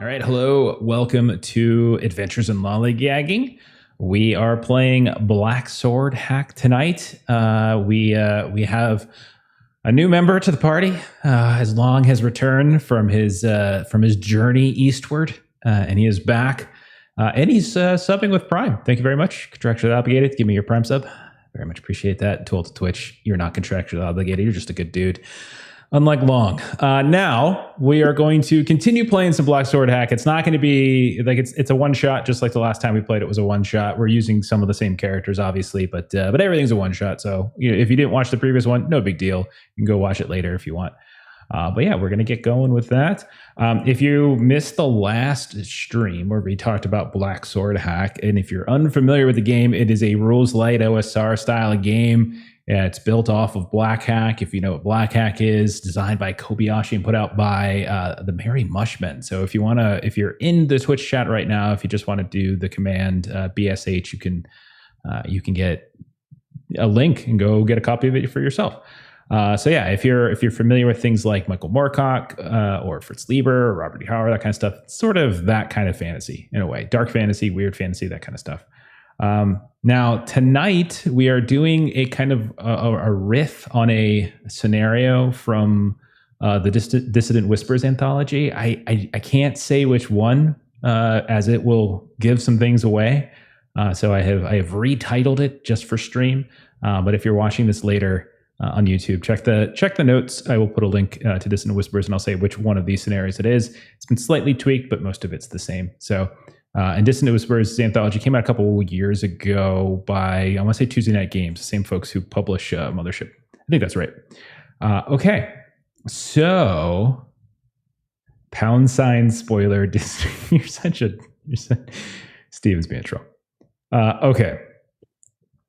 right, hello. Welcome to Adventures in Lollygagging. We are playing Black Sword Hack tonight. We have a new member to the party. As Long has returned from his journey eastward, and he is back. And he's subbing with Prime. Thank you very much. Contractually obligated. Give me your Prime sub. Very much appreciate that. Told to Twitch, you're not contractually obligated. You're just a good dude. Unlike Long. Now we are going to continue playing some Black Sword Hack. It's not going to be like it's a one shot, just like the last time we played. It was a one shot. We're using some of the same characters, obviously, but everything's a one shot. So if you didn't watch the previous one, no big deal. You can go watch it later if you want. But yeah, we're going to get going with that. If you missed the last stream where we talked about Black Sword Hack, and if you're unfamiliar with the game, it is a rules light OSR style of game. Yeah, it's built off of Black Hack. If you know what Black Hack is, designed by Kobayashi and put out by the Merry Mushmen. So if you're in the Twitch chat right now, if you just want to do the command BSH, you can get a link and go get a copy of it for yourself. So yeah, if you're familiar with things like Michael Moorcock or Fritz Lieber or Robert E. Howard, that kind of stuff, it's sort of that kind of fantasy in a way, dark fantasy, weird fantasy, that kind of stuff. Now tonight we are doing a kind of a riff on a scenario from the Dissident Whispers anthology. I can't say which one, as it will give some things away. So I have retitled it just for stream. But if you're watching this later on YouTube, check the notes. I will put a link to Dissident Whispers, and I'll say which one of these scenarios it is. It's been slightly tweaked, but most of it's the same. So. And Dissident Whispers anthology came out a couple years ago by, I want to say, Tuesday Night Games, the same folks who publish Mothership. I think that's right. Okay, so £! Spoiler. You're Steven's being a troll. Okay,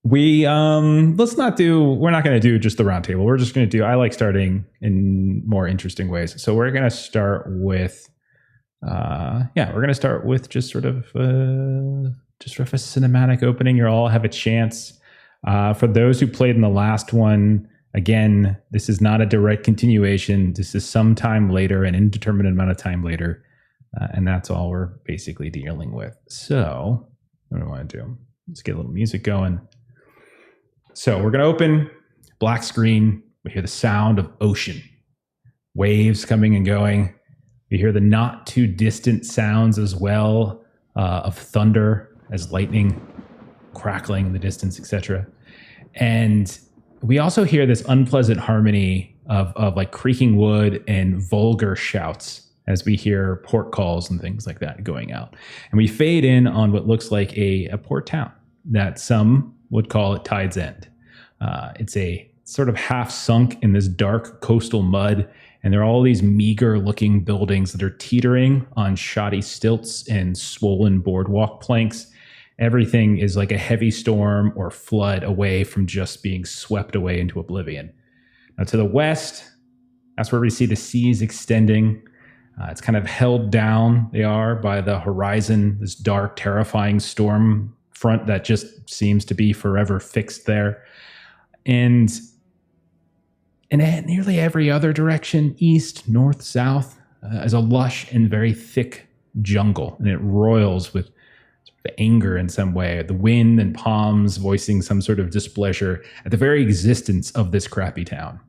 we're not going to do just the round table. We're just going to do. I like starting in more interesting ways. So we're going to start with. We're going to start with just sort of a cinematic opening. You all have a chance. For those who played in the last one, again, this is not a direct continuation. This is some time later, an indeterminate amount of time later, and that's all we're basically dealing with. So, what do I want to do? Let's get a little music going. So we're going to open, black screen. We hear the sound of ocean, waves coming and going. You hear the not too distant sounds as well of thunder as lightning crackling in the distance, etc. And we also hear this unpleasant harmony of like creaking wood and vulgar shouts as we hear port calls and things like that going out. And we fade in on what looks like a port town that some would call it Tide's End. It's a sort of half sunk in this dark coastal mud. And there are all these meager looking buildings that are teetering on shoddy stilts and swollen boardwalk planks. Everything is like a heavy storm or flood away from just being swept away into oblivion. Now to the west, that's where we see the seas extending. It's kind of held down, they are, by the horizon, this dark, terrifying storm front that just seems to be forever fixed there. And at nearly every other direction, east, north, south, is a lush and very thick jungle, and it roils with sort of anger in some way. The wind and palms voicing some sort of displeasure at the very existence of this crappy town.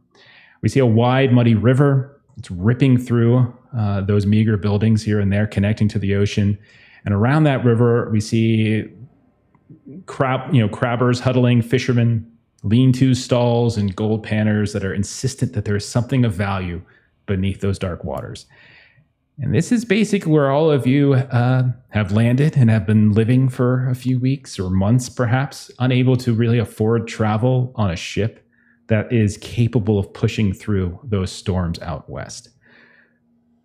We see a wide, muddy river. It's ripping through those meager buildings here and there, connecting to the ocean. And around that river, we see crabbers huddling, fishermen, lean-to stalls and gold panners that are insistent that there is something of value beneath those dark waters. And this is basically where all of you have landed and have been living for a few weeks or months, perhaps, unable to really afford travel on a ship that is capable of pushing through those storms out west.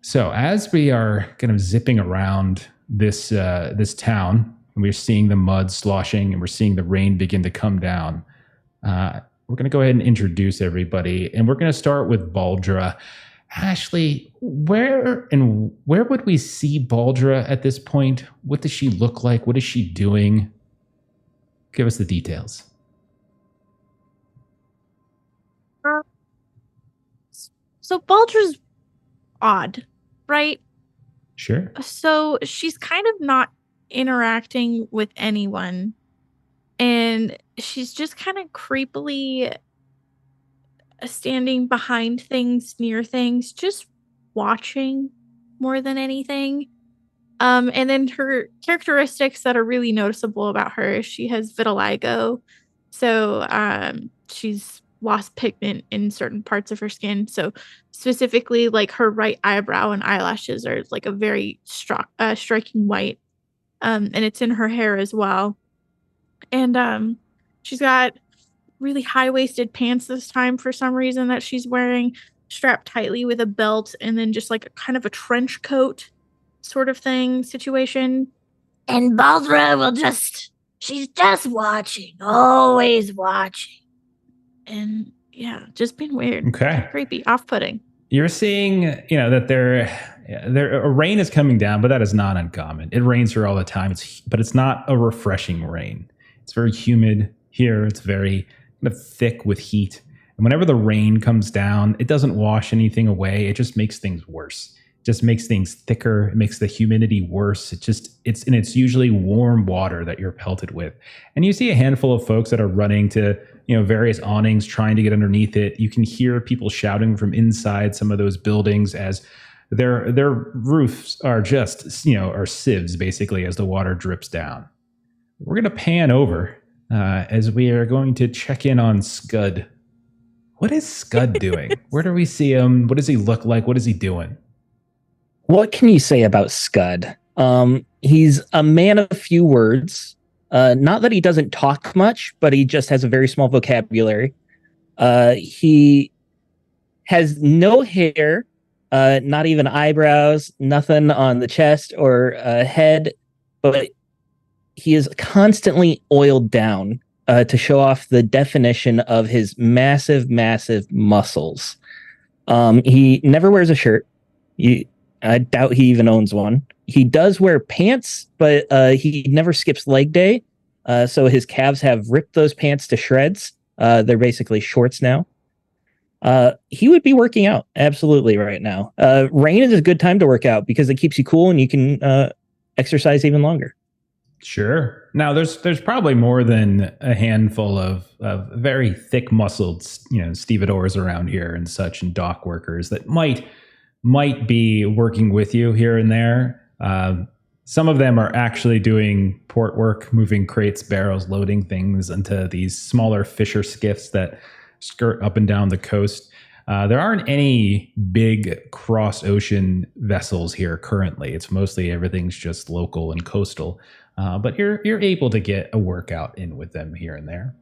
So as we are kind of zipping around this town, and we're seeing the mud sloshing and we're seeing the rain begin to come down, we're going to go ahead and introduce everybody, and we're going to start with Baldra. Ashley, where would we see Baldra at this point? What does she look like? What is she doing? Give us the details. So Baldra's odd, right? Sure. So she's kind of not interacting with anyone, and she's just kind of creepily standing behind things, near things, just watching more than anything. And then her characteristics that are really noticeable about her is she has vitiligo. So she's lost pigment in certain parts of her skin. So specifically, like her right eyebrow and eyelashes are like a very striking white. And it's in her hair as well. And she's got really high-waisted pants this time for some reason that she's wearing, strapped tightly with a belt, and then just like a kind of a trench coat sort of thing situation. And Baldra will she's just watching, always watching. And yeah, just being weird, kind Okay. of creepy, off-putting. You're seeing, that a rain is coming down, but that is not uncommon. It rains here all the time. But it's not a refreshing rain. It's very humid here. It's very kind of thick with heat. And whenever the rain comes down, it doesn't wash anything away. It just makes things worse. It just makes things thicker. It makes the humidity worse. It's usually warm water that you're pelted with. And you see a handful of folks that are running to various awnings trying to get underneath it. You can hear people shouting from inside some of those buildings as their roofs are just are sieves basically as the water drips down. We're going to pan over as we are going to check in on Scud. What is Scud doing? Where do we see him? What does he look like? What is he doing? What can you say about Scud? He's a man of few words. Not that he doesn't talk much, but he just has a very small vocabulary. He has no hair, not even eyebrows, nothing on the chest or head, but he is constantly oiled down to show off the definition of his massive, massive muscles. He never wears a shirt. I doubt he even owns one. He does wear pants, but he never skips leg day. So his calves have ripped those pants to shreds. They're basically shorts now. He would be working out absolutely right now. Rain is a good time to work out because it keeps you cool and you can exercise even longer. Sure. Now there's probably more than a handful of very thick muscled stevedores around here and such, and dock workers that might be working with you here and there. Some of them are actually doing port work, moving crates, barrels, loading things into these smaller fisher skiffs that skirt up and down the coast. There aren't any big cross ocean vessels here currently. It's mostly everything's just local and coastal. But you're able to get a workout in with them here and there.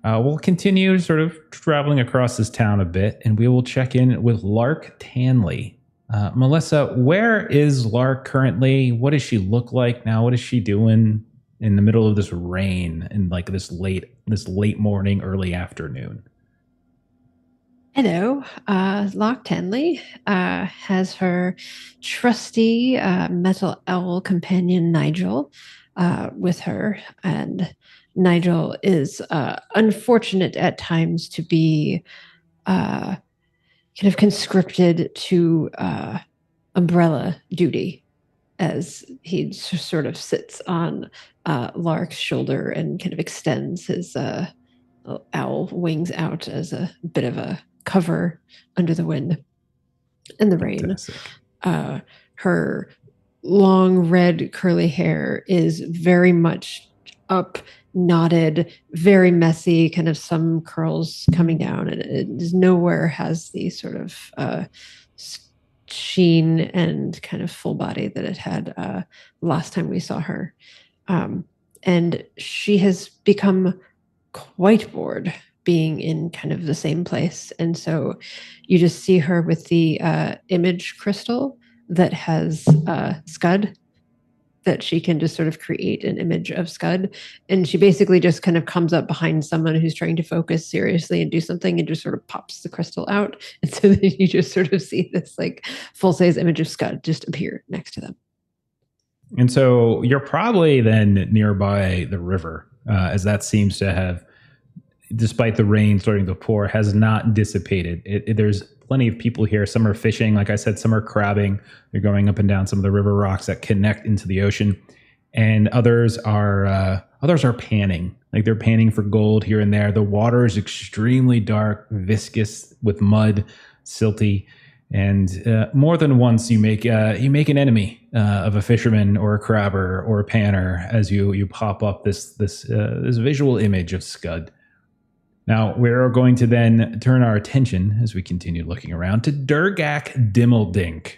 We'll continue sort of traveling across this town a bit, and we will check in with Lark Tanley. Melissa, where is Lark currently? What does she look like now? What is she doing in the middle of this rain and like this late morning, early afternoon? Hello, Lark Tanley has her trusty metal owl companion Nigel with her, and Nigel is unfortunate at times to be kind of conscripted to umbrella duty, as he sort of sits on Lark's shoulder and kind of extends his owl wings out as a bit of a cover under the wind and the rain. Her long red curly hair is very much up, knotted, very messy, kind of some curls coming down, and it is nowhere has the sort of sheen and kind of full body that it had last time we saw her. And she has become quite bored being in kind of the same place. And so you just see her with the image crystal that has Scud, that she can just sort of create an image of Scud. And she basically just kind of comes up behind someone who's trying to focus seriously and do something and just sort of pops the crystal out. And so then you just sort of see this like full-size image of Scud just appear next to them. And so you're probably then nearby the river, as that seems to have despite the rain starting to pour, has not dissipated. There's plenty of people here. Some are fishing, like I said, some are crabbing. They're going up and down some of the river rocks that connect into the ocean, and others are panning. Like they're panning for gold here and there. The water is extremely dark, viscous with mud, silty, and more than once you make an enemy of a fisherman or a crabber or a panner as you pop up this visual image of Scud. Now we're going to then turn our attention as we continue looking around to Durgak Gimmeldink.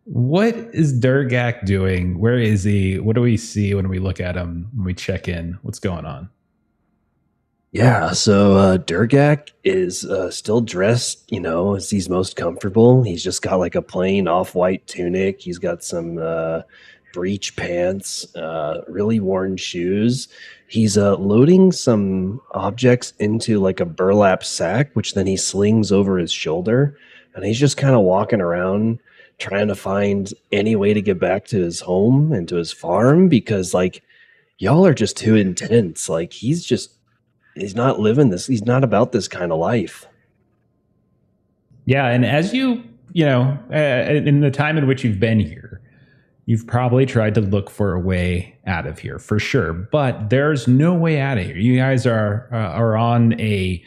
What is Durgak doing? Where is he? What do we see when we look at him, when we check in? What's going on? Yeah, so Durgak is still dressed, as he's most comfortable. He's just got like a plain off-white tunic. He's got some breech pants, really worn shoes. He's loading some objects into like a burlap sack, which then he slings over his shoulder. And he's just kind of walking around trying to find any way to get back to his home and to his farm because, like, y'all are just too intense. Like, he's not living this. He's not about this kind of life. Yeah, and as in the time in which you've been here, you've probably tried to look for a way out of here for sure. But there's no way out of here. You guys are on a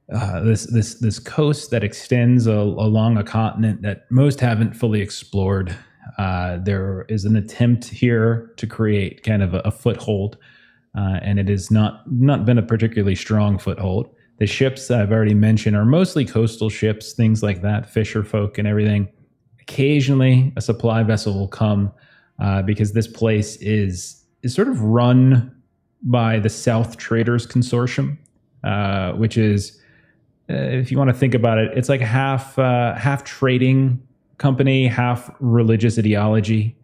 this coast that extends along a continent that most haven't fully explored. There is an attempt here to create kind of a foothold. And it has not been a particularly strong foothold. The ships I've already mentioned are mostly coastal ships, things like that, fisher folk and everything. Occasionally, a supply vessel will come because this place is sort of run by the South Traders Consortium, which is, if you want to think about it, it's like half trading company, half religious ideology,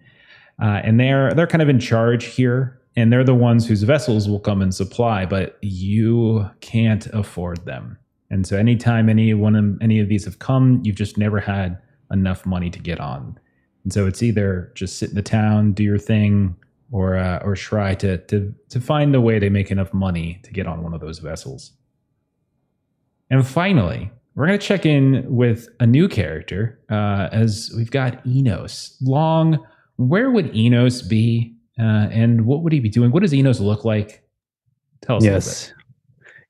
and they're kind of in charge here. And they're the ones whose vessels will come and supply, but you can't afford them. And so anytime any of these have come, you've just never had enough money to get on. And so it's either just sit in the town, do your thing, or try to find a way to make enough money to get on one of those vessels. And finally, we're going to check in with a new character as we've got Enos. Where would Enos be? And what would he be doing? What does Enos look like? Tell us a little bit.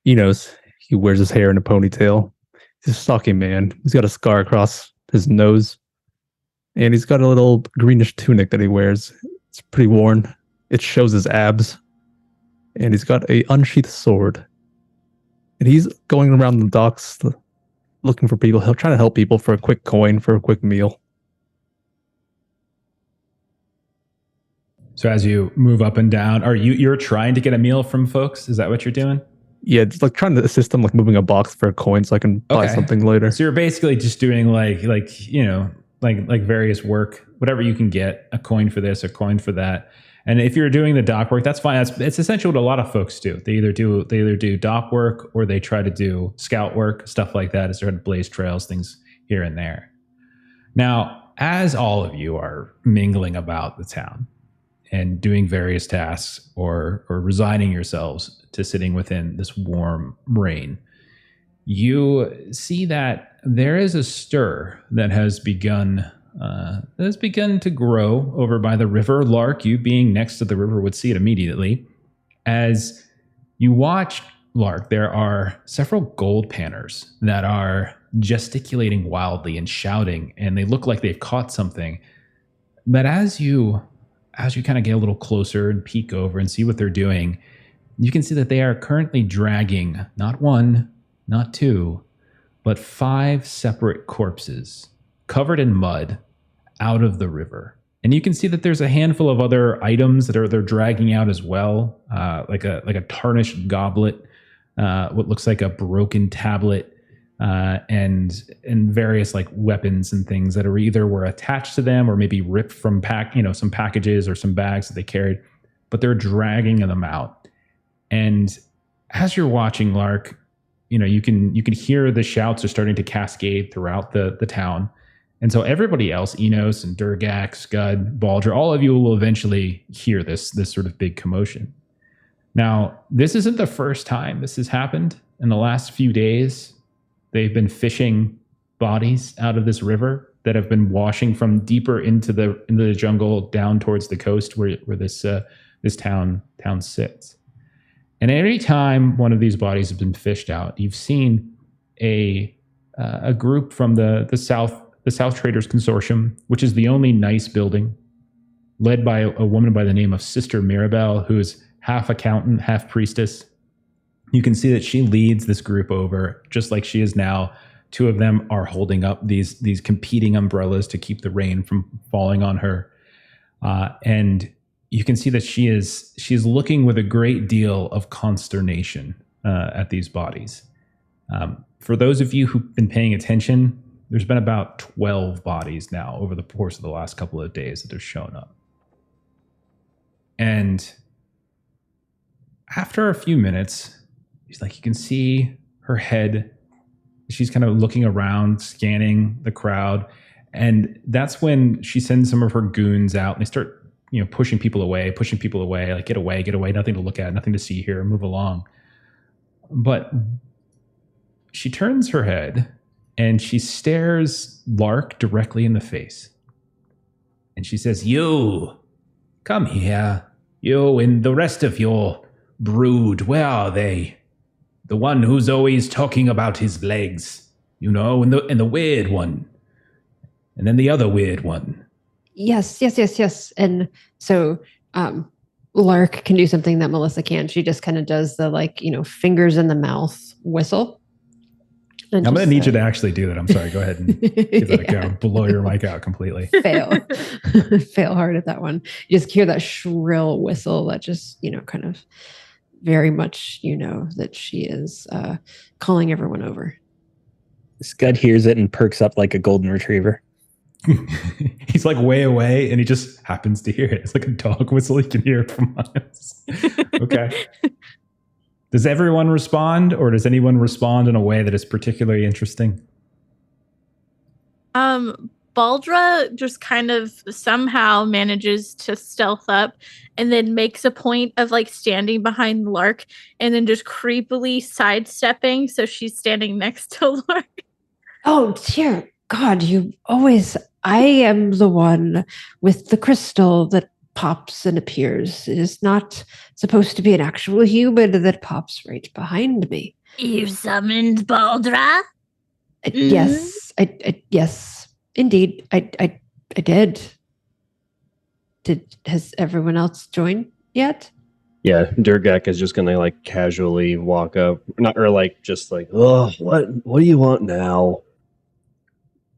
Enos, he wears his hair in a ponytail. He's a stocky man. He's got a scar across his nose. And he's got a little greenish tunic that he wears. It's pretty worn. It shows his abs. And he's got a unsheathed sword. And he's going around the docks looking for people. He'll try to help people for a quick coin, for a quick meal. So as you move up and down, you're trying to get a meal from folks? Is that what you're doing? Yeah, just like trying to assist them, like moving a box for a coin so I can buy something later. So you're basically just doing like various work, whatever you can get, a coin for this, a coin for that. And if you're doing the dock work, that's fine. It's essentially what a lot of folks do. They either do dock work or they try to do scout work, stuff like that, as they're trying to blaze trails, things here and there. Now, as all of you are mingling about the town and doing various tasks or resigning yourselves to sitting within this warm rain, you see that there is a stir that has begun to grow over by the river. Lark, you being next to the river, would see it immediately. As you watch, Lark, there are several gold panners that are gesticulating wildly and shouting, and they look like they've caught something. But as you kind of get a little closer and peek over and see what they're doing, you can see that they are currently dragging not one, not two, but 5 separate corpses covered in mud out of the river. And you can see that there's a handful of other items that they're dragging out as well, like a tarnished goblet, what looks like a broken tablet, and various like weapons and things that were attached to them or maybe ripped from some packages or some bags that they carried, but they're dragging them out. And as you're watching, Lark, you can hear the shouts are starting to cascade throughout the town. And so everybody else, Enos and Durgak, Scud, Baldur, all of you will eventually hear this sort of big commotion. Now, this isn't the first time this has happened. In the last few days, they've been fishing bodies out of this river that have been washing from deeper into the jungle down towards the coast where this town sits. And every time one of these bodies has been fished out, you've seen a group from the South Traders Consortium, which is the only nice building, led by a woman by the name of Sister Mirabelle, who is half accountant, half priestess. You can see that she leads this group over, just like she is now. Two of them are holding up these competing umbrellas to keep the rain from falling on her. And you can see that she's looking with a great deal of consternation at these bodies. For those of you who've been paying attention, there's been about 12 bodies now over the course of the last couple of days that have shown up. And after a few minutes, she's like, you can see her head. She's kind of looking around, scanning the crowd. And that's when she sends some of her goons out and they start, pushing people away, like, get away, nothing to look at, nothing to see here, move along. But she turns her head and she stares Lark directly in the face. And she says, "You, come here. You and the rest of your brood, where are they? The one who's always talking about his legs, and the weird one. And then the other weird one." Yes. And so Lark can do something that Melissa can. She just kind of does the fingers in the mouth whistle. I'm going to need you to actually do that. I'm sorry. Go ahead and give that a go. Blow your mic out completely. Fail hard at that one. You just hear that shrill whistle that just, kind of very much, that she is calling everyone over. Scud hears it and perks up like a golden retriever. He's like way away and he just happens to hear it. It's like a dog whistle. He can hear it from us. Okay. Does everyone respond, or does anyone respond in a way that is particularly interesting? Baldra just kind of somehow manages to stealth up and then makes a point of standing behind Lark and then just creepily sidestepping so she's standing next to Lark. Oh, dear God, I am the one with the crystal that pops and appears. It is not supposed to be an actual human that pops right behind me. You summoned Baldra? Yes, yes, indeed, I did. Has everyone else joined yet? Yeah, Durgak is just gonna casually walk up, oh, what do you want now?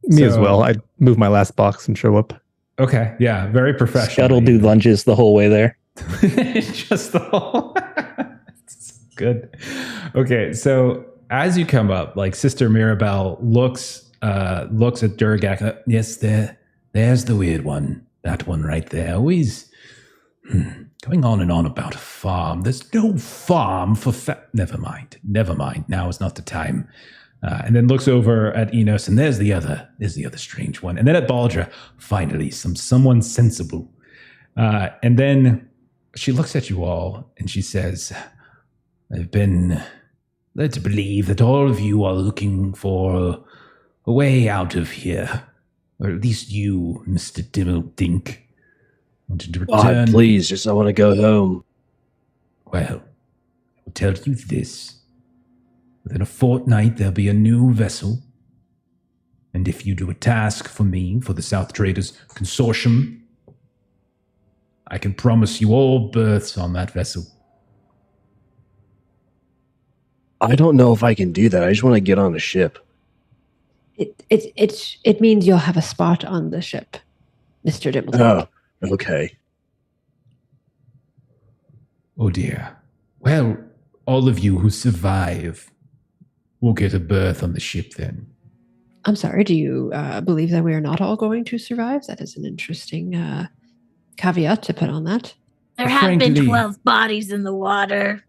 Me as well. I move my last box and show up. Okay, yeah, very professional. Scud will do lunges the whole way there. Just the whole. Good. Okay, so as you come up, Sister Mirabelle looks at Durgak. Yes, there's the weird one. That one right there. Always going on and on about a farm. There's no farm for Never mind. Now is not the time. And then looks over at Enos, and there's the other strange one. And then at Baldra, finally, someone sensible. And then she looks at you all, and she says, "I've been led to believe that all of you are looking for a way out of here. Or at least you, Mr. Gimmeldink, wanted to return." Please, I want to go home. Well, I will tell you this. Within a fortnight, there'll be a new vessel. And if you do a task for me, for the South Traders Consortium, I can promise you all berths on that vessel. I don't know if I can do that. I just want to get on a ship. It means you'll have a spot on the ship, Mr. Dimbleby. Oh, okay. Oh dear. Well, all of you who survive will get a berth on the ship then. I'm sorry, do you believe that we are not all going to survive? That is an interesting caveat to put on that. There have been 12 bodies in the water.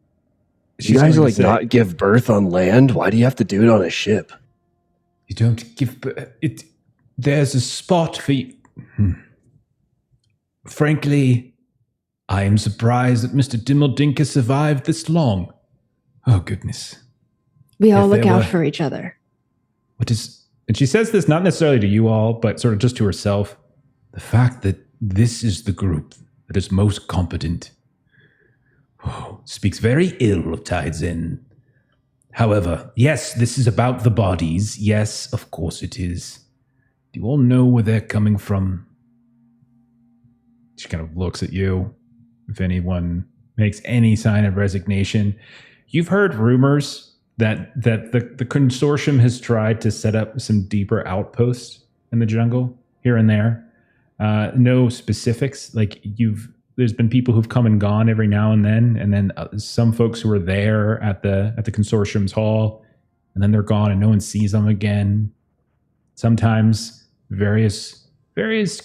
You guys not give birth on land? Why do you have to do it on a ship? You don't give birth. There's a spot for you. Frankly, I am surprised that Mr. Gimmeldink has survived this long. Oh, goodness. We all If look there out were- for each other. What is... And she says this not necessarily to you all, but sort of just to herself. The fact that this is the group that is most competent speaks very ill of Tide's. However, yes, this is about the bodies. Yes, of course it is. Do you all know where they're coming from? She kind of looks at you. If anyone makes any sign of resignation, you've heard rumors that the consortium has tried to set up some deeper outposts in the jungle here and there. No specifics. Like there's been people who've come and gone every now and then some folks who are there at the consortium's hall, and then they're gone and no one sees them again. Sometimes various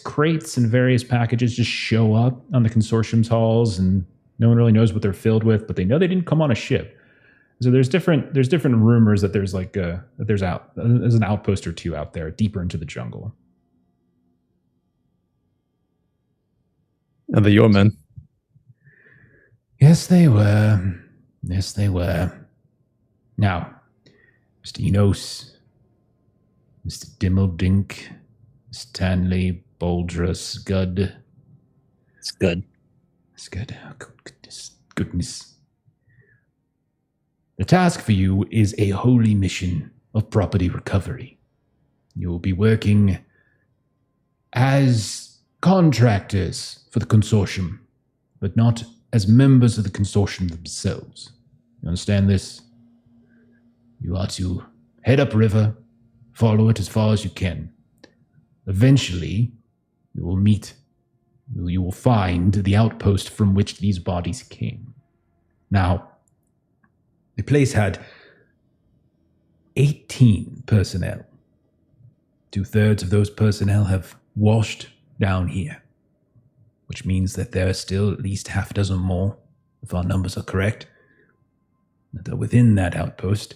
crates and various packages just show up on the consortium's halls, and no one really knows what they're filled with, but they know they didn't come on a ship. So there's different rumors that there's there's an outpost or two out there deeper into the jungle. Are they your men? Yes, they were. Yes, they were. Now, Mr. Enos, Mr. Gimmeldink, Stanley, Boldra, Scud. It's good. Scud. Oh, goodness. The task for you is a holy mission of property recovery. You will be working as contractors for the consortium, but not as members of the consortium themselves. You understand this? You are to head upriver, follow it as far as you can. Eventually, you will find the outpost from which these bodies came. Now, the place had 18 personnel. 2/3 of those personnel have washed down here, which means that there are still at least half a dozen more, if our numbers are correct, that are within that outpost.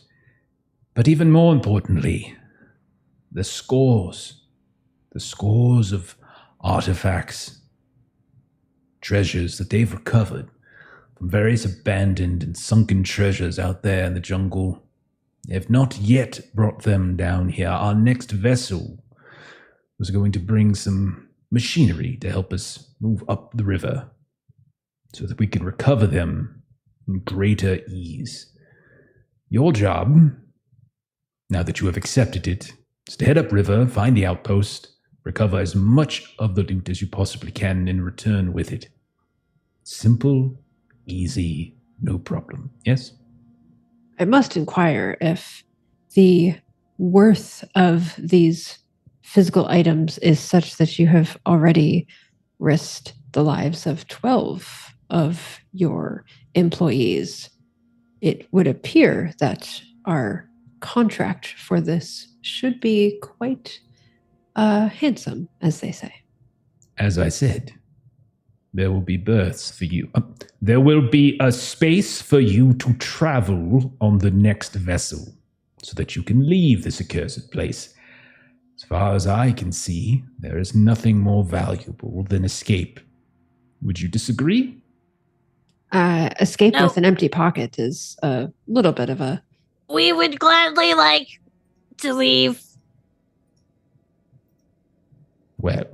But even more importantly, the scores of artifacts, treasures that they've recovered from various abandoned and sunken treasures out there in the jungle. They have not yet brought them down here. Our next vessel was going to bring some machinery to help us move up the river so that we can recover them in greater ease. Your job, now that you have accepted it, is to head upriver, find the outpost, recover as much of the loot as you possibly can, and return with it. Simple, easy, no problem. Yes? I must inquire if the worth of these physical items is such that you have already risked the lives of 12 of your employees. It would appear that our contract for this should be quite handsome, as they say. As I said, there will be berths for you. There will be a space for you to travel on the next vessel so that you can leave this accursed place. As far as I can see, there is nothing more valuable than escape. Would you disagree? Escape No. with an empty pocket is a little bit of a... We would gladly like to leave. Well,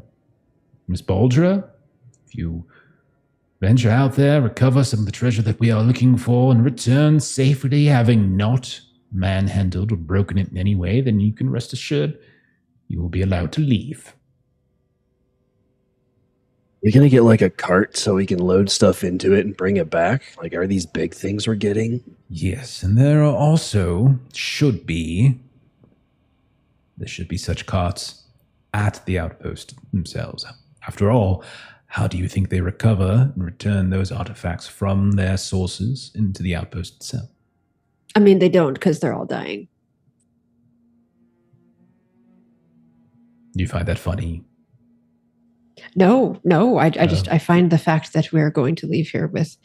Miss Boldra, if you venture out there, recover some of the treasure that we are looking for, and return safely, having not manhandled or broken it in any way, then you can rest assured you will be allowed to leave. We're gonna get like a cart so we can load stuff into it and bring it back. Like, are these big things we're getting? Yes, and there should be such carts at the outpost themselves. After all, how do you think they recover and return those artifacts from their sources into the outpost itself? I mean, they don't, because they're all dying. Do you find that funny? No, I find the fact that we're going to leave here with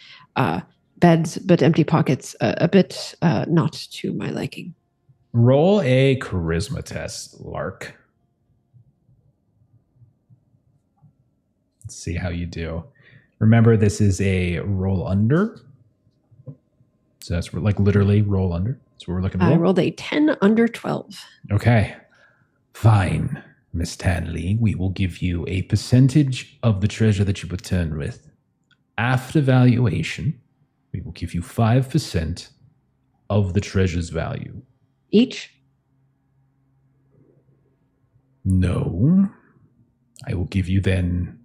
beds but empty pockets a bit not to my liking. Roll a charisma test, Lark. Let's see how you do. Remember, this is a roll under. So that's like literally roll under. That's what we're looking for. I rolled a 10 under 12. Okay. Fine, Miss Tanley. We will give you a percentage of the treasure that you return with. After valuation, we will give you 5% of the treasure's value. Each? No. I will give you then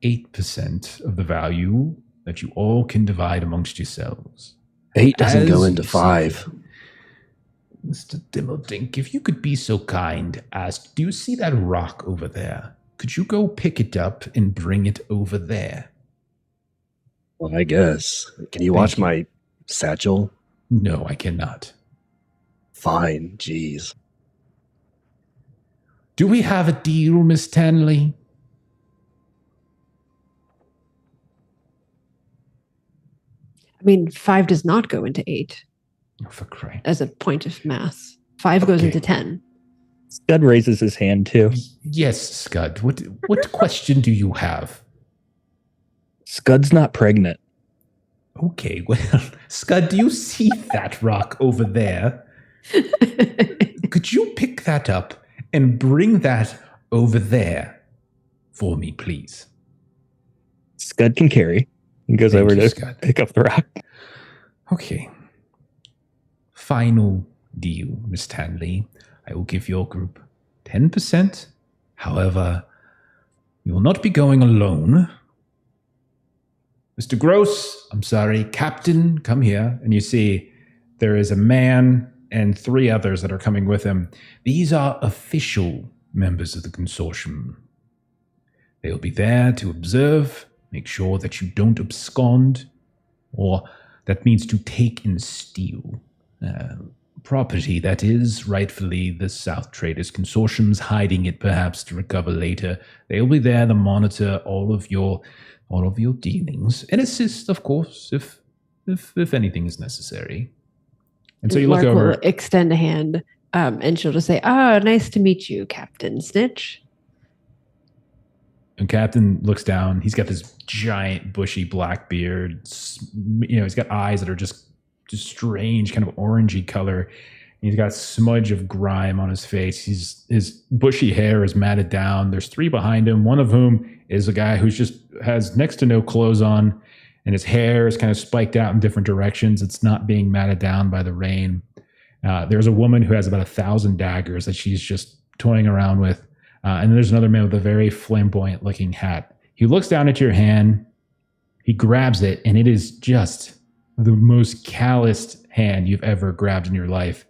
8% of the value that you all can divide amongst yourselves. 8 doesn't As go into you see 5. fit. Mr. Gimmeldink, if you could be so kind as, do you see that rock over there? Could you go pick it up and bring it over there? Well, I guess. Can you watch my satchel? No, I cannot. Fine, jeez. Do we have a deal, Miss Tanley? I mean, 5 does not go into 8 Oh, for crying. as a point of math. 5 goes Okay. into 10. Scud raises his hand too. Yes, Scud. What question do you have? Scud's not pregnant. Okay, well, Scud, do you see that rock over there? Could you pick that up and bring that over there for me, please? Scud can carry. He goes Thank over you, to Scud. pick up the rock. Okay. Final deal, Miss Tanley. I will give your group 10%. However, you will not be going alone. Mr. Gross, I'm sorry, Captain, come here. And you see there is a man and 3 others that are coming with him. These are official members of the consortium. They will be there to observe, make sure that you don't abscond, or that means to take and steal property that is rightfully the South Traders Consortium's, hiding it perhaps to recover later. They'll be there to monitor all of your dealings and assist, of course, if anything is necessary. And so you look Lark over. will extend a hand, and she'll just say, "Oh, nice to meet you, Captain Snitch." And Captain looks down. He's got this giant, bushy black beard. He's got eyes that are just strange, kind of orangey color. He's got a smudge of grime on his face. His bushy hair is matted down. There's 3 behind him, one of whom is a guy who just has next to no clothes on, and his hair is kind of spiked out in different directions. It's not being matted down by the rain. There's a woman who has about 1,000 daggers that she's just toying around with. And there's another man with a very flamboyant looking hat. He looks down at your hand. He grabs it, and it is just the most calloused hand you've ever grabbed in your life.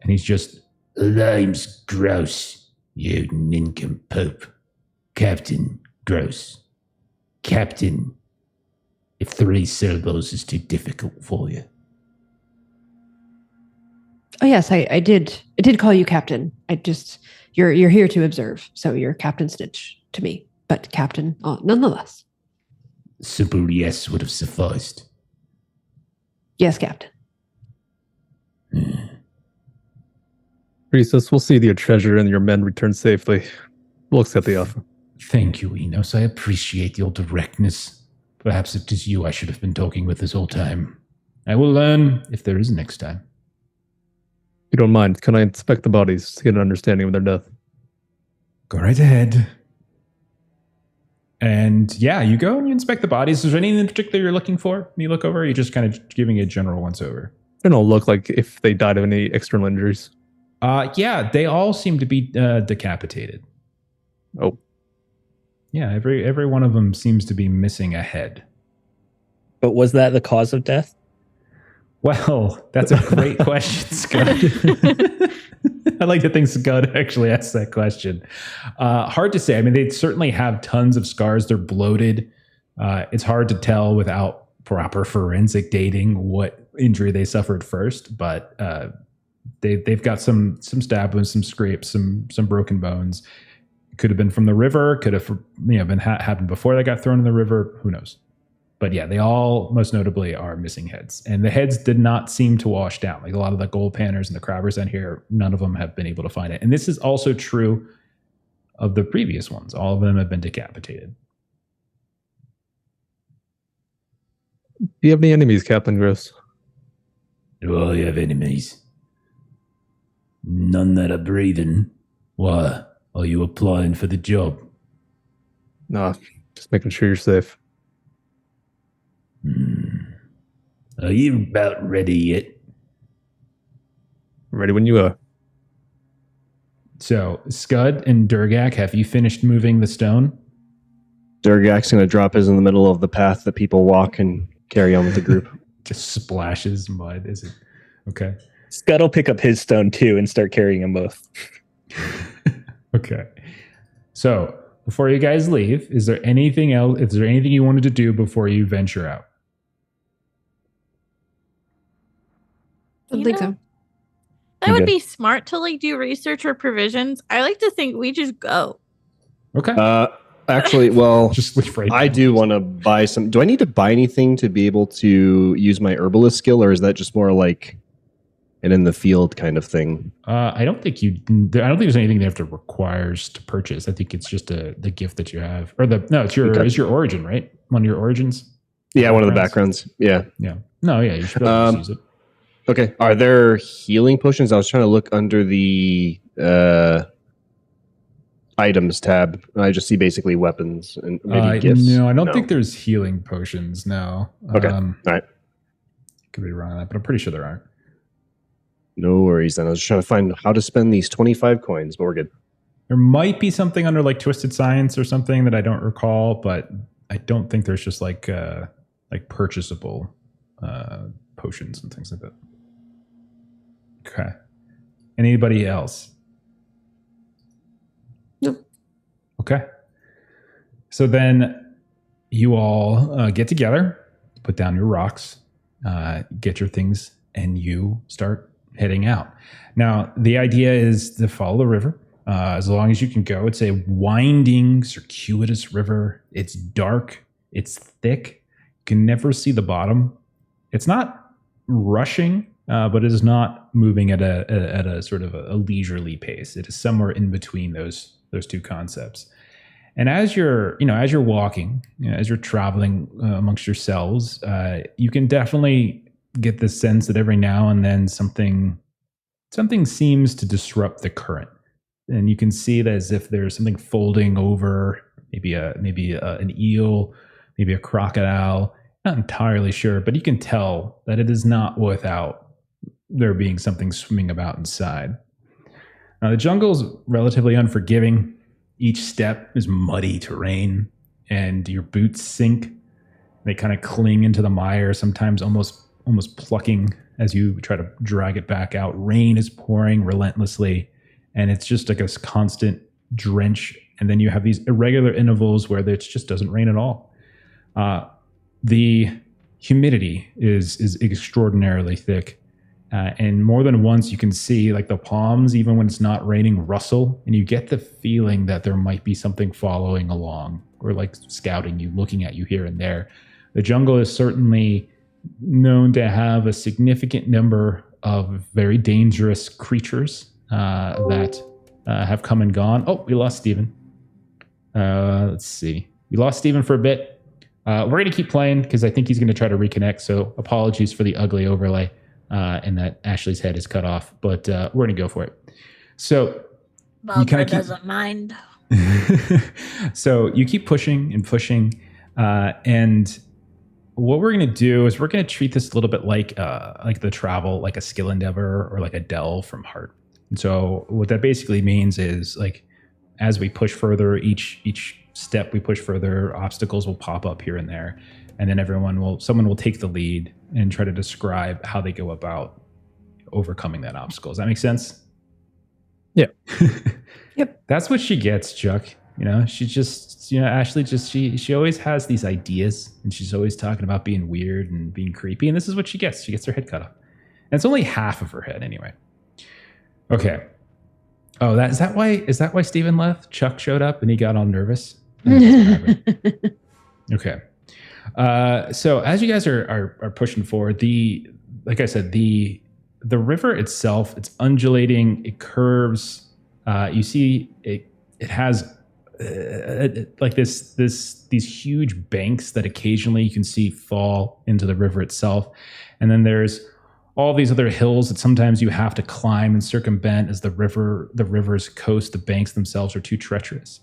And he's just, "Lime's gross, you nincompoop. Captain Gross. Captain, if 3 syllables is too difficult for you." Oh yes, I did call you Captain. You're here to observe, so you're Captain Snitch to me, but Captain nonetheless. Simple yes would have sufficed. Yes, Captain. Rhesus, we'll see that your treasure and your men return safely. We'll accept the offer. Thank you, Enos. I appreciate your directness. Perhaps it is you I should have been talking with this whole time. I will learn if there is a next time. If you don't mind, can I inspect the bodies to get an understanding of their death? Go right ahead. And yeah, you go and you inspect the bodies. Is there anything in particular you're looking for when you look over? Or are you just kind of giving a general once over? They don't look like if they died of any external injuries. Yeah, they all seem to be decapitated. Oh. Yeah, every one of them seems to be missing a head. But was that the cause of death? Well, that's a great question, Scud. I like to think Scud actually asked that question. Hard to say. I mean, they certainly have tons of scars. They're bloated. It's hard to tell without proper forensic dating what injury they suffered first, but they've got some stab wounds, some scrapes, some broken bones. Could have been from the river. Could have been happened before they got thrown in the river. Who knows? But yeah, they all most notably are missing heads, and the heads did not seem to wash down. Like a lot of the gold panners and the crabbers in here, none of them have been able to find it. And this is also true of the previous ones. All of them have been decapitated. Do you have any enemies, Captain Gross? Do I have enemies? None that are breathing. Why? Are you applying for the job? No, just making sure you're safe. Are you about ready yet? Ready when you are. So, Scud and Durgak, have you finished moving the stone? Durgak's going to drop his in the middle of the path that people walk and carry on with the group. Just splashes mud, is it? Okay. Scud will pick up his stone too and start carrying them both. Okay. So, before you guys leave, is there anything else? Is there anything you wanted to do before you venture out? I don't think so. That would good. be smart to like do research or provisions. I like to think we just go. Okay. Actually, well, Just leave right I now. do want to buy some. Do I need to buy anything to be able to use my herbalist skill, or is that just more like an in the field kind of thing? I don't think there's anything they have to requires to purchase. I think it's just the gift that you have, or it's your origin, right? One of your origins. Yeah, one of the backgrounds. Yeah. Yeah. No, yeah, you should be able to use it. Okay. Are there healing potions? I was trying to look under the items tab. I just see basically weapons and maybe gifts. No, I don't think there's healing potions. No. Okay. All right. Could be wrong on that, but I'm pretty sure there aren't. No worries. Then I was just trying to find how to spend these 25 coins, but we're good. There might be something under like Twisted Science or something that I don't recall, but I don't think there's just like purchasable potions and things like that. Okay. Anybody else? Nope. Okay. So then you all get together, put down your rocks, get your things, and you start heading out. Now, the idea is to follow the river as long as you can go. It's a winding, circuitous river. It's dark. It's thick. You can never see the bottom. It's not rushing, but it is not moving at a sort of a leisurely pace. It is somewhere in between those two concepts. And as you're walking, as you're traveling amongst yourselves, you can definitely get the sense that every now and then something seems to disrupt the current, and you can see that as if there's something folding over, maybe an eel, maybe a crocodile. Not entirely sure, but you can tell that it is not without there being something swimming about inside. Now, the jungle is relatively unforgiving. Each step is muddy terrain, and your boots sink. They kind of cling into the mire, sometimes almost plucking as you try to drag it back out. Rain is pouring relentlessly, and it's just like a constant drench. And then you have these irregular intervals where it just doesn't rain at all. The humidity is extraordinarily thick. And more than once you can see like the palms, even when it's not raining, rustle, and you get the feeling that there might be something following along or like scouting you, looking at you here and there. The jungle is certainly known to have a significant number of very dangerous creatures that have come and gone. Oh, we lost Steven. Let's see. We lost Steven for a bit. We're going to keep playing because I think he's going to try to reconnect. So apologies for the ugly overlay and that Ashley's head is cut off, but we're going to go for it. So you kind of doesn't mind. So you keep pushing and pushing, and what we're going to do is we're going to treat this a little bit like the travel, like a skill endeavor or like a delve from heart. And so what that basically means is like as we push further, each step we push further, obstacles will pop up here and there, and then someone will take the lead and try to describe how they go about overcoming that obstacle. Does that make sense? Yeah. Yep. That's what she gets, Chuck. She just, Ashley just, she always has these ideas, and she's always talking about being weird and being creepy. And this is what she gets. She gets her head cut off. And it's only half of her head anyway. Okay. Oh, is that why Steven left? Chuck showed up and he got all nervous. Okay. So as you guys are pushing forward, like I said, the river itself, it's undulating, it curves. You see it has like these huge banks that occasionally you can see fall into the river itself, and then there's all these other hills that sometimes you have to climb and circumvent as the river's coast, the banks themselves are too treacherous.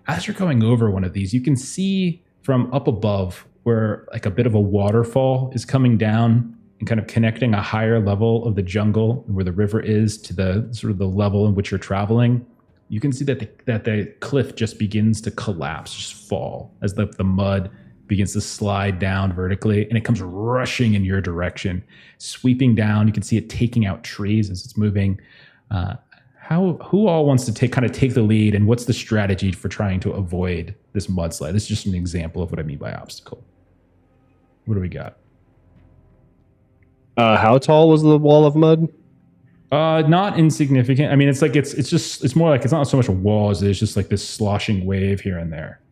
As you're going over one of these, you can see from up above where like a bit of a waterfall is coming down and kind of connecting a higher level of the jungle where the river is to the sort of the level in which you're traveling. You can see that the cliff just begins to collapse, just fall as the mud begins to slide down vertically, and it comes rushing in your direction, sweeping down. You can see it taking out trees as it's moving. Who all wants to take the lead, and what's the strategy for trying to avoid this mudslide? This is just an example of what I mean by obstacle. What do we got? How tall was the wall of mud? Not insignificant. I mean, it's more like it's not so much a wall as it's just like this sloshing wave here and there.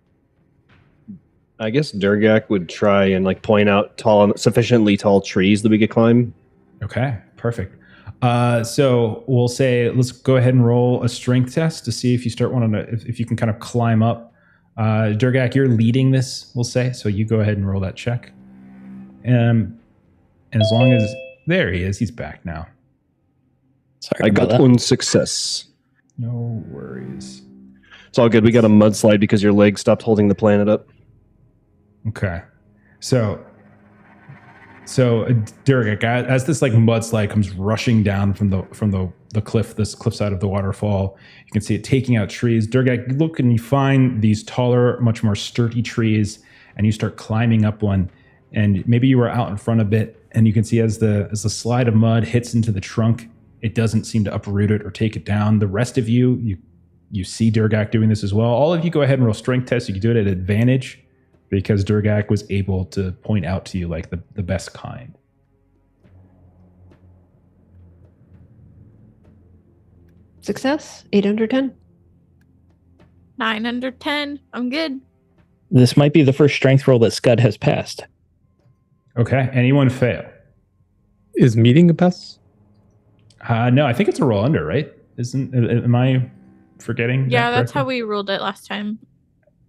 I guess Durgak would try and like point out sufficiently tall trees that we could climb. Okay, perfect. So we'll say let's go ahead and roll a strength test to see if you start if you can kind of climb up. Durgak, you're leading this, we'll say. So you go ahead and roll that check. And as long as there he is, he's back now. Sorry, I got one success. No worries. It's all good. We got a mudslide because your leg stopped holding the planet up. Okay. So Durgak, as this like mudslide comes rushing down from the cliff, this cliffside of the waterfall, you can see it taking out trees. Durgak, you look and you find these taller, much more sturdy trees, and you start climbing up one. And maybe you were out in front a bit, and you can see as the slide of mud hits into the trunk, it doesn't seem to uproot it or take it down. The rest of you see Durgak doing this as well. All of you go ahead and roll strength tests. You can do it at advantage because Durgak was able to point out to you like the best kind. Success, 8 under 10. 9 under 10. I'm good. This might be the first strength roll that Scud has passed. Okay. Anyone fail? Is meeting a pass? No, I think it's a roll under, right? Am I forgetting? Yeah, that that's how correctly? we ruled it last time.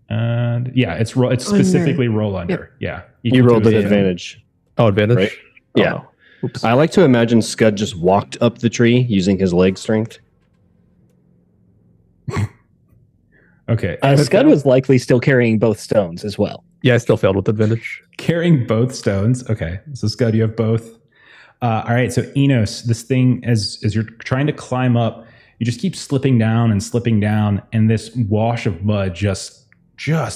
And yeah, it's specifically roll under. Yep. Yeah. You rolled at advantage. Oh, advantage? Right. Yeah. Oh, oops. I like to imagine Scud just walked up the tree using his leg strength. Okay. Scud was likely still carrying both stones as well. Yeah, I still failed with advantage. Carrying both stones. Okay. So Scud, you have both. All right. So Enos, this thing, as you're trying to climb up, you just keep slipping down, and this wash of mud just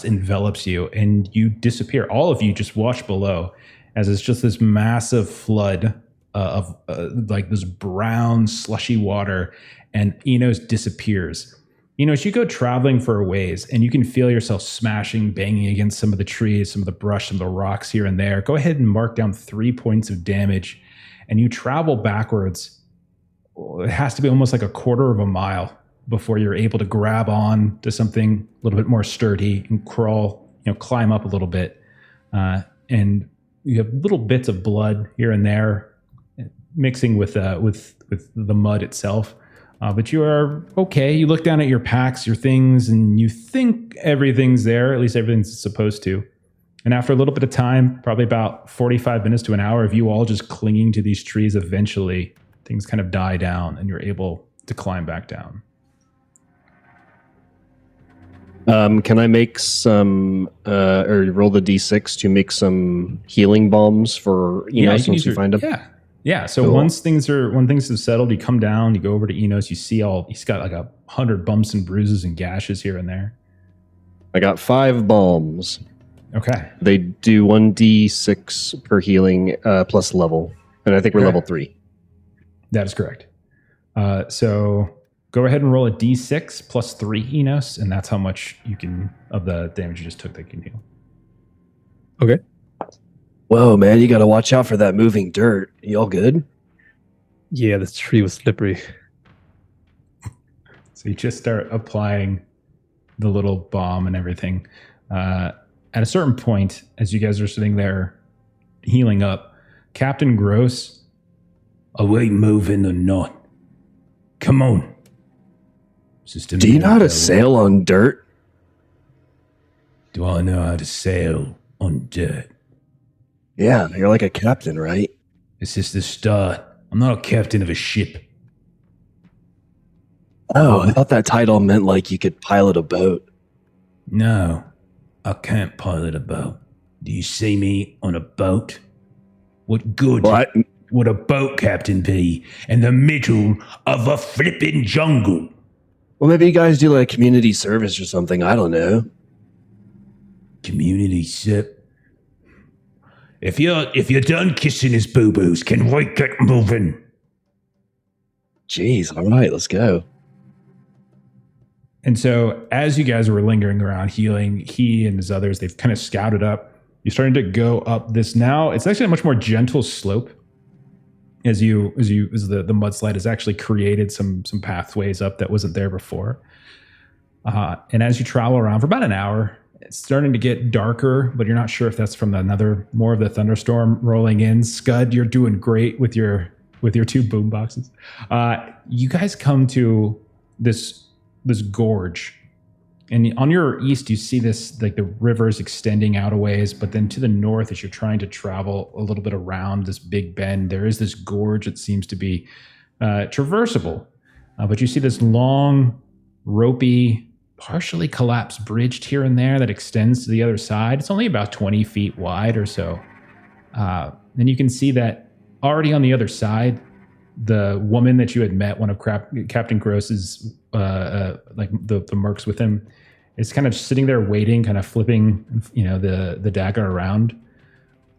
envelops you, and you disappear. All of you just wash below, as it's just this massive flood of like this brown slushy water, and Enos disappears. Enos, you go traveling for a ways, and you can feel yourself smashing, banging against some of the trees, some of the brush, some of the rocks here and there. Go ahead and mark down 3 points of damage, and you travel backwards. It has to be almost like a quarter of a mile before you're able to grab on to something a little bit more sturdy and climb up a little bit. And you have little bits of blood here and there mixing with the mud itself. But you are okay. You look down at your packs, your things, and you think everything's there, at least everything's supposed to. And after a little bit of time, probably about 45 minutes to an hour of you all just clinging to these trees, eventually things kind of die down and you're able to climb back down. Can I make some, or roll the d6 to make some healing bombs for Enos once you find them? Yeah. So Cool. when things have settled, you come down, you go over to Enos, you see he's got like 100 bumps and bruises and gashes here and there. I got 5 bombs. Okay. They do 1d6 per healing plus level, and I think we're Okay. level 3. That is correct. So go ahead and roll a d6 plus 3 Enos, and that's how much you can of the damage you just took that can heal. Okay. Whoa, man, you got to watch out for that moving dirt. You all good? Yeah, this tree was slippery. So you just start applying the little bomb and everything. At a certain point, as you guys are sitting there healing up, Captain Gross, away moving or not? Come on. Do you know how to sail on dirt? Do I know how to sail on dirt? Yeah, you're like a captain, right? It's just the start. I'm not a captain of a ship. Oh, I thought that title meant like you could pilot a boat. No, I can't pilot a boat. Do you see me on a boat? What good would a boat captain be in the middle of a flippin' jungle? Well, maybe you guys do like community service or something. I don't know. Community sip. If you're done kissing his boo-boos, can we get moving? Jeez, all right, let's go. And so as you guys were lingering around healing, he and his others, they've kind of scouted up. You're starting to go up this now. It's actually a much more gentle slope as the mudslide has actually created some pathways up that wasn't there before. And as you travel around for about an hour, it's starting to get darker, but you're not sure if that's from more of the thunderstorm rolling in. Scud, you're doing great with your two boom boxes. You guys come to this gorge, and on your east you see this, like the river's extending out a ways, but then to the north, as you're trying to travel a little bit around this big bend, there is this gorge that seems to be traversable, but you see this long, ropey, partially collapsed bridge here and there that extends to the other side. It's only about 20 feet wide or so. And you can see that already on the other side, the woman that you had met, one of Captain Gross's, like the mercs with him, is kind of sitting there waiting, kind of flipping, the dagger around.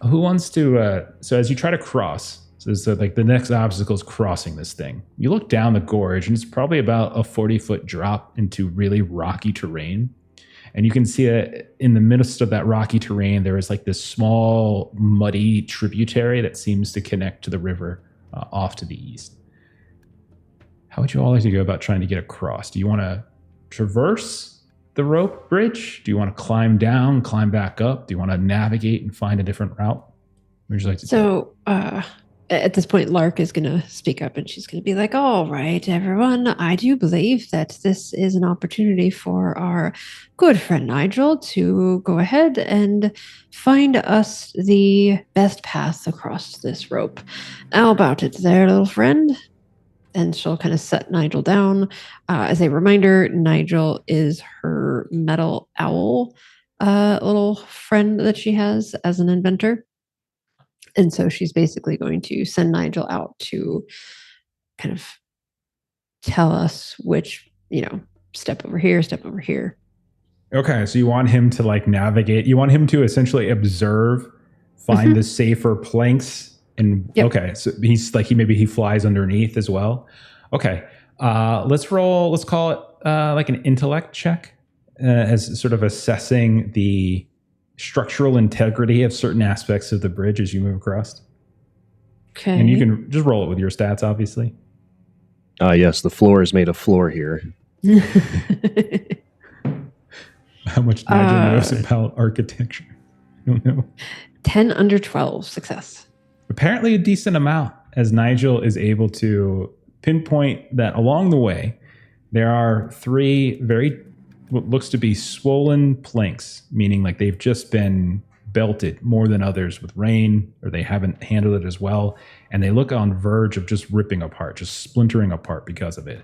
Who wants to? So as you try to cross, so like the next obstacle is crossing this thing. You look down the gorge, and it's probably about a 40-foot drop into really rocky terrain. And you can see that in the midst of that rocky terrain, there is like this small, muddy tributary that seems to connect to the river off to the east. How would you all like to go about trying to get across? Do you want to traverse the rope bridge? Do you want to climb down, climb back up? Do you want to navigate and find a different route? What would you like to do? So, at this point, Lark is going to speak up, and she's going to be like, all right, everyone, I do believe that this is an opportunity for our good friend Nigel to go ahead and find us the best path across this rope. How about it there, little friend? And she'll kind of set Nigel down. As a reminder, Nigel is her metal owl little friend that she has as an inventor. And so she's basically going to send Nigel out to kind of tell us which, step over here, step over here. Okay, so you want him to like navigate. You want him to essentially observe, find the safer planks, and Yep. Okay, so he's like he flies underneath as well. Okay, let's roll. Let's call it like an intellect check, as sort of assessing the structural integrity of certain aspects of the bridge as you move across. Okay. And you can just roll it with your stats, obviously. Yes, the floor is made of floor here. How much Nigel knows about architecture? I don't know. 10 under 12, success. Apparently a decent amount, as Nigel is able to pinpoint that along the way, there are 3 what looks to be swollen planks, meaning like they've just been belted more than others with rain, or they haven't handled it as well. And they look on verge of just ripping apart, just splintering apart because of it.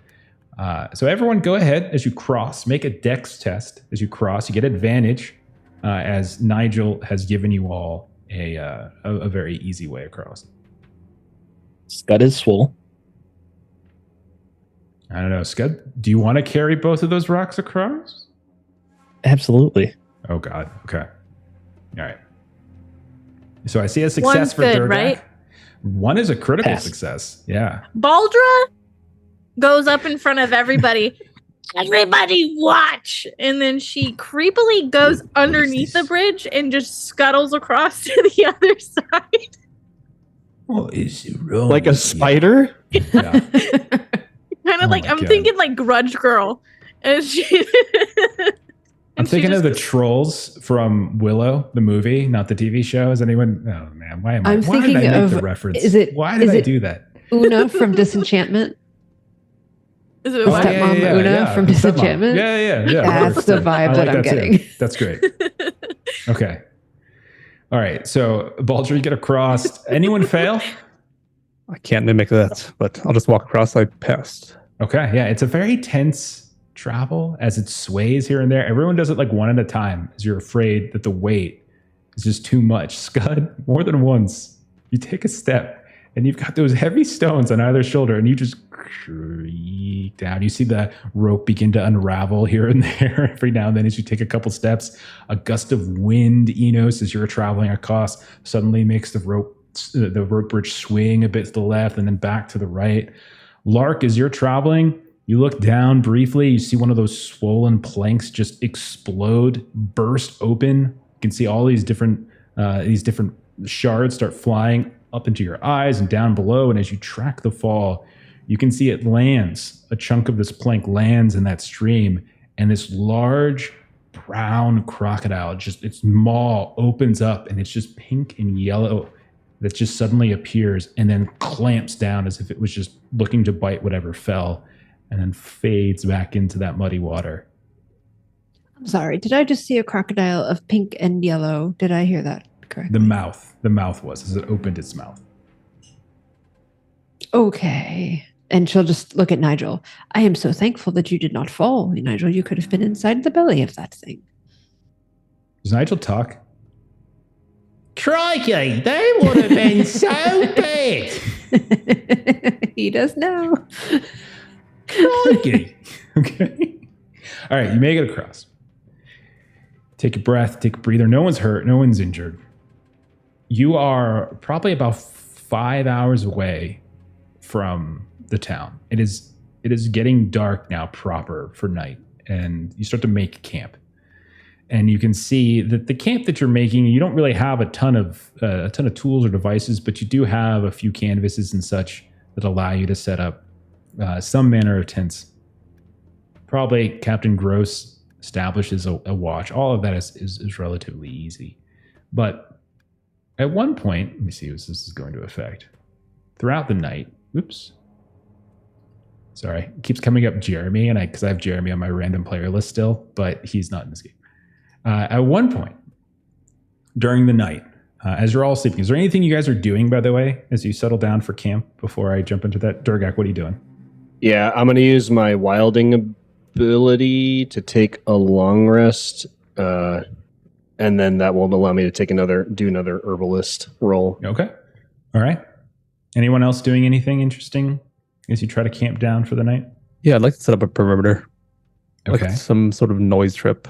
So everyone go ahead as you cross, make a dex test. As you cross, you get advantage, as Nigel has given you all a very easy way across. Scud is swole. I don't know, Scud, do you want to carry both of those rocks across? Absolutely. Oh, God. Okay. All right. So I see a success One's for good, Durgak. right? 1 is a critical Pass. success. Yeah. Baldra goes up in front of everybody. Everybody watch. And then she creepily goes underneath the bridge and just scuttles across to the other side. What is wrong? Like a spider? Yeah. Kind of Oh like, my I'm God. thinking like Grudge Girl. And she. I'm thinking of the trolls from Willow, the movie, not the TV show. Is anyone? Oh man, why I'm did I thinking make of- the reference? is it- Why did is I it- do that? Una from Disenchantment. Is it Oh, what? Stepmom Una from Stepmom. Disenchantment? Yeah. That's the vibe that I'm getting. That's great. Okay. All right. So, Baldur, you get across. Anyone fail? I can't mimic that, but I'll just walk across. I passed. Okay. Yeah. It's a very tense travel as it sways here and there. Everyone does it like one at a time as you're afraid that the weight is just too much. Scud, more than once, you take a step and you've got those heavy stones on either shoulder and you just creak down. You see the rope begin to unravel here and there every now and then as you take a couple steps. A gust of wind, Enos, as you're traveling across, suddenly makes the rope bridge swing a bit to the left and then back to the right. Lark, as you're traveling, you look down briefly, you see one of those swollen planks just explode, burst open. You can see all these different shards start flying up into your eyes and down below. And as you track the fall, you can see it lands. A chunk of this plank lands in that stream, and this large brown crocodile, just its maw opens up, and it's just pink and yellow. That just suddenly appears and then clamps down as if it was just looking to bite whatever fell, and then fades back into that muddy water. I'm sorry. Did I just see a crocodile of pink and yellow? Did I hear that correctly? The mouth was as it opened its mouth. Okay. And she'll just look at Nigel. I am so thankful that you did not fall, Nigel. You could have been inside the belly of that thing. Does Nigel talk? Crikey, they would have been so big. He does know. Crikey. Okay. All right, you make it across. Take a breath, take a breather. No one's hurt, no one's injured. You are probably about 5 hours away from the town. It is getting dark now proper for night, and you start to make camp. And you can see that the camp that you're making, you don't really have a ton of tools or devices, but you do have a few canvases and such that allow you to set up some manner of tents. Probably Captain Gross establishes a watch. All of that is relatively easy. But at one point, let me see what this is going to affect. Throughout the night, oops. Sorry, it keeps coming up Jeremy, and because I have Jeremy on my random player list still, but he's not in this game. At one point during the night, as you're all sleeping, is there anything you guys are doing, by the way, as you settle down for camp before I jump into that? Durgak, what are you doing? Yeah, I'm going to use my wilding ability to take a long rest, and then that will allow me to take do another herbalist roll. Okay. All right. Anyone else doing anything interesting as you try to camp down for the night? Yeah, I'd like to set up a perimeter. Okay. Like some sort of noise trip.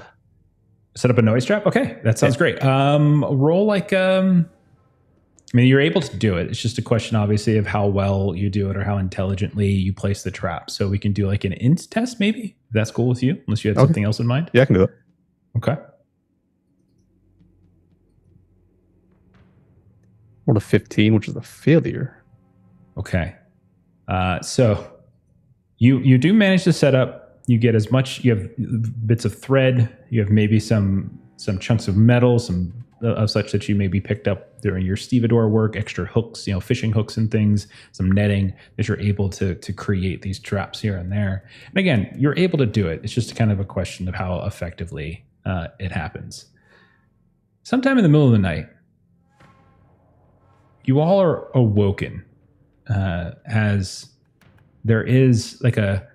Set up a noise trap? Okay, that sounds great. Roll like, I mean, you're able to do it. It's just a question, obviously, of how well you do it or how intelligently you place the trap. So we can do like an int test, maybe? If that's cool with you, unless you had something else in mind. Yeah, I can do it. Okay. Rolled a 15, which is a failure. Okay. So you do manage to set up. You get as much. You have bits of thread. You have maybe some chunks of metal, some of such that you maybe picked up during your stevedore work. Extra hooks, fishing hooks and things. Some netting that you're able to create these traps here and there. And again, you're able to do it. It's just kind of a question of how effectively it happens. Sometime in the middle of the night, you all are awoken as there is like a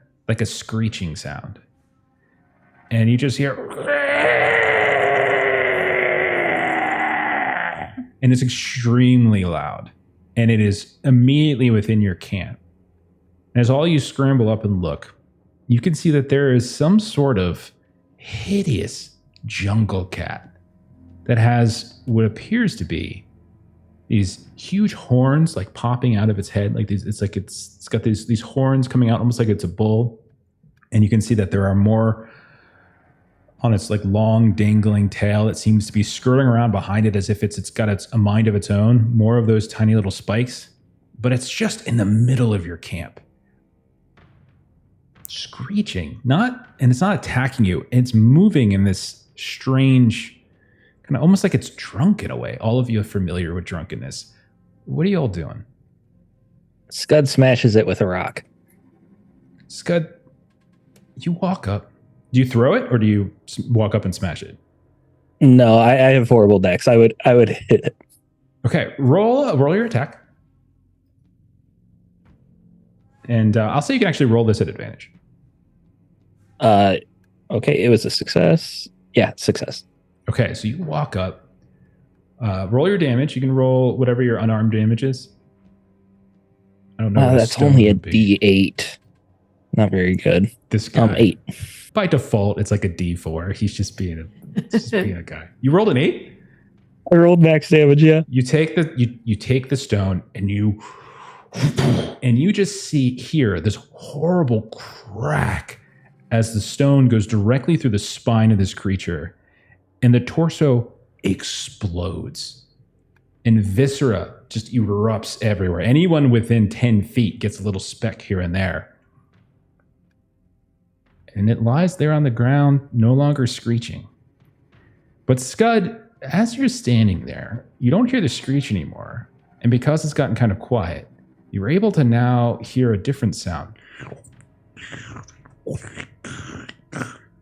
screeching sound, and you just hear, and it's extremely loud, and it is immediately within your camp. And as all you scramble up and look, you can see that there is some sort of hideous jungle cat that has what appears to be these huge horns like popping out of its head, like these. It's got these horns coming out almost like it's a bull, and you can see that there are more on its like long dangling tail. It seems to be skirting around behind it as if it's got a mind of its own. More of those tiny little spikes, but it's just in the middle of your camp, screeching. And it's not attacking you. It's moving in this strange, kind of almost like it's drunk in a way. All of you are familiar with drunkenness. What are you all doing? Scud smashes it with a rock. Scud, You walk up. Do you throw it or do you walk up and smash it? No, I have horrible decks. I would hit it. Okay, roll your attack. And I'll say you can actually roll this at advantage. Okay, it was a success. Yeah, success. Okay, so you walk up. Roll your damage. You can roll whatever your unarmed damage is. I don't know. That's only a D8. Not very good. This guy. 8. By default, it's like a D4. He's just being a guy. You rolled an 8? I rolled max damage, yeah. You take the stone and you just hear this horrible crack as the stone goes directly through the spine of this creature, and the torso explodes. And viscera just erupts everywhere. Anyone within 10 feet gets a little speck here and there. And it lies there on the ground, no longer screeching. But Scud, as you're standing there, you don't hear the screech anymore. And because it's gotten kind of quiet, you're able to now hear a different sound.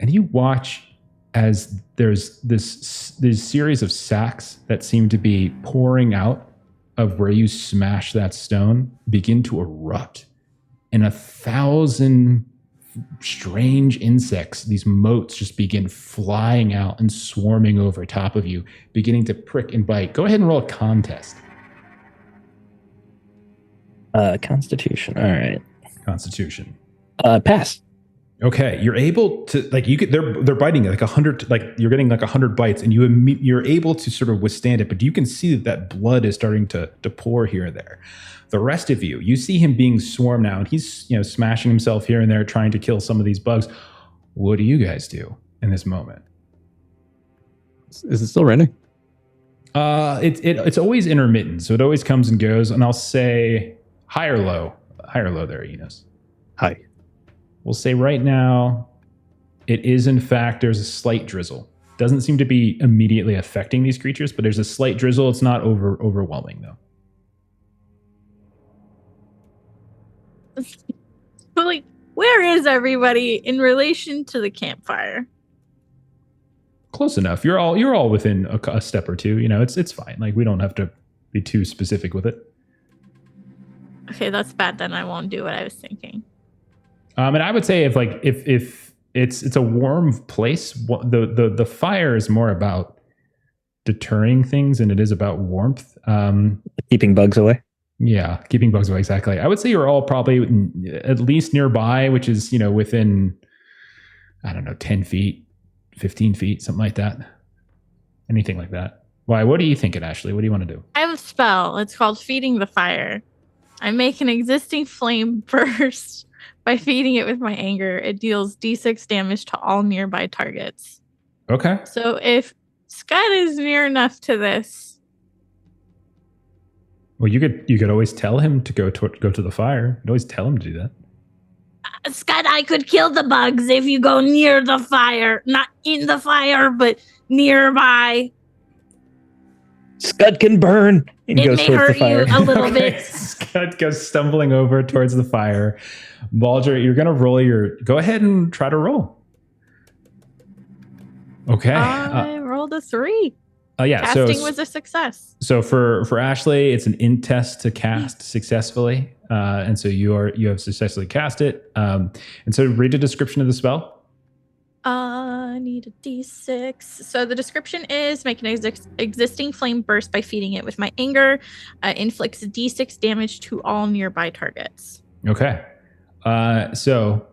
And you watch as there's this series of sacks that seem to be pouring out of where you smash that stone begin to erupt. And 1,000 strange insects, these motes, just begin flying out and swarming over top of you, beginning to prick and bite. Go ahead and roll a contest. Constitution. All right. Constitution. Pass. Okay, you're able to they're biting like 100, like you're getting like 100 bites, and you're able to sort of withstand it, but you can see that blood is starting to pour here and there. The rest of you see him being swarmed now, and he's smashing himself here and there trying to kill some of these bugs. What do you guys do in this moment? Is it still raining? It's always intermittent, so it always comes and goes. And I'll say high or low there, Enos. Hi. We'll say right now, it is in fact, there's a slight drizzle. Doesn't seem to be immediately affecting these creatures, but there's a slight drizzle. It's not overwhelming though. But like, where is everybody in relation to the campfire? Close enough. You're all within a step or two. It's fine. Like, we don't have to be too specific with it. Okay, that's bad. Then I won't do what I was thinking. And I would say if it's a warm place, the fire is more about deterring things than it is about warmth. Keeping bugs away. Yeah, keeping bugs away, exactly. I would say you're all probably at least nearby, which is, within, I don't know, 10 feet, 15 feet, something like that. Anything like that. Why? What are you thinking, Ashley? What do you want to do? I have a spell. It's called Feeding the Fire. I make an existing flame burst by feeding it with my anger. It deals D6 damage to all nearby targets. Okay. So if Scud is near enough to this, well, you could always tell him to go to the fire. You could always tell him to do that. Scud, I could kill the bugs if you go near the fire. Not in the fire, but nearby. Scud can burn. And It goes may towards hurt the fire. you a little Okay, bit. Scud goes stumbling over towards the fire. Balger, you're going to roll go ahead and try to roll. Okay. I rolled a 3. Yeah. Casting was a success. So for Ashley, it's an int test to cast successfully. And so you have successfully cast it. And so read a description of the spell. I need a D6. So the description is make an existing flame burst by feeding it with my anger. Inflicts D6 damage to all nearby targets. Okay. So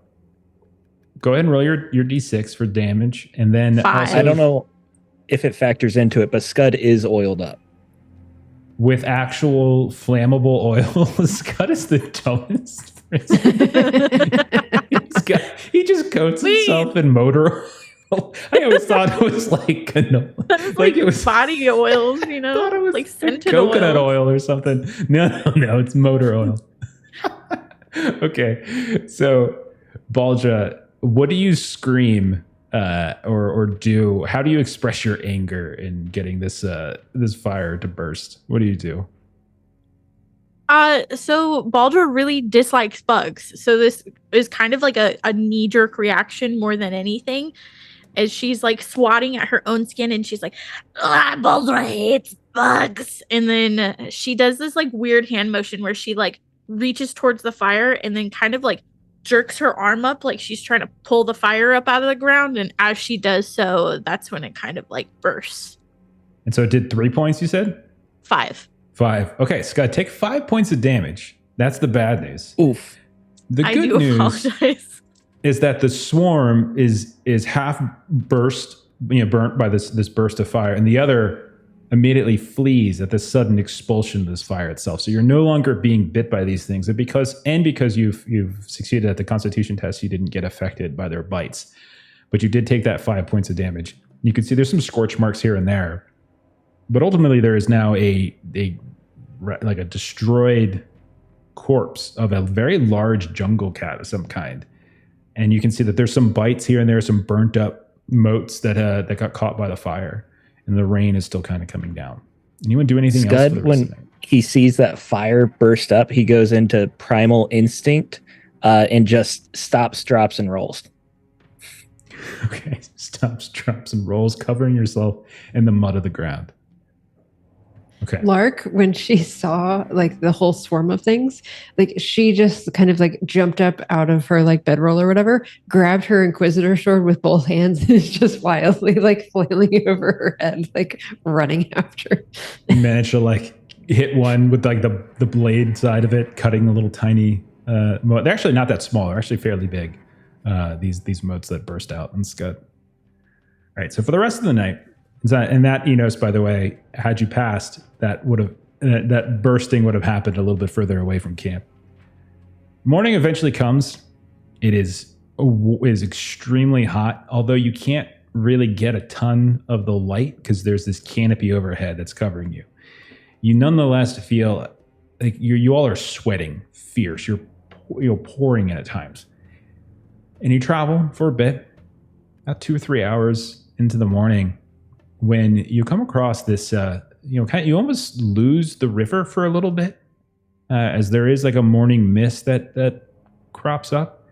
go ahead and roll your D6 for damage. And then 5. also I don't know if it factors into it, but Scud is oiled up. with actual flammable oil, Scud is the dumbest person. He just coats himself in motor oil. I always thought it was like canola. That was like it was body oils, I thought it was like scented coconut oil. oil or something. No, it's motor oil. Okay, so Balja, what do you scream or do? How do you express your anger in getting this fire to burst? What do you do? So Baldra really dislikes bugs. So this is kind of like a knee-jerk reaction more than anything. As she's like swatting at her own skin and she's like, Baldra hates bugs. And then she does this like weird hand motion where she like reaches towards the fire and then kind of like jerks her arm up like she's trying to pull the fire up out of the ground. And as she does so, that's when it kind of like bursts. And so it did 3 points, you said? 5. 5. Okay, Scott, take 5 points of damage. That's the bad news. Oof. The I good do news apologize. is that the swarm is half burnt by this burst of fire, and the other immediately flees at the sudden expulsion of this fire itself. So you're no longer being bit by these things, and because you've succeeded at the Constitution test, you didn't get affected by their bites, but you did take that 5 points of damage. You can see there's some scorch marks here and there, but ultimately there is now a destroyed corpse of a very large jungle cat of some kind. And you can see that there's some bites here and there, some burnt up motes that got caught by the fire, and the rain is still kind of coming down. Anyone do anything else? Scud, when he sees that fire burst up, he goes into primal instinct and just stops, drops, and rolls. Okay, stops, drops, and rolls, covering yourself in the mud of the ground. Okay. Lark, when she saw like the whole swarm of things, like she just kind of like jumped up out of her like bedroll or whatever, grabbed her Inquisitor sword with both hands, and is just wildly like flailing over her head, like running after. Managed to like hit one with like the blade side of it, cutting a little tiny. They're actually not that small. They're actually fairly big. These motes that burst out and Scud. All right. So for the rest of the night. And that Enos, by the way, had you passed, that bursting would have happened a little bit further away from camp. Morning eventually comes. It is extremely hot, although you can't really get a ton of the light because there's this canopy overhead that's covering you. You nonetheless feel like you all are sweating fierce. You're pouring in at times, and you travel for a bit, about 2 or 3 hours into the morning. When you come across this, you almost lose the river for a little bit, as there is like a morning mist that crops up,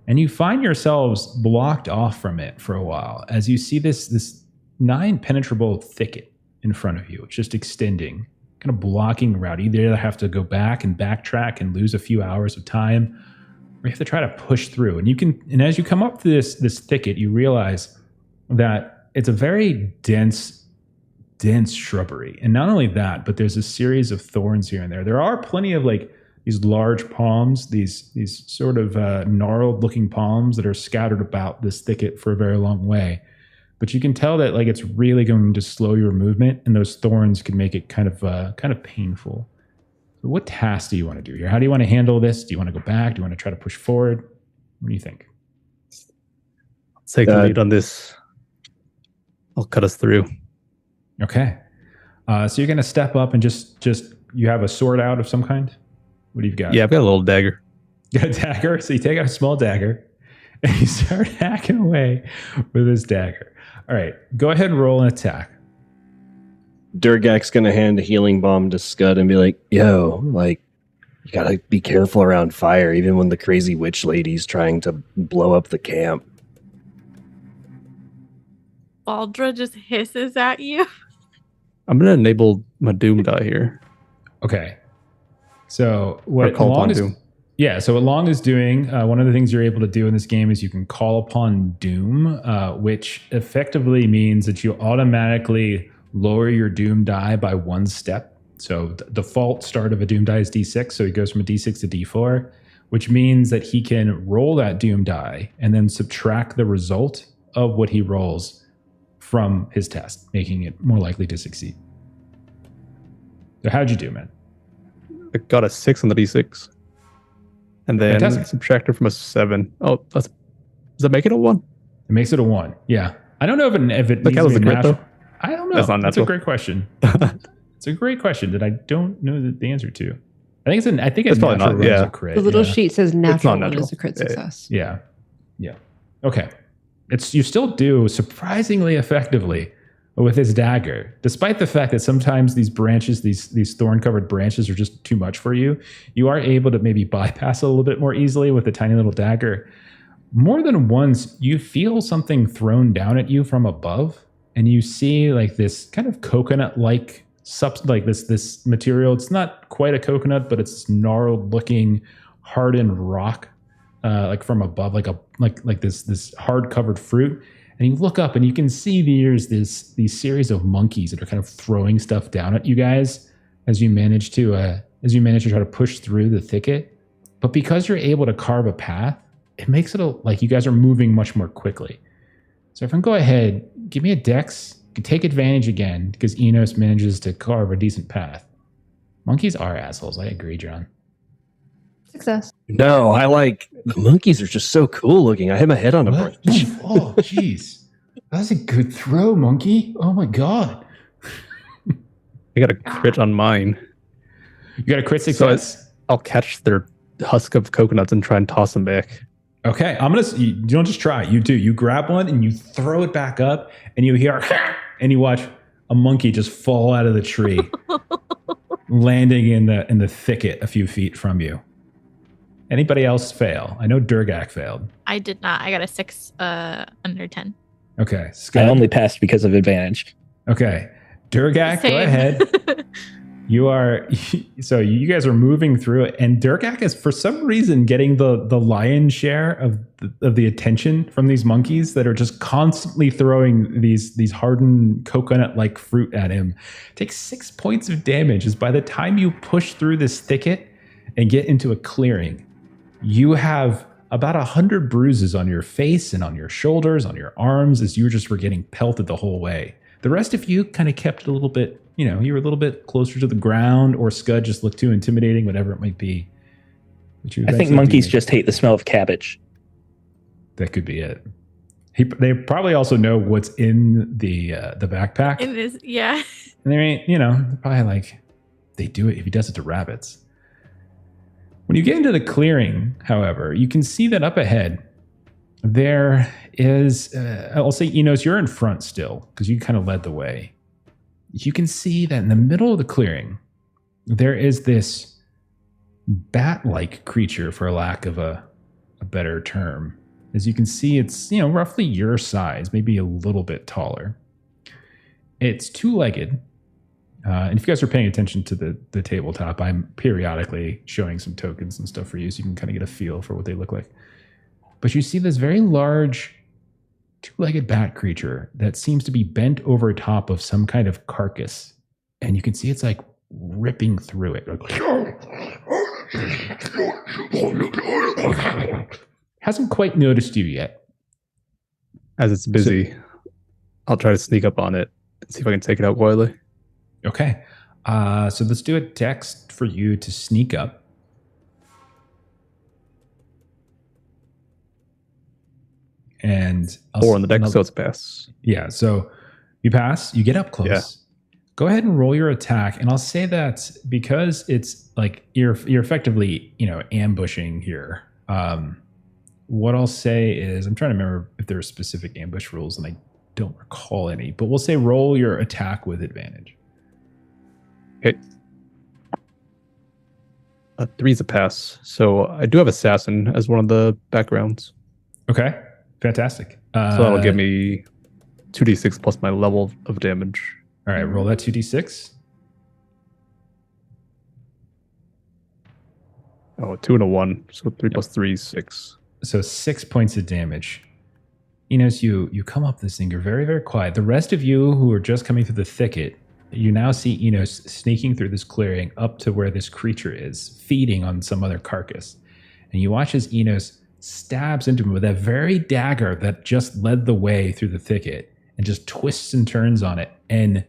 and you find yourselves blocked off from it for a while as you see this nigh impenetrable thicket in front of you. It's just extending, kind of blocking the route. You either have to go back and backtrack and lose a few hours of time, or you have to try to push through. And as you come up to this thicket, you realize that it's a very dense shrubbery. And not only that, but there's a series of thorns here and there. There are plenty of like these large palms, these sort of gnarled looking palms that are scattered about this thicket for a very long way. But you can tell that like it's really going to slow your movement, and those thorns can make it kind of painful. So what task do you want to do here? How do you want to handle this? Do you want to go back? Do you want to try to push forward? What do you think? I'll take the lead on this. I'll cut us through. Okay. So you're going to step up and just you have a sword out of some kind? What do you got? Yeah, I've got a little dagger. You got a dagger? So you take out a small dagger and you start hacking away with this dagger. All right. Go ahead and roll an attack. Durgak's going to hand a healing bomb to Scud and be like, yo, like, you got to be careful around fire, even when the crazy witch lady's trying to blow up the camp. Baldra just hisses at you. I'm going to enable my Doom die here. Okay. So what call Long upon is Doom. Yeah, so what Long is doing, one of the things you're able to do in this game is you can call upon Doom, which effectively means that you automatically lower your Doom die by 1 step. So the default start of a Doom die is D6, so he goes from a D6 to D4, which means that he can roll that Doom die and then subtract the result of what he rolls from his test, making it more likely to succeed. So how'd you do, man? I got a 6 on the D6. And then Fantastic. subtracted from a 7. Oh, does that make it a 1? It makes it a 1. Yeah. I don't know if it That needs counts to as be a crit, natural. though? I don't know. That's not That's a natural. great question. It's a great question that I don't know the answer to. I think It's probably natural not, yeah. is a crit. The little yeah. sheet says not natural one natural. is a crit Yeah, yeah. success. Yeah. Okay. You still do surprisingly effectively with his dagger. Despite the fact that sometimes these branches, these thorn-covered branches are just too much for you, you are able to maybe bypass it a little bit more easily with a tiny little dagger. More than once, you feel something thrown down at you from above, and you see like this kind of coconut-like like this material. It's not quite a coconut, but it's gnarled-looking, hardened rock, like from above, like this hard-covered fruit. And you look up, and you can see there's these series of monkeys that are kind of throwing stuff down at you guys as you manage to try to push through the thicket. But because you're able to carve a path, it makes it like you guys are moving much more quickly. So everyone go ahead, give me a dex. You can take advantage again because Enos manages to carve a decent path. Monkeys are assholes. I agree, John. Success. No, I like the monkeys are just so cool looking. I hit my head on a branch. Oh, jeez. That's a good throw, monkey. Oh, my God. I got a crit on mine. You got a crit success? I'll catch their husk of coconuts and try and toss them back. Okay, you don't just try. You do. You grab one and you throw it back up, and you hear, and you watch a monkey just fall out of the tree, landing in the thicket a few feet from you. Anybody else fail? I know Durgak failed. I did not. I got a 6 under 10. Okay, I only passed because of advantage. Okay, Durgak, Same. go ahead. So you guys are moving through it, and Durgak is for some reason getting the lion's share of the attention from these monkeys that are just constantly throwing these hardened coconut-like fruit at him. Takes 6 points of damage. As by the time you push through this thicket and get into a clearing, you have about 100 bruises on your face and on your shoulders, on your arms, as you just were getting pelted the whole way. The rest of you kind of kept it a little bit, you were a little bit closer to the ground, or Scud just looked too intimidating, whatever it might be. I think monkeys just hate the smell of cabbage. That could be it. They probably also know what's in the backpack. It is, yeah. And they're probably like, they do it if he does it to rabbits. When you get into the clearing, however, you can see that up ahead, there is, I'll say, Enos, you're in front still, because you kind of led the way. You can see that in the middle of the clearing, there is this bat-like creature, for lack of a better term. As you can see, it's, roughly your size, maybe a little bit taller. It's two-legged. And if you guys are paying attention to the tabletop, I'm periodically showing some tokens and stuff for you so you can kind of get a feel for what they look like. But you see this very large two-legged bat creature that seems to be bent over top of some kind of carcass. And you can see it's like ripping through it. Hasn't quite noticed you yet. As it's busy, I'll try to sneak up on it and see if I can take it out quietly. Okay. So let's do a dex for you to sneak up. And 4 on the deck, so it's a pass. Yeah, so you pass, you get up close. Yeah. Go ahead and roll your attack. And I'll say that because it's like you're effectively, ambushing here. What I'll say is, I'm trying to remember if there are specific ambush rules, and I don't recall any, but we'll say roll your attack with advantage. Okay. 3 is a pass. So I do have Assassin as one of the backgrounds. Okay, fantastic. So that'll give me 2d6 plus my level of damage. All right, roll that 2d6. Oh, 2 and a 1. So 3 plus 3 is 6. So 6 points of damage. Enos, you come up this thing. You're very, very quiet. The rest of you who are just coming through the thicket, you now see Enos sneaking through this clearing up to where this creature is, feeding on some other carcass. And you watch as Enos stabs into him with that very dagger that just led the way through the thicket and just twists and turns on it. And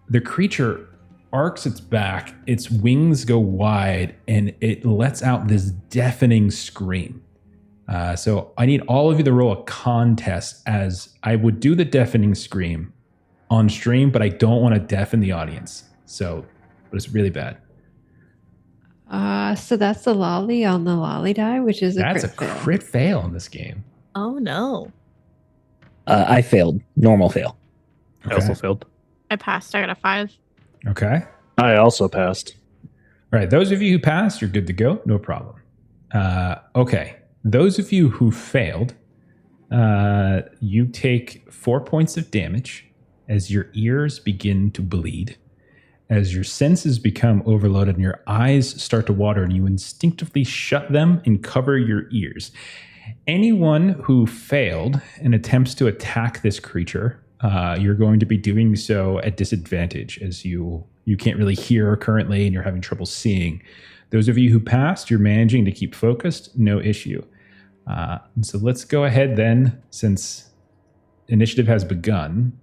the creature arcs its back, its wings go wide, and it lets out this deafening scream. So I need all of you to roll a contest, as I would do the deafening scream on stream, but I don't want to deafen the audience. But it's really bad. So that's the lolly on the lolly die, which is That's a crit fail. crit fail in this game. Oh, no. I failed. Normal fail. I also failed. I passed. I got a 5. Okay. I also passed. All right. Those of you who passed, you're good to go. No problem. Okay. Those of you who failed, you take 4 points of damage as your ears begin to bleed, as your senses become overloaded and your eyes start to water, and you instinctively shut them and cover your ears. Anyone who failed and attempts to attack this creature, you're going to be doing so at disadvantage, as you can't really hear currently and you're having trouble seeing. Those of you who passed, you're managing to keep focused, no issue. And so let's go ahead then, since initiative has begun.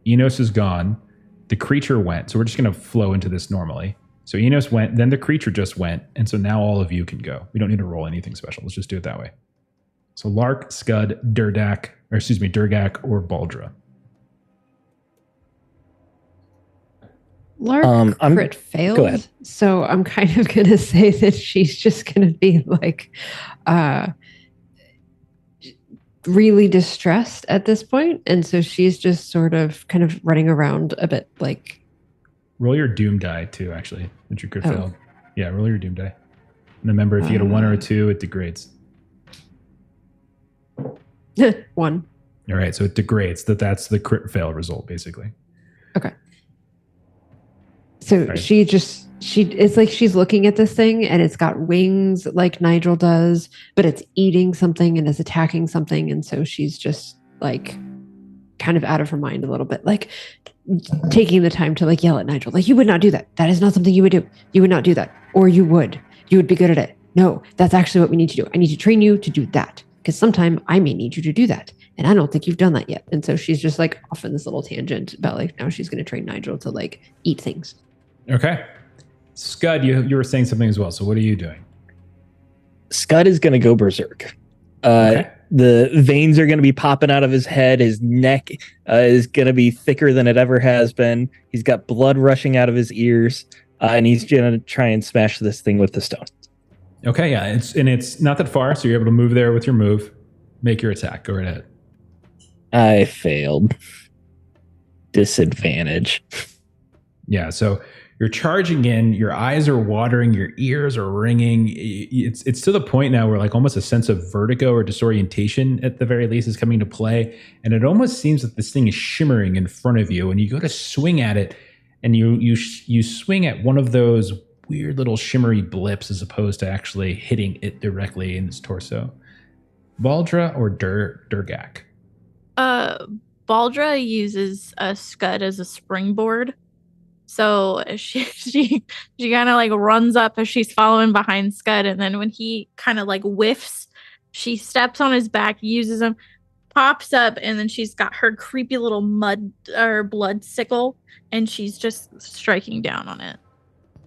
Enos is gone. The creature went. So we're just going to flow into this normally. So Enos went, then the creature just went. And so now all of you can go. We don't need to roll anything special. Let's just do it that way. So Lark, Scud, Durgak, or Baldra. Lark I'm- crit failed. go ahead. So I'm kind of going to say that she's just going to be like really distressed at this point. And so she's just sort of kind of running around a bit like. Roll your Doom die too, actually, that you crit Oh. failed. Yeah, roll your Doom die. And remember, if you get a 1 or a 2, it degrades. 1. All right, so it degrades. That's the crit fail result, basically. Okay. So Right. it's like she's looking at this thing and it's got wings like Nigel does, but it's eating something and is attacking something. And so she's just like kind of out of her mind a little bit, like taking the time to like yell at Nigel, like, you would not do that. That is not something you would do. You would not do that. Or you would be good at it. No, that's actually what we need to do. I need to train you to do that because sometime I may need you to do that. And I don't think you've done that yet. And so she's just like off in this little tangent about like, now she's going to train Nigel to like eat things. Okay. Scud, you were saying something as well. So what are you doing? Scud is going to go berserk. Okay. The veins are going to be popping out of his head. His neck is going to be thicker than it ever has been. He's got blood rushing out of his ears, and he's going to try and smash this thing with the stone. Okay, yeah. It's not that far, so you're able to move there with your move. Make your attack. Go right ahead. I failed. Disadvantage. Yeah, so you're charging in, your eyes are watering, your ears are ringing. It's to the point now where like almost a sense of vertigo or disorientation at the very least is coming to play. And it almost seems that this thing is shimmering in front of you and you go to swing at it and you swing at one of those weird little shimmery blips as opposed to actually hitting it directly in its torso. Baldra or Durgak? Baldra uses a Scud as a springboard. So she kind of like runs up as she's following behind Scud, and then when he kind of like whiffs, she steps on his back, uses him, pops up, and then she's got her creepy little mud or blood sickle, and she's just striking down on it.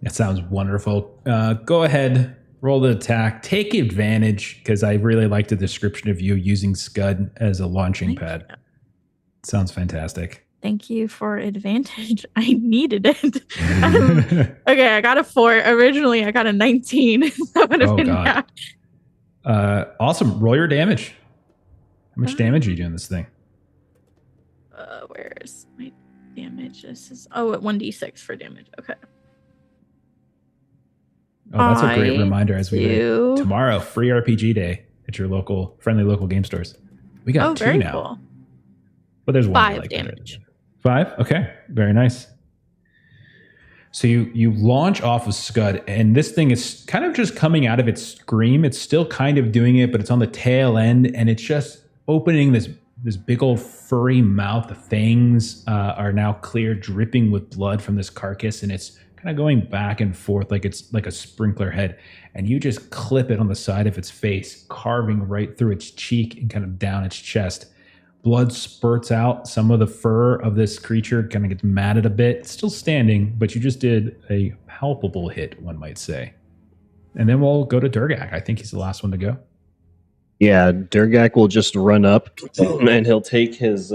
That sounds wonderful. Go ahead, roll the attack. Take advantage because I really like the description of you using Scud as a launching pad. Sounds fantastic. Thank you for advantage. I needed it. Okay, I got a 4. Originally, I got a 19. That would have been God. bad. Awesome. Roll your damage. How much damage are you doing this thing? Where's my damage? This is at 1d6 for damage. Okay. Oh, that's a great I reminder as we do. tomorrow, free RPG day at your friendly local game stores. We got 2 very now. cool. But there's 1 5 like better. damage. 5? Okay. Very nice. So you launch off of Scud, and this thing is kind of just coming out of its scream. It's still kind of doing it, but it's on the tail end, and it's just opening this big old furry mouth. The fangs are now clear, dripping with blood from this carcass, and it's kind of going back and forth like it's like a sprinkler head. And you just clip it on the side of its face, carving right through its cheek and kind of down its chest. Blood spurts out. Some of the fur of this creature kind of gets matted a bit. It's still standing, but you just did a palpable hit, one might say. And then we'll go to Durgak. I think he's the last one to go. Yeah, Durgak will just run up and he'll take his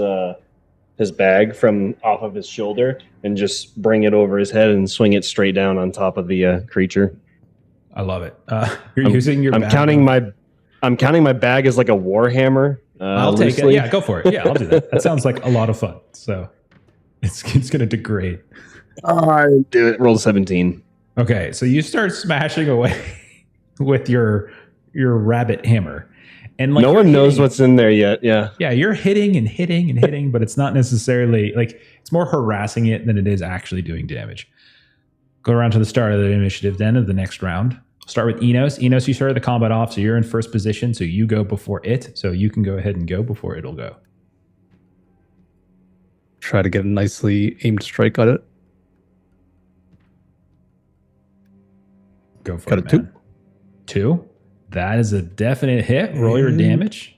bag from off of his shoulder and just bring it over his head and swing it straight down on top of the creature. I love it. You're using your I'm bag. counting my bag as like a war hammer, I'll take it. loosely. Yeah, go for it. Yeah, I'll do that. That sounds like a lot of fun. So it's going to degrade. Do it. Roll 17. Okay, so you start smashing away with your rabbit hammer, and like No one knows what's in there yet. Yeah. Yeah, you're hitting and hitting and hitting, but it's not necessarily like it's more harassing it than it is actually doing damage. Go around to the start of the initiative then of the next round. Start with Enos. Enos, you started the combat off, so you're in first position, so you go before it. So you can go ahead and go before it'll go. Try to get a nicely aimed strike at it. Go for Got it, a man. 2. That is a definite hit. Roll your damage.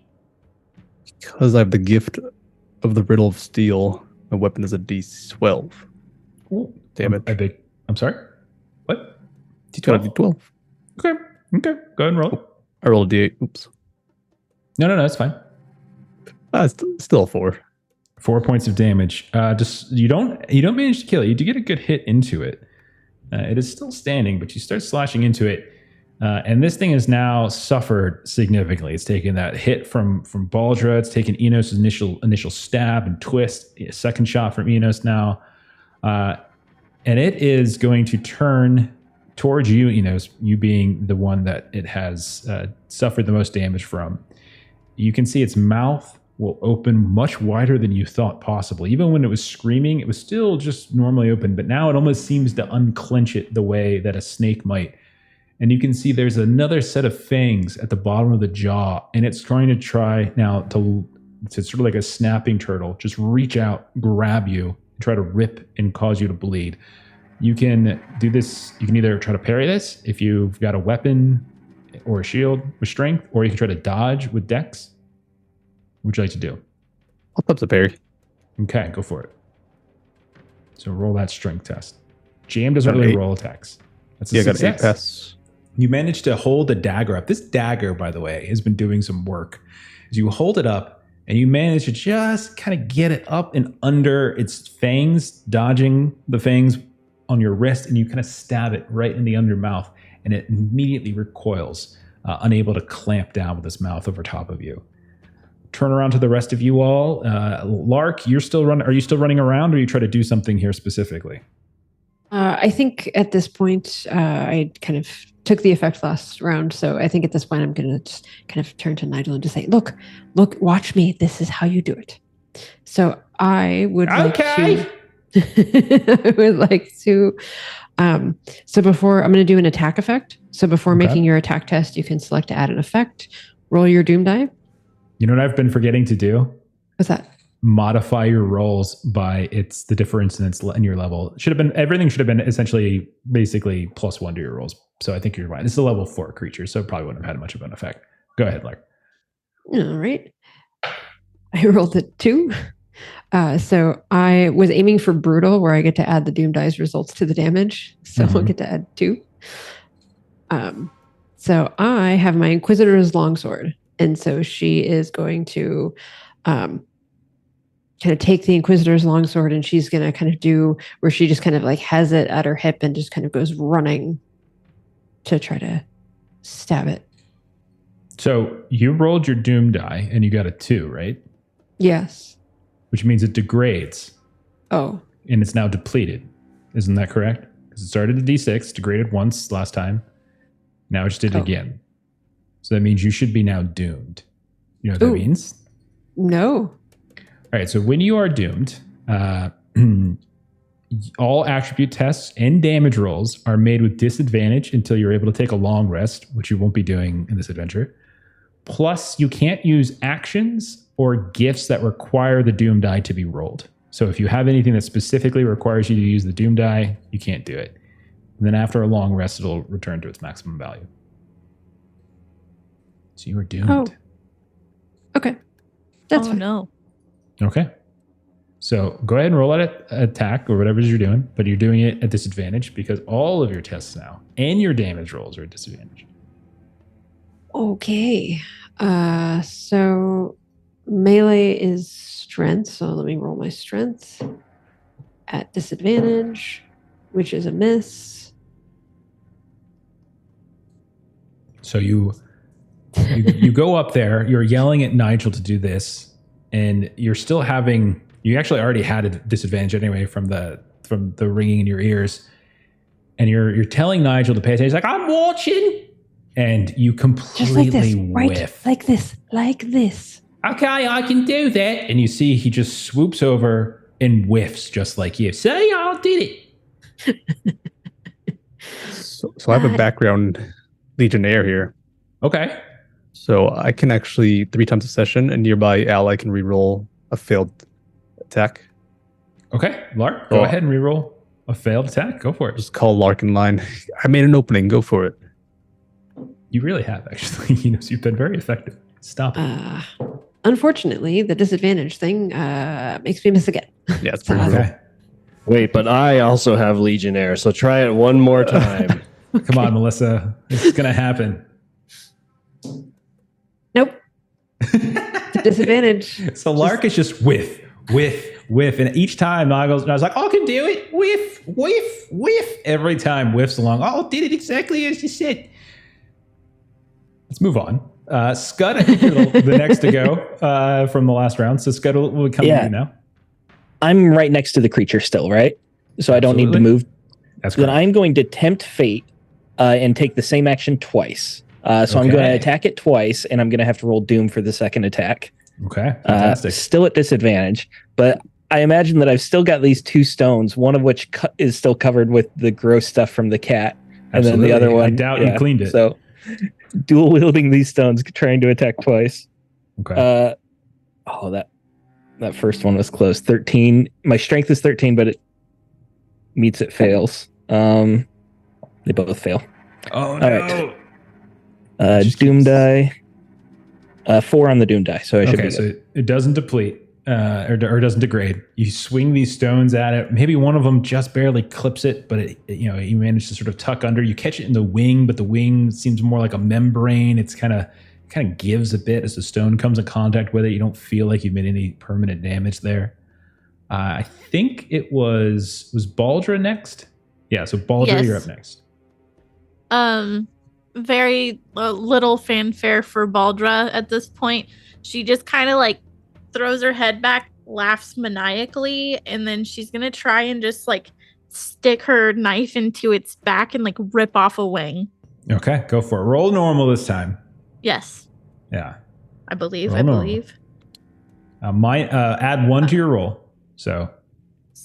Because I have the gift of the Riddle of Steel, my weapon is a D12. Damage. I'm sorry? What? Got a D12? D12. Okay. Go ahead and roll it. I rolled a D8. Oops. No, it's fine. Still a 4. 4 points of damage. Just you don't manage to kill it. You do get a good hit into it. It is still standing, but you start slashing into it, and this thing has now suffered significantly. It's taken that hit from Baldra. It's taken Enos' initial stab and twist. A second shot from Enos now, and it is going to turn towards you, Enos. You being the one that it has suffered the most damage from. You can see its mouth will open much wider than you thought possible. Even when it was screaming, it was still just normally open, but now it almost seems to unclench it the way that a snake might. And you can see there's another set of fangs at the bottom of the jaw, and it's trying to try now to sort of like a snapping turtle, just reach out, grab you, and try to rip and cause you to bleed. You can do this. You can either try to parry this if you've got a weapon or a shield with strength, or you can try to dodge with dex. What would you like to do? I'll put the parry. Okay, go for it. So roll that strength test. Jam doesn't Got an really 8. roll attacks. That's a Yeah, I got an 8 success. pass. You managed to hold the dagger up. This dagger, by the way, has been doing some work. As you hold it up and you manage to just kind of get it up and under its fangs, dodging the fangs on your wrist, and you kind of stab it right in the under mouth, and it immediately recoils, unable to clamp down with its mouth over top of you. Turn around to the rest of you all. Lark, you're still running. Are you still running around, or you try to do something here specifically? I think at this point, I kind of took the effect last round. So I think at this point, I'm going to just kind of turn to Nigel and just say, look, watch me. This is how you do it. So I would like to... I would like to... so before, I'm going to do an attack effect. So before making your attack test, you can select to add an effect. Roll your Doom die. You know what I've been forgetting to do? What's that? Modify your rolls by the difference in your level. Everything should have been essentially basically +1 to your rolls. So I think you're right. This is a level 4 creature, so it probably wouldn't have had much of an effect. Go ahead, Lark. All right. I rolled a 2. So I was aiming for brutal, where I get to add the Doom dice results to the damage. So I'll get to add 2. So I have my Inquisitor's Longsword. And so she is going to kind of take the Inquisitor's Longsword, and she's going to kind of do where she just kind of like has it at her hip and just kind of goes running to try to stab it. So you rolled your Doom die and you got a 2, right? Yes. Which means it degrades. Oh. And it's now depleted. Isn't that correct? Because it started at D6, degraded once last time. Now it just did it again. So that means you should be now doomed. You know what that means? No. All right. So when you are doomed, all attribute tests and damage rolls are made with disadvantage until you're able to take a long rest, which you won't be doing in this adventure. Plus, you can't use actions or gifts that require the Doom die to be rolled. So if you have anything that specifically requires you to use the Doom die, you can't do it. And then after a long rest, it'll return to its maximum value. So you are doomed. Oh. Okay. That's fine. No. Okay. So go ahead and roll at attack or whatever it is you're doing, but you're doing it at disadvantage because all of your tests now and your damage rolls are at disadvantage. Okay. So melee is strength. So let me roll my strength at disadvantage, which is a miss. So you You go up there, you're yelling at Nigel to do this, and you're still having, you actually already had a disadvantage anyway from the ringing in your ears. And you're telling Nigel to pay attention. He's like, I'm watching. And you completely Just like this, whiff. right? Like this. Okay, I can do that. And you see he just swoops over and whiffs just like you. See, I did it. So I have a background Legionnaire here. Okay. So I can actually 3 times a session, a nearby ally can reroll a failed attack. Okay, Lark, go ahead and reroll a failed attack. Go for it. Just call Lark in line. I made an opening. Go for it. You really have, actually. You've been very effective. Stop it. Unfortunately, the disadvantage thing makes me miss again. Yeah, it's pretty brutal. Okay. Wait, but I also have Legionnaire, so try it one more time. Come on, Melissa. This is going to happen. Nope. It's a disadvantage. So Lark is just whiff. And each time Nigel's like, I can do it. Whiff. Every time whiffs along. Oh, did it exactly as you said. Let's move on. Scud, I think you're the next to go from the last round. So Scud will come to you now. I'm right next to the creature still, right? So I don't need to move. That's correct. Then I'm going to tempt fate and take the same action twice. So I'm going to attack it twice, and I'm going to have to roll Doom for the second attack. Okay, fantastic. Still at disadvantage, but I imagine that I've still got these 2 stones, one of which is still covered with the gross stuff from the cat, and then the other one. I doubt you cleaned it. So dual wielding these stones, trying to attack twice. Okay. That first one was close. 13. My strength is 13, but it meets it fails. They both fail. Oh no! All right. Doom die. 4 on the Doom die, so I should be good. So it doesn't deplete or doesn't degrade. You swing these stones at it. Maybe one of them just barely clips it, but you manage to sort of tuck under. You catch it in the wing, but the wing seems more like a membrane. It's kind of gives a bit as the stone comes in contact with it. You don't feel like you've made any permanent damage there. I think it was Baldra next. Yeah, so Baldra, Yes. you're up next. Very little fanfare for Baldra at this point. She just kind of like throws her head back, laughs maniacally, and then she's gonna try and just like stick her knife into its back and like rip off a wing. Okay, go for it. Roll normal this time. Yes, Yeah. I believe. Roll I normal. believe. Add 1 to your roll. So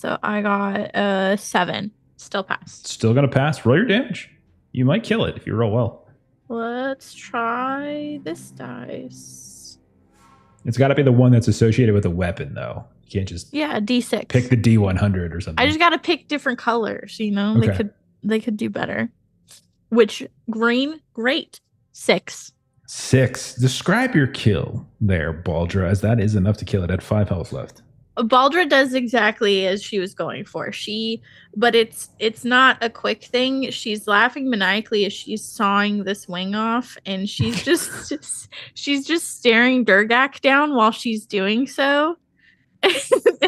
I got 7. Still passed. still gonna pass. Roll your damage. You might kill it if you roll well. Let's try this dice. It's got to be the one that's associated with a weapon, though. You can't just D6. pick the D100 or something. I just got to pick different colors. Okay. They could do better. Which green? Great. 6. 6. Describe your kill there, Baldra, as that is enough to kill it at 5 health left. Baldra does exactly as she was going for. But it's not a quick thing. She's laughing maniacally as she's sawing this wing off, and she's just she's just staring Durgak down while she's doing so. And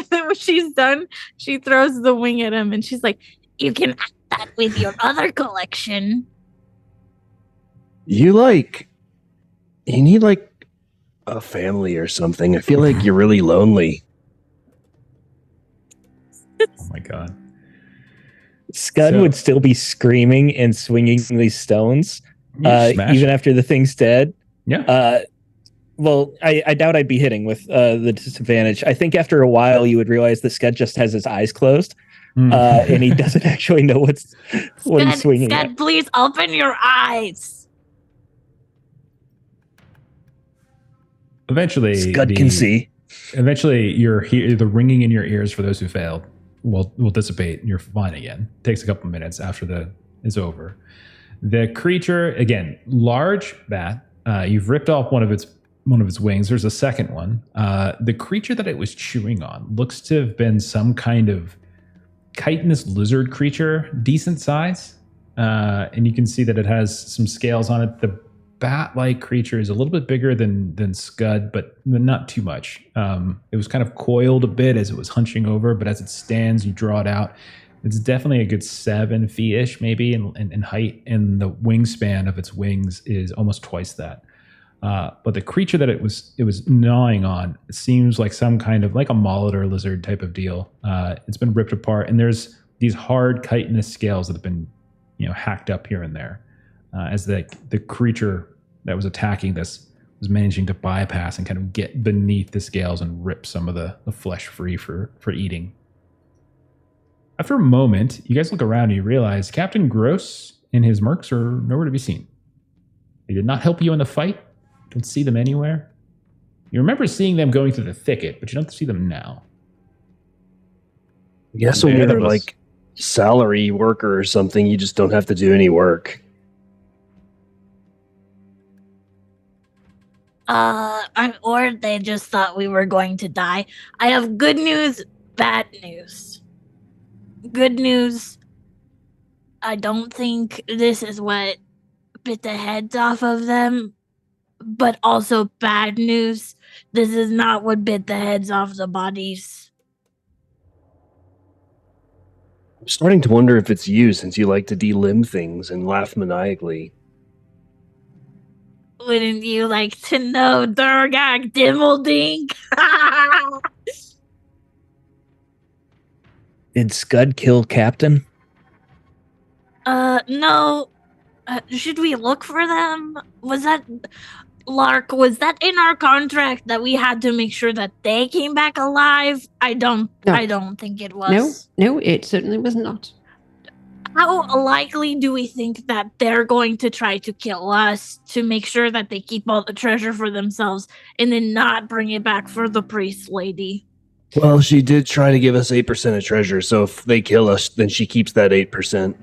then when she's done, she throws the wing at him, and she's like, "You can act that with your other collection." You need like a family or something. I feel like you're really lonely. Oh my god. Scud would still be screaming and swinging these stones, Smash even it. after the thing's dead. Yeah. Well, I doubt I'd be hitting with the disadvantage. I think after a while you would realize that Scud just has his eyes closed, and he doesn't actually know what he's swinging at. Scud, please open your eyes. Eventually, Scud can see. Eventually, the ringing in your ears for those who failed will dissipate, and you're fine again. It takes a couple minutes after is over. The creature, again, large bat. You've ripped off one of its wings. There's a second one. The creature that it was chewing on looks to have been some kind of chitinous lizard creature, decent size, and you can see that it has some scales on it. The bat-like creature is a little bit bigger than Scud, but not too much. It was kind of coiled a bit as it was hunching over, but as it stands, you draw it out. It's definitely a good 7 feet-ish, maybe, in height, and the wingspan of its wings is almost twice that. But the creature that it was gnawing on seems like some kind of like a molitor lizard type of deal. It's been ripped apart, and there's these hard chitinous scales that have been, hacked up here and there, as the creature that was attacking this was managing to bypass and kind of get beneath the scales and rip some of the flesh free for eating. After a moment, you guys look around and you realize Captain Gross and his mercs are nowhere to be seen. They did not help you in the fight. Don't see them anywhere. You remember seeing them going through the thicket, but you don't see them now. I guess when you're like salary worker or something, you just don't have to do any work. Or they just thought we were going to die. I have good news, bad news. Good news, I don't think this is what bit the heads off of them. But also bad news, this is not what bit the heads off the bodies. I'm starting to wonder if it's you, since you like to delimb things and laugh maniacally. Wouldn't you like to know, Durgak Gimmeldink? Did Scud kill Captain? No. Should we look for them? Was that in our contract that we had to make sure that they came back alive? I don't think it was. No, it certainly was not. How likely do we think that they're going to try to kill us to make sure that they keep all the treasure for themselves and then not bring it back for the priest lady? Well, she did try to give us 8% of treasure, so if they kill us, then she keeps that 8%.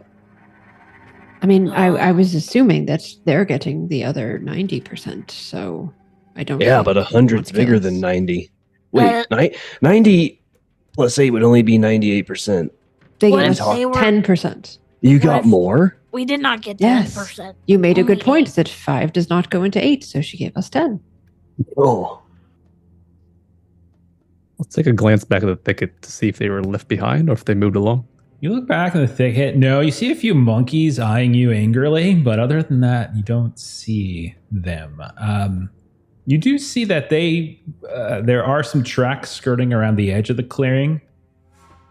I mean, I was assuming that they're getting the other 90%, so I don't. Yeah, think but 100's bigger than 90. Wait, 90 plus 8 would only be 98%. They What gave if us they were- 10%. You What got if- more? We did not get Yes. 10%. You made a good Only point 8. that 5 does not go into 8, so she gave us 10. Oh. Let's take a glance back at the thicket to see if they were left behind or if they moved along. You look back in the thicket. No, you see a few monkeys eyeing you angrily, but other than that, you don't see them. You do see that there are some tracks skirting around the edge of the clearing,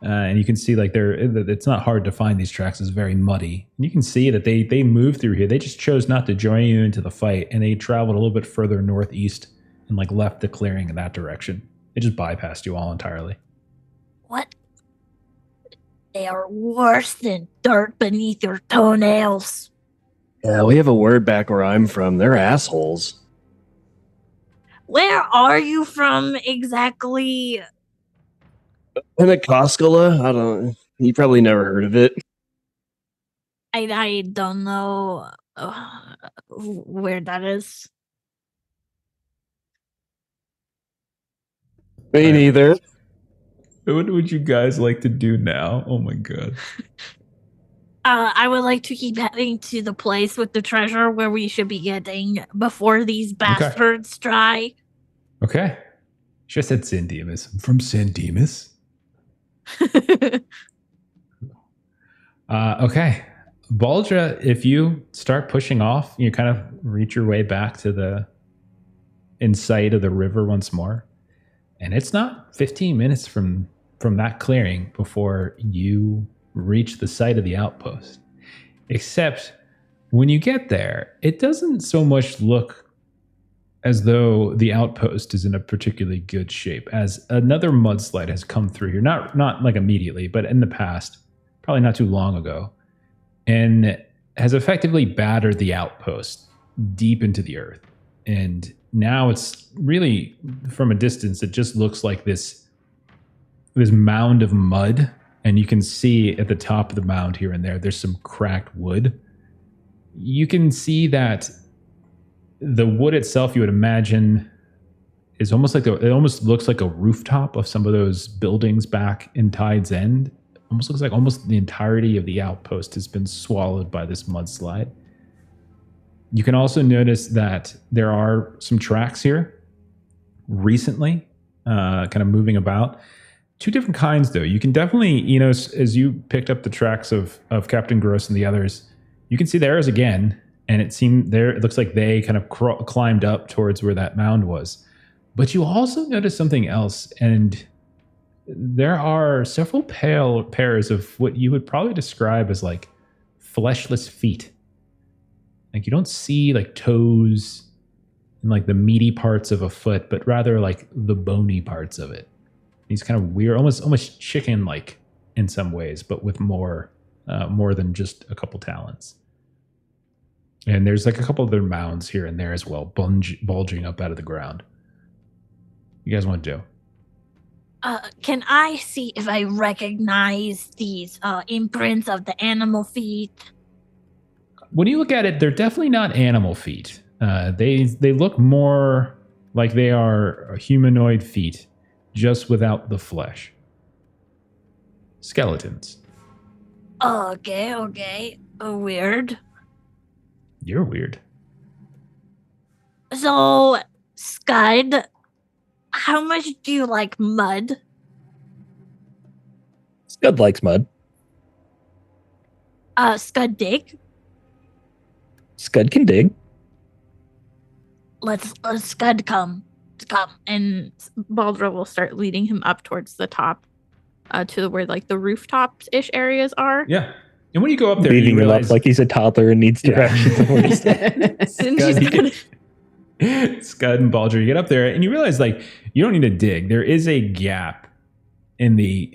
and you can see like it's not hard to find these tracks. It's very muddy. And you can see that they moved through here. They just chose not to join you into the fight, and they traveled a little bit further northeast and like left the clearing in that direction. They just bypassed you all entirely. What? They are worse than dirt beneath your toenails. Yeah, we have a word back where I'm from. They're assholes. Where are you from exactly? Pentecoskala? I don't. You probably never heard of it. I don't know where that is. Me neither. What would you guys like to do now? Oh my god. I would like to keep heading to the place with the treasure where we should be getting before these bastards try. Okay. She said San Dimas. I'm from San Dimas. Okay. Baldra, if you start pushing off, you kind of reach your way back to the in sight of the river once more. And it's not 15 minutes from that clearing before you reach the site of the outpost. Except when you get there, it doesn't so much look as though the outpost is in a particularly good shape, as another mudslide has come through here. Not like immediately, but in the past, probably not too long ago, and has effectively battered the outpost deep into the earth. And now it's really, from a distance, it just looks like this mound of mud. And you can see at the top of the mound here and there's some cracked wood. You can see that the wood itself, you would imagine, is almost like it almost looks like a rooftop of some of those buildings back in Tide's End. Almost looks like almost the entirety of the outpost has been swallowed by this mudslide. You can also notice that there are some tracks here recently, kind of moving about. Two different kinds, though. You can definitely, as you picked up the tracks of Captain Gross and the others, you can see theirs again. and it looks like they kind of climbed up towards where that mound was. But you also notice something else, and there are several pairs of what you would probably describe as like fleshless feet. Like you don't see like toes and like the meaty parts of a foot, but rather like the bony parts of it. These kind of weird, almost chicken-like in some ways, but with more than just a couple talons. And there's like a couple other mounds here and there as well, bulging up out of the ground. You guys want to do? Can I see if I recognize these imprints of the animal feet? When you look at it, they're definitely not animal feet. They look more like they are humanoid feet, just without the flesh. Skeletons. Okay. Weird. You're weird. So, Scud, how much do you like mud? Scud likes mud. Scud dig? Scud can dig. Let's Scud come, And Baldra will start leading him up towards the top, to where like the rooftop-ish areas are. Yeah. And when you go up there, Leading you him realize up like he's a toddler and needs directions. of where to stay. And she's gonna- Scud and Baldur, you get up there and you realize like you don't need to dig. There is a gap in the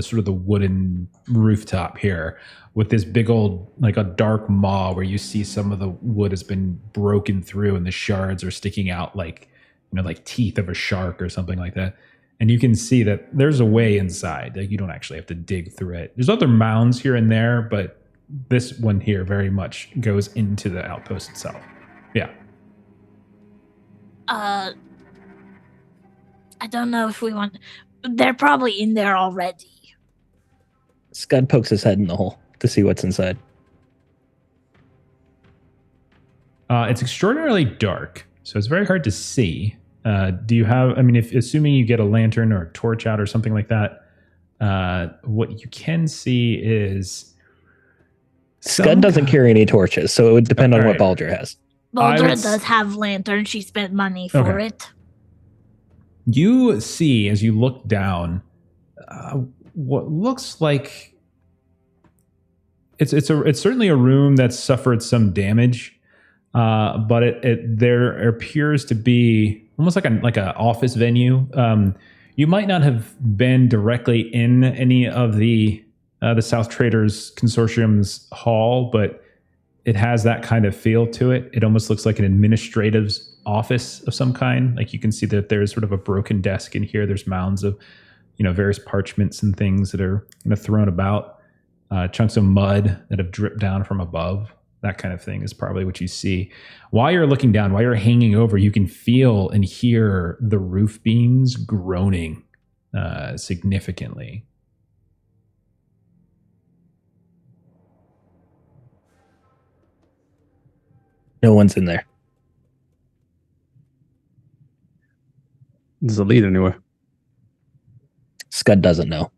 sort of the wooden rooftop here with this big old like a dark maw where you see some of the wood has been broken through and the shards are sticking out like like teeth of a shark or something like that. And you can see that there's a way inside. Like you don't actually have to dig through it. There's other mounds here and there, but this one here very much goes into the outpost itself. Yeah. I don't know if we want. They're probably in there already. Scud pokes his head in the hole to see what's inside. It's extraordinarily dark, so it's very hard to see. Do you have? I mean, if assuming you get a lantern or a torch out or something like that, what you can see is Scud doesn't carry any torches, so it would depend on All what right. Baldur has. Baldra does have lantern. She spent money for Okay. it. You see as you look down what looks like it's certainly a room that's suffered some damage, but there appears to be almost like a office venue. You might not have been directly in any of the South Traders Consortium's hall, but it has that kind of feel to it. It almost looks like an administrative office of some kind. Like you can see that there's sort of a broken desk in here. There's mounds of, various parchments and things that are thrown about. Chunks of mud that have dripped down from above. That kind of thing is probably what you see. While you're looking down, while you're hanging over, you can feel and hear the roof beams groaning significantly. No one's in there. Does it lead anywhere? Scud doesn't know.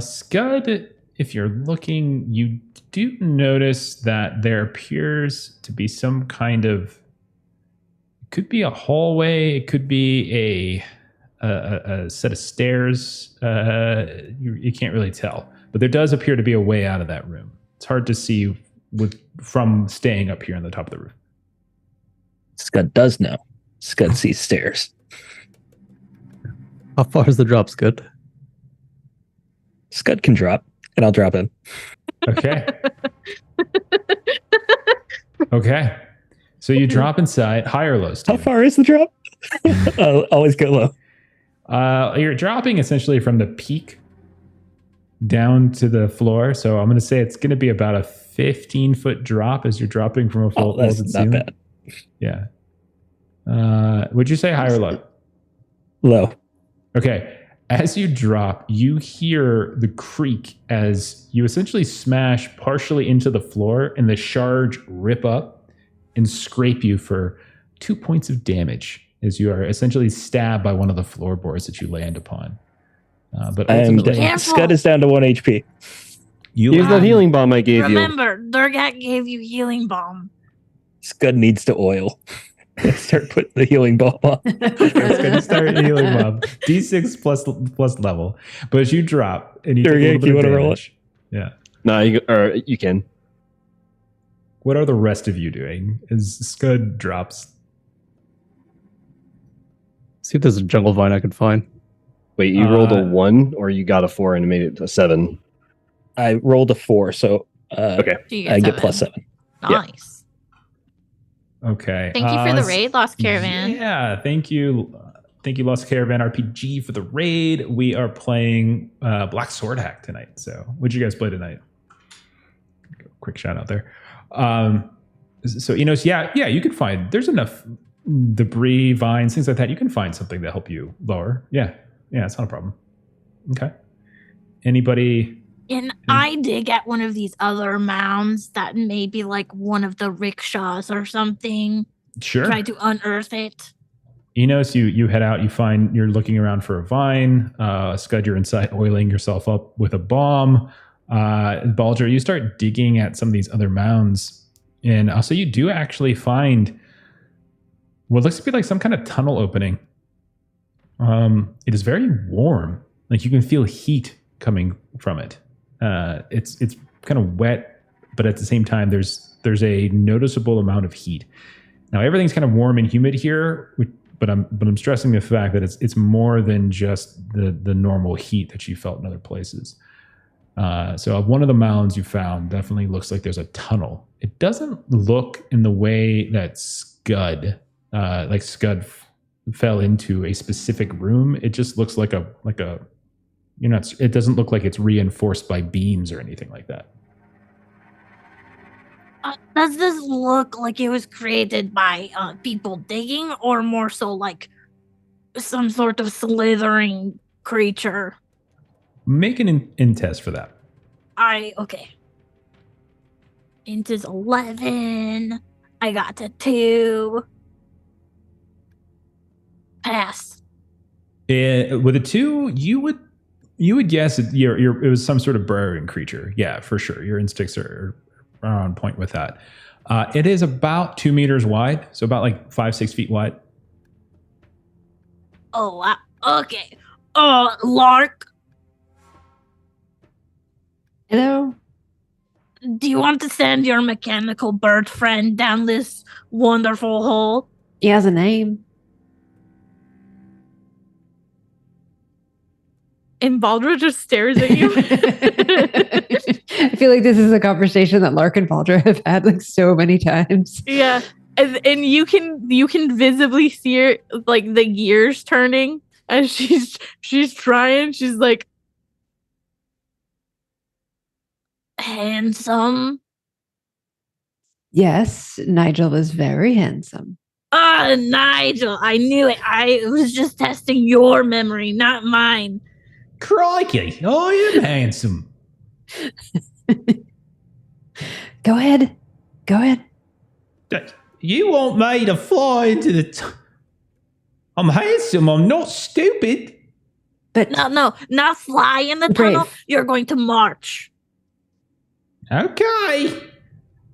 Scud, if you're looking, you do notice that there appears to be some kind of, it could be a hallway, it could be a set of stairs. You can't really tell, but there does appear to be a way out of that room. It's hard to see from staying up here on the top of the roof. Scud does know. Scud sees stairs. How far is the drop, Scud? Scud can drop, and I'll drop him. Okay. Okay. So you drop inside. High or low, How Steve? far is the drop? I'll always go low. You're dropping essentially from the peak down to the floor. So I'm going to say it's going to be about a 15-foot drop as you're dropping from a full That's vaulted not ceiling. bad. Yeah. Would you say high or low? Low. Okay. As you drop, you hear the creak as you essentially smash partially into the floor and the shards rip up and scrape you for 2 points of damage as you are essentially stabbed by one of the floorboards that you land upon. But ultimately, Careful. Scud is down to 1 HP. You Here's that healing bomb I gave you. Remember, Durgak gave you healing bomb. Scud needs to oil. Start putting the healing bomb on. It's going to start healing mob. D6 plus level. But as you drop and you take a little bit you of wanna roll damage. Yeah. No, you can. What are the rest of you doing as Scud drops? See if there's a jungle vine I can find. Wait, you rolled a 1 or you got a 4 and made it a 7? I rolled a 4, so Okay. So you I get plus 7. Nice. Okay. Thank you for the raid, Lost Caravan. Yeah, thank you. Thank you, Lost Caravan RPG, for the raid. We are playing Black Sword Hack tonight. So, what'd you guys play tonight? Quick shout out there. So Enos, yeah, you can find. There's enough debris, vines, things like that. You can find something to help you lower. Yeah, it's not a problem. Okay. Anybody? And I dig at one of these other mounds that may be like one of the rickshaws or something. Sure. Try to unearth it. Enos, you head out. You're looking around for a vine. Scud, you're inside oiling yourself up with a bomb. Baldur, you start digging at some of these other mounds, and also you do actually find what looks to be like some kind of tunnel opening. It is very warm. Like you can feel heat coming from it. It's kind of wet, but at the same time, there's a noticeable amount of heat. Now everything's kind of warm and humid here, but I'm stressing the fact that it's more than just the normal heat that you felt in other places. So one of the mounds you found definitely looks like there's a tunnel. It doesn't look in the way that Scud fell into a specific room. It just looks like a it doesn't look like it's reinforced by beams or anything like that. Does this look like it was created by people digging, or more so like some sort of slithering creature? Make an in test for that. Okay. Int is 11. I got a 2. Pass. With a 2, you would guess it was some sort of burrowing creature. Yeah, for sure. Your instincts are on point with that. It is about 2 meters wide, so about like 5-6 feet wide. Oh, wow. Okay. Lark, Hello? do you want to send your mechanical bird friend down this wonderful hole? He has a name. And Baldra just stares at you. I feel like this is a conversation that Lark and Baldra have had like so many times. Yeah. And you can visibly see her, like the gears turning as she's trying. She's like, Handsome. Yes, Nigel is very handsome. Nigel, I knew it. I was just testing your memory, not mine. Crikey, I am handsome. Go ahead. Go ahead. You want me to fly into the... I'm handsome, I'm not stupid. But No, not fly in the Brave. tunnel. You're going to march. Okay.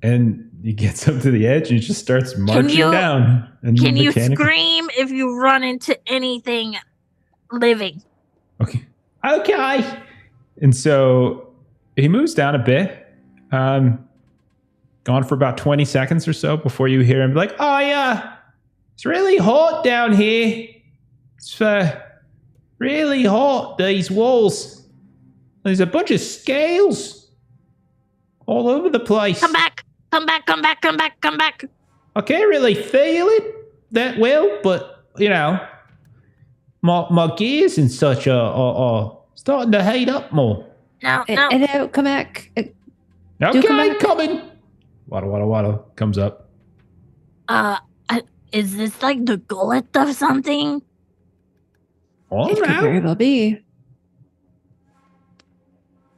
And he gets up to the edge and just starts marching you- down. And Can you mechanical- scream if you run into anything living? Okay. And so he moves down a bit, gone for about 20 seconds or so before you hear him be like, "Oh yeah, it's really hot down here. It's really hot. These walls. There's a bunch of scales all over the place. Come back. I can't really feel it that well, but you know, my gears and such are starting to heat up more. No. Hello, come back. Okay, come back. coming. Wada comes up. Is this like the gullet of something? All It could right. very well be.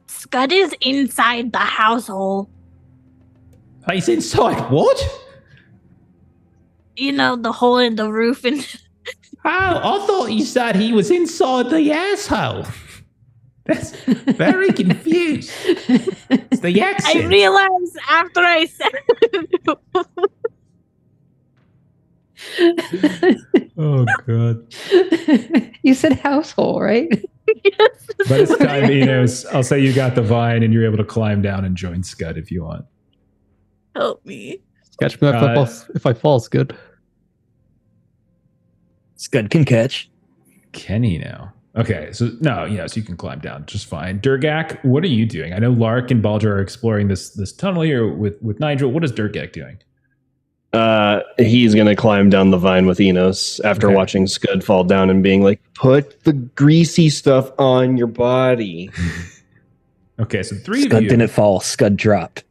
Scud is inside the household. He's inside what? You know, the hole in the roof and Oh, I thought you said he was inside the asshole. That's very confused. It's the I accent. realized after I said Oh god. You said household, right? yes. By this time, Enos, I'll say you got the vine and you're able to climb down and join Scud if you want. Help me. Catch me if I fall, it's good. Scud can catch. Can he now? Okay, so no, so you can climb down just fine. Durgak, what are you doing? I know Lark and Baldra are exploring this tunnel here with Nigel. What is Durgak doing? He's gonna climb down the vine with Enos after Okay. watching Scud fall down and being like, "Put the greasy stuff on your body." Okay, so three Scud of you. didn't fall. Scud dropped.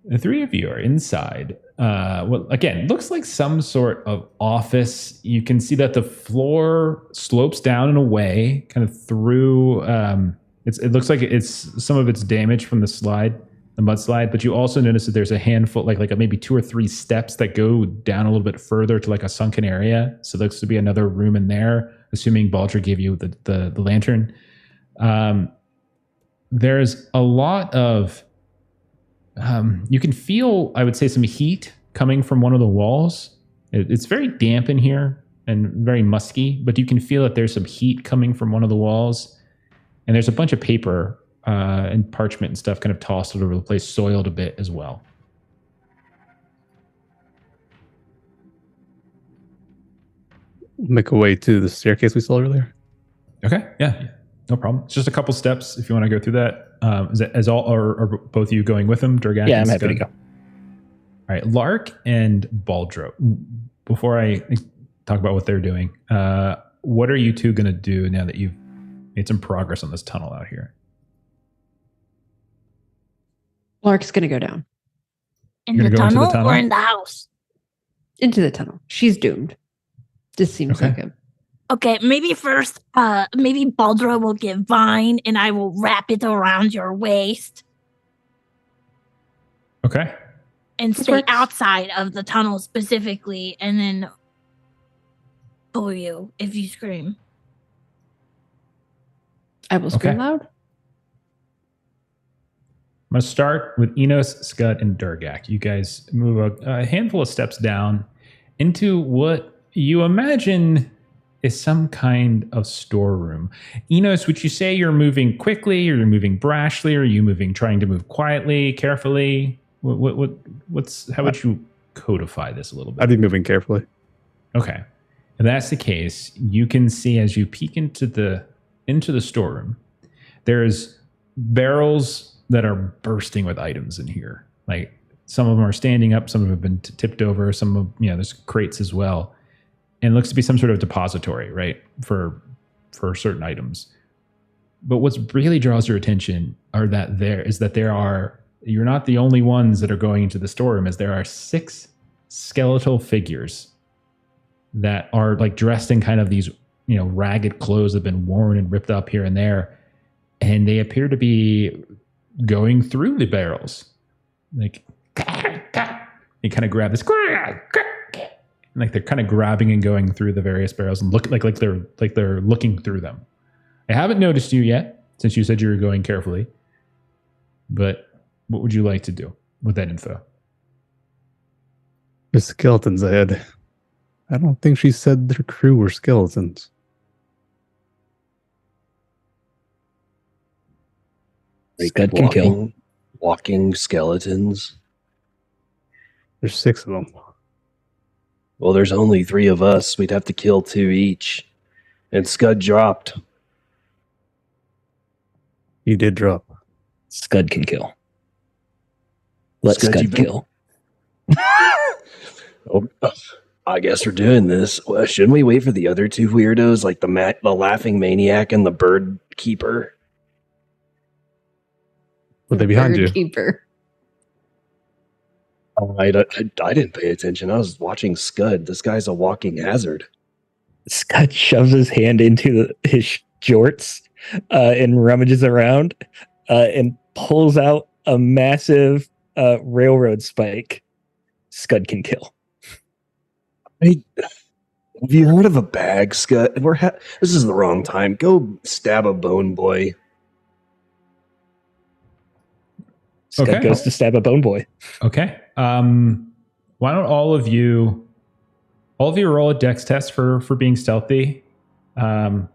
The three of you are inside. What again looks like some sort of office. You can see that the floor slopes down in a way, kind of through. It looks like it's some of it's damage from the mudslide. But you also notice that there's a handful, like maybe 2 or 3 steps that go down a little bit further to like a sunken area. So there looks to be another room in there. Assuming Baldra gave you the lantern. There's a lot of. You can feel, I would say, some heat coming from one of the walls. It's very damp in here and very musky, but you can feel that there's some heat coming from one of the walls. And there's a bunch of paper and parchment and stuff kind of tossed all over the place, soiled a bit as well. Make a way to the staircase we saw earlier. Okay, yeah, no problem. It's just a couple steps if you want to go through that. Are both of you going with him, Durgak? Yeah, and I'm happy to Scud? go. All right, Lark and Baldro. Before I talk about what they're doing, what are you two going to do now that you've made some progress on this tunnel out here? Lark's going to go down In You're the gonna go into the tunnel or tunnel? in the house? into the tunnel. She's doomed. This seems Okay. like a Okay, maybe first, maybe Baldra will get Vine and I will wrap it around your waist Okay. and This stay works. outside of the tunnel specifically and then pull you if you scream. I will scream Okay. loud. I'm going to start with Enos, Scud, and Durgak. You guys move a handful of steps down into what you imagine is some kind of storeroom. Enos, would you say you're moving quickly, or you're moving brashly, or are you trying to move quietly, carefully? How would you codify this a little bit? I'd be moving carefully. Okay. If that's the case, you can see as you peek into the storeroom, there's barrels that are bursting with items in here. Like some of them are standing up, some of them have been tipped over, some of there's crates as well. And it looks to be some sort of depository, right? For certain items. But what's really draws your attention you're not the only ones that are going into the storeroom, as there are 6 skeletal figures that are like dressed in kind of these, ragged clothes that have been worn and ripped up here and there. And they appear to be going through the barrels. Like, you kind of grab this, like they're kind of grabbing and going through the various barrels and look like they're looking through them. I haven't noticed you yet, since you said you were going carefully. But what would you like to do with that info? There's skeletons ahead. I don't think she said their crew were skeletons. Scud can kill. Walking skeletons. There's 6 of them. Well, there's only 3 of us. We'd have to kill 2 each. And Scud dropped. He did drop. Scud can kill. Let Scud, Scud kill. Oh, I guess we're doing this. Well, shouldn't we wait for the other 2 weirdos, like the laughing maniac and the bird keeper? Were they behind you? Keeper. I didn't pay attention. I was watching Scud. This guy's a walking hazard. Scud shoves his hand into his jorts and rummages around and pulls out a massive railroad spike. Scud can kill. Have you heard of a bag, Scud? This is the wrong time. Go stab a bone boy. Scud Okay. goes to stab a bone boy. Okay. Why don't all of you roll a dex test for being stealthy? We'll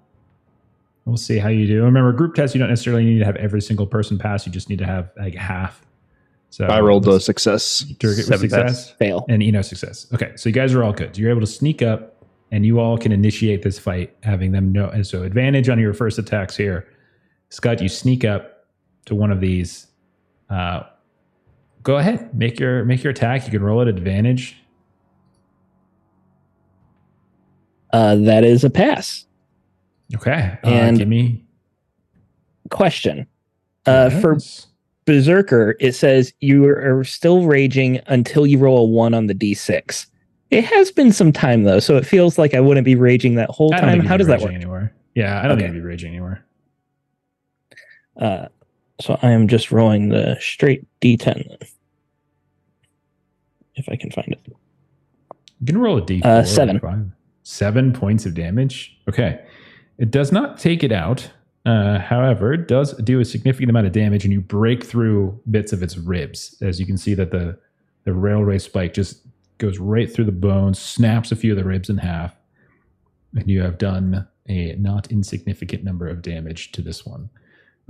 see how you do. Remember, group tests, you don't necessarily need to have every single person pass. You just need to have like half. So I rolled a success. Durgak with success. Fail. And Enos success. Okay, so you guys are all good. You're able to sneak up, and you all can initiate this fight, having them know. And so, advantage on your first attacks here. Scott, you sneak up to one of these. Go ahead, make your attack. You can roll at advantage. That is a pass. Okay, And- give me Question. For Berserker, it says you are still raging until you roll a 1 on the D6. It has been some time though, so it feels like I wouldn't be raging that whole I don't time. think How you'd does be that raging work? anywhere? Yeah, I don't think Okay. you'd be raging anywhere. So I am just rolling the straight D10 then. If I can find it. You can roll a D4. 7. or 5. 7 points of damage. Okay. It does not take it out. However, it does do a significant amount of damage, and you break through bits of its ribs. As you can see that the railway spike just goes right through the bones, snaps a few of the ribs in half, and you have done a not insignificant number of damage to this one.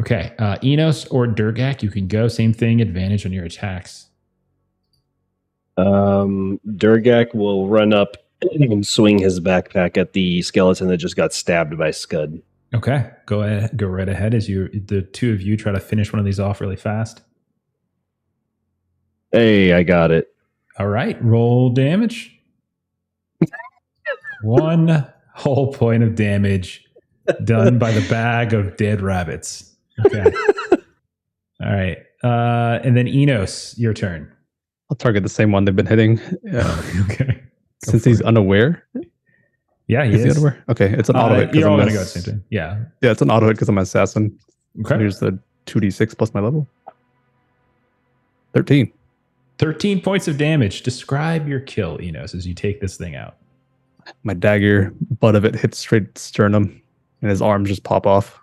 Okay. Enos or Durgak, you can go. Same thing, advantage on your attacks. Durgak will run up and swing his backpack at the skeleton that just got stabbed by Scud. Okay, go ahead, go right ahead as the two of you try to finish one of these off really fast. Hey, I got it. All right, roll damage. 1 whole point of damage done by the bag of dead rabbits. Okay. All right, and then Enos, your turn. I'll target the same one they've been hitting. Okay. Since he's unaware. Yeah, he Is he is. unaware? Okay, it's an auto hit. 'cause You're all I'm going to go at the same time. Yeah. Yeah, it's an auto hit because I'm an assassin. Okay. Here's the 2d6 plus my level. 13. 13 points of damage. Describe your kill, Enos, as you take this thing out. My dagger, butt of it hits straight sternum, and his arms just pop off.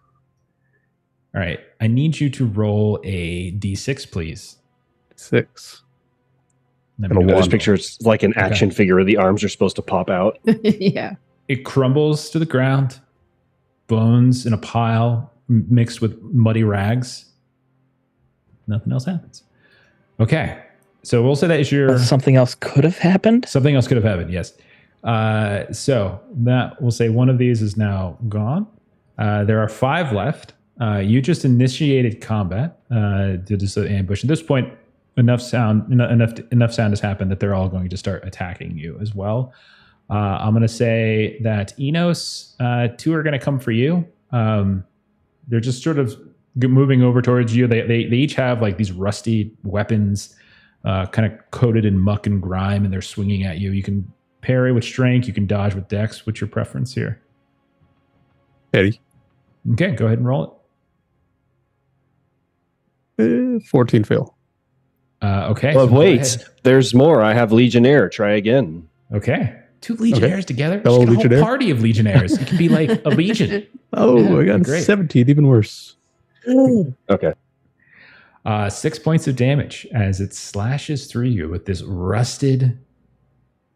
All right. I need you to roll a d6, please. 6. Let And a me know. This one. picture is like an action figure where the arms are supposed to pop out. Yeah. It crumbles to the ground, bones in a pile mixed with muddy rags. Nothing else happens. Okay. So we'll say that is your... Something else could have happened. Something else could have happened, yes. So that we'll say one of these is now gone. There are 5 left. You just initiated combat. Did this ambush. At this point, enough sound has happened that they're all going to start attacking you as well. I'm going to say that Enos, 2 are going to come for you. They're just sort of moving over towards you. They each have like these rusty weapons, kind of coated in muck and grime, and they're swinging at you. You can parry with strength. You can dodge with dex. What's your preference here? Eddie. Okay, go ahead and roll it. 14 fail. Okay. But so go wait, ahead. there's more. I have Legionnaire. Try again. Okay. 2 legionnaires together. Fellow Just get a whole legionnaire. party of legionnaires. It can be like a legion. Oh, I got Great. 17, even worse. Okay. 6 points of damage as it slashes through you with this rusted,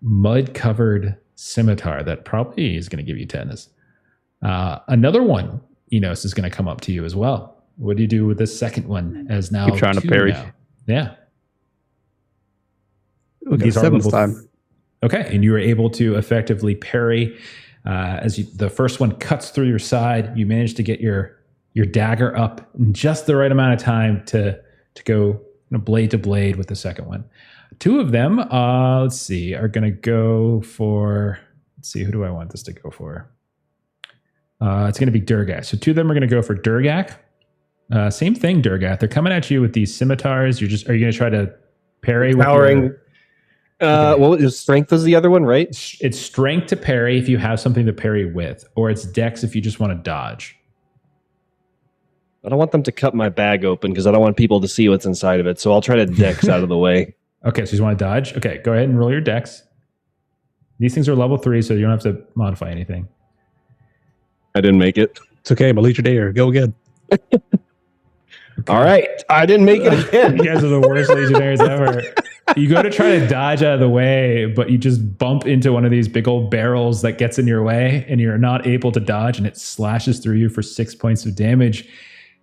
mud-covered scimitar that probably is going to give you tetanus. Another one, Enos, is going to come up to you as well. What do you do with the second one? As now Keep trying to 2 parry. now? Yeah. Okay, These are 7th level- time. Okay, and you were able to effectively parry the first one cuts through your side. You managed to get your dagger up in just the right amount of time to go blade to blade with the second one. 2 of them, let's see, are going to go for. Let's see, who do I want this to go for? It's going to be Durgak. So 2 of them are going to go for Durgak. Same thing, Durgak. They're coming at you with these scimitars. Are you going to try to parry with Powering. your? What was strength was the other one, right? It's strength to parry if you have something to parry with, or it's dex if you just want to dodge. I don't want them to cut my bag open because I don't want people to see what's inside of it. So I'll try to dex out of the way. Okay, so you just want to dodge? Okay, go ahead and roll your dex. These things are level 3, so you don't have to modify anything. I didn't make it. It's okay. I'm a Legionnaire. Go again. All right. I didn't make it You again. guys are the worst legionnaires ever. You go to try to dodge out of the way, but you just bump into one of these big old barrels that gets in your way, and you're not able to dodge, and it slashes through you for 6 points of damage.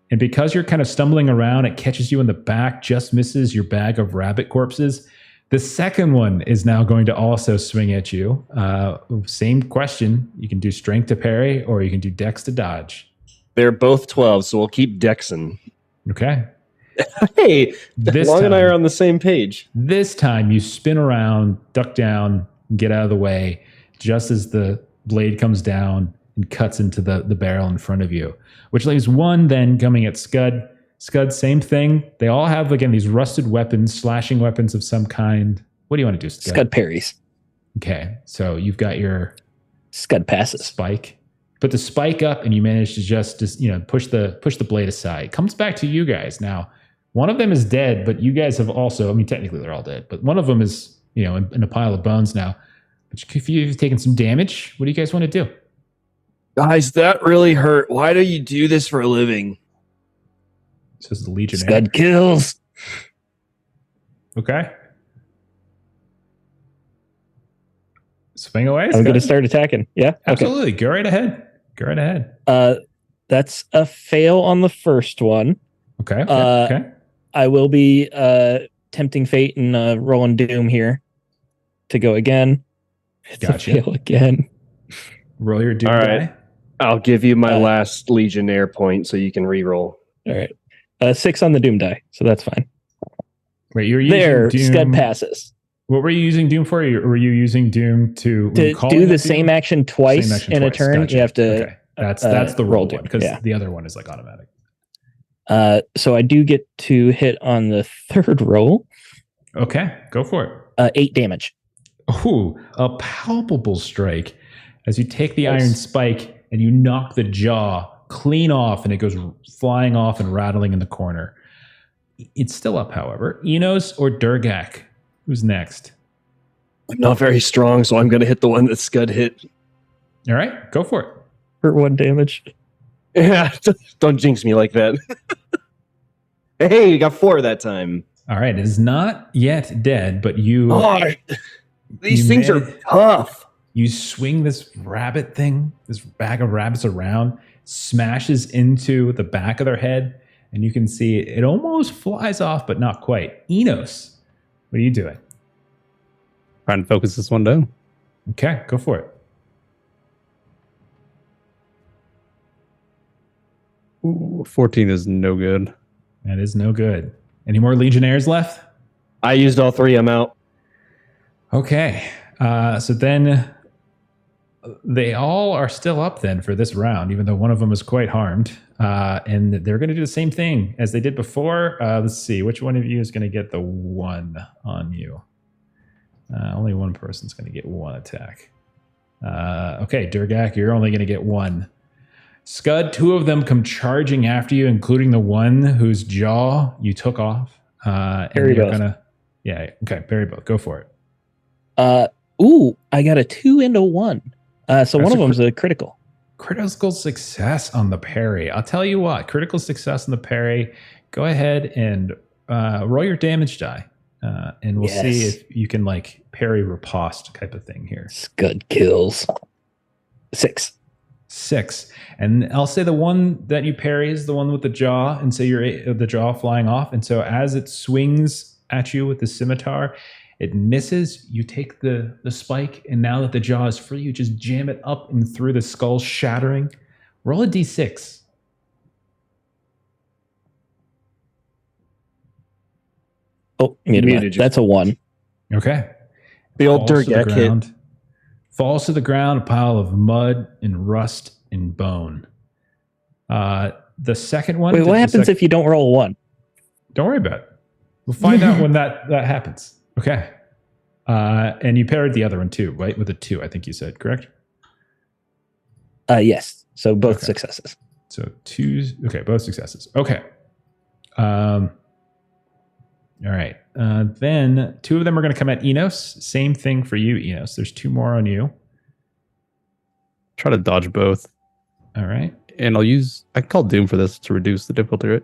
And because you're kind of stumbling around, it catches you in the back, just misses your bag of rabbit corpses. The second one is now going to also swing at you. Same question. You can do strength to parry, or you can do dex to dodge. They're both 12, so we'll keep Dexon. Okay. Hey, This Long and I time- are on the same page. This time you spin around, duck down, get out of the way, just as the blade comes down and cuts into the barrel in front of you, which leaves one then coming at Scud. Scud, same thing. They all have, again, these rusted weapons, slashing weapons of some kind. What do you want to do, Scud? Scud parries. Okay, so you've got your Scud passes. spike. Put the spike up, and you manage to just push the blade aside. Comes back to you guys now. One of them is dead, but you guys have also. I mean, technically they're all dead, but one of them is in a pile of bones now. But if you've taken some damage, what do you guys want to do? Guys, that really hurt. Why do you do this for a living? This is the Legionnaire. Scud kills. Okay. Swing away. I'm Scud. going to start attacking. Yeah. Okay. Absolutely. Go right ahead. Go right ahead. That's a fail on the first one. Okay. Okay. I will be tempting fate and rolling doom here to go again. It's a Gotcha. fail again. Roll your doom All right. die. I'll give you my last Legionnaire point so you can re-roll. All right. 6 on the doom die, so that's fine. Wait, you're using There, doom. Scud passes. What were you using doom for? Or were you using doom to To calling do it the doom? same action twice Same action in twice. a turn, Gotcha. you have to. Okay. That's the roll doom, one, because yeah. the other one is like automatic. So I do get to hit on the third roll. Okay, go for it. 8 damage. Ooh, a palpable strike as you take the Nice. iron spike and you knock the jaw clean off, and it goes flying off and rattling in the corner. It's still up, however. Enos or Durgak? Who's next? I'm not very strong, so I'm going to hit the one that Scud hit. All right, go for it. For 1 damage. Yeah, don't jinx me like that. Hey, you got 4 that time. All right, it is not yet dead, but you These You things are made it. tough. you swing this rabbit thing, this bag of rabbits around, smashes into the back of their head, and you can see it almost flies off, but not quite. Enos, what are you doing? Trying to focus this one down. Okay, go for it. Ooh, 14 is no good. That is no good. Any more Legionnaires left? I used all 3. I'm out. Okay. So then they all are still up then for this round, even though one of them is quite harmed. And they're going to do the same thing as they did before. Let's see. Which one of you is going to get the 1 on you? Only one person's going to get 1 attack. Okay, Durgak, you're only going to get 1. Scud, 2 of them come charging after you, including the one whose jaw you took off. And Parry you're both. gonna, yeah, okay, parry both. Go for it. I got a 2 and a 1. So one a of them's a critical. Critical success on the parry. I'll tell you what, critical success on the parry. Go ahead and roll your damage die. And we'll see Yes. if you can like parry riposte type of thing here. Scud kills. 6. 6. And I'll say the one that you parry is the one with the jaw, and so you're the jaw flying off. And so as it swings at you with the scimitar, it misses. You take the spike, and now that the jaw is free, you just jam it up and through the skull, shattering. Roll a d6. Oh, Muted you. that's a 1. Okay. The old Falls to the Durgak hit. ground. Falls to the ground, a pile of mud and rust and bone. The second one. Wait, what happens if you don't roll a 1? Don't worry about it. We'll find out when that happens. Okay. And you parried the other one too, right? With a 2, I think you said, correct? Yes. So both Okay. successes. So 2. Okay, both successes. Okay. All right. Then 2 of them are going to come at Enos. Same thing for you, Enos. There's 2 more on you. Try to dodge both. All right. And I can call Doom for this to reduce the difficulty rate.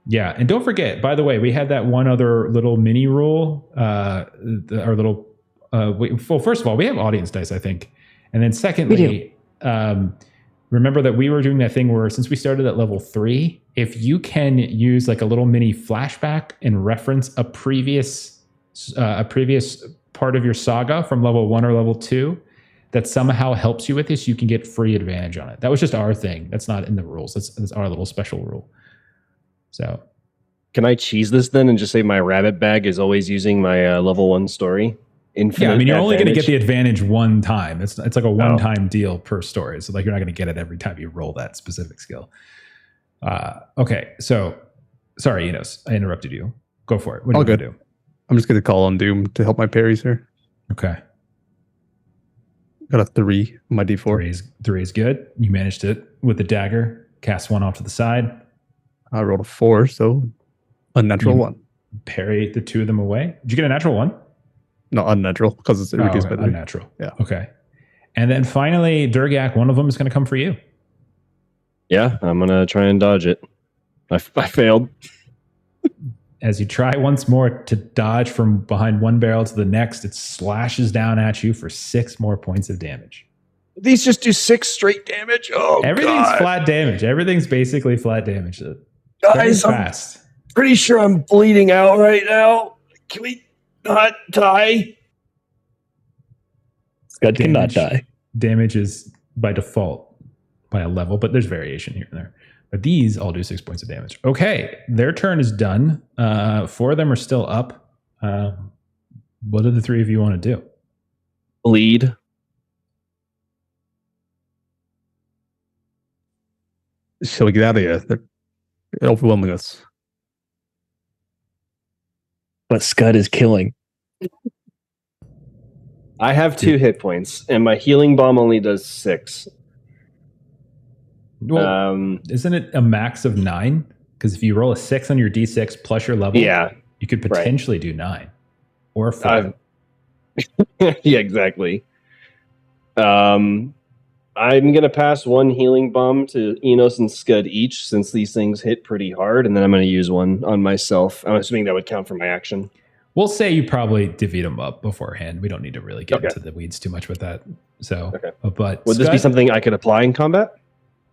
Yeah, and don't forget, by the way, we had that one other little mini rule. Well, first of all, we have audience dice, I think. And then secondly, remember that we were doing that thing where since we started at level 3, if you can use like a little mini flashback and reference a previous part of your saga from level 1 or level 2, that somehow helps you with this, you can get free advantage on it. That was just our thing. That's not in the rules. That's our little special rule. So, can I cheese this then and just say my rabbit bag is always using my level 1 story? Infinite yeah, I mean, you're only going to advantage? get the advantage one time. It's like a one-time deal per story. So like you're not going to get it every time you roll that specific skill. Okay, so sorry, Enos, I interrupted you. Go for it. What are you going to do? I'm just going to call on Doom to help my parries here. Okay. Got a 3 on my D4. 3 is good. You managed it with the dagger. Cast 1 off to the side. I rolled a 4, so unnatural 1. Parry the 2 of them away. Did you get a natural 1? No, unnatural because it's reduced by 3. Unnatural. Yeah. Okay. And then finally, Durgak, one of them is going to come for you. Yeah, I'm going to try and dodge it. I failed. As you try once more to dodge from behind one barrel to the next, it slashes down at you for 6 more points of damage. These just do 6 straight damage? Oh, Everything's God. flat damage. Everything's basically flat damage. Guys, I'm fast. pretty sure I'm bleeding out right now. Can we not die? Scud cannot die. Damage is by default by a level, but there's variation here and there. But these all do 6 points of damage. Okay, their turn is done. 4 of them are still up. What do the 3 of you want to do? Bleed. Shall we get out of here? They're overwhelming us. But Scud is killing. I have 2 hit points, and my healing bomb only does 6. Well, isn't it a max of 9? Because if you roll a 6 on your D6 plus your level, you could potentially do 9 or 4. Yeah, exactly. I'm going to pass 1 healing bomb to Enos and Scud each, since these things hit pretty hard, and then I'm going to use 1 on myself. I'm assuming that would count for my action. We'll say you probably divvied them up beforehand. We don't need to really get into the weeds too much with that. So, but would this be something I could apply in combat?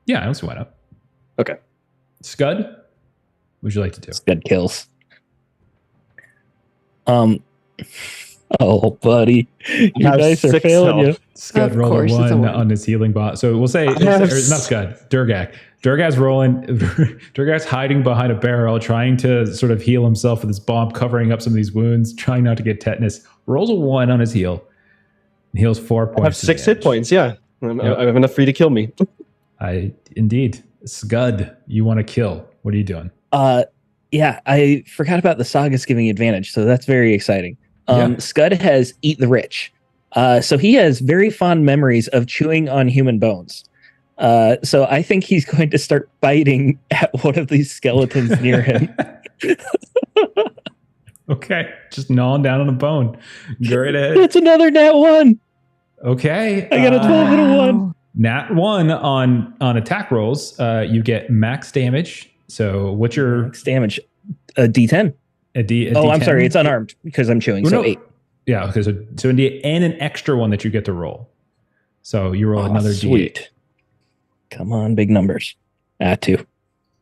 Yeah, I don't see why not. Okay. Scud, what would you like to do? Scud kills. Oh, buddy, your dice are failing you. Scud rolled a 1 on his healing bot. So we'll say, not Scud, Durgak. Durgak's rolling. Durgak's hiding behind a barrel, trying to sort of heal himself with his bomb, covering up some of these wounds, trying not to get tetanus. Rolls a 1 on his heal. And heals 4 points. I have 6 hit points, yeah. I have enough for you to kill me. Indeed. Scud, you want to kill. What are you doing? Yeah, I forgot about the sagas giving advantage, so that's very exciting. Scud has Eat the Rich. So he has very fond memories of chewing on human bones. So I think he's going to start biting at one of these skeletons near him. Okay, just gnawing down on a bone. Go right ahead. It's another nat 1. Okay. I got a 12 and a 1. Nat 1 on attack rolls, you get max damage. So what's your max damage? A D10. A D10? I'm sorry, it's unarmed because I'm chewing. So 8. Yeah, okay, so and an extra one that you get to roll. So you roll another sweet. D8. Come on, big numbers. 2.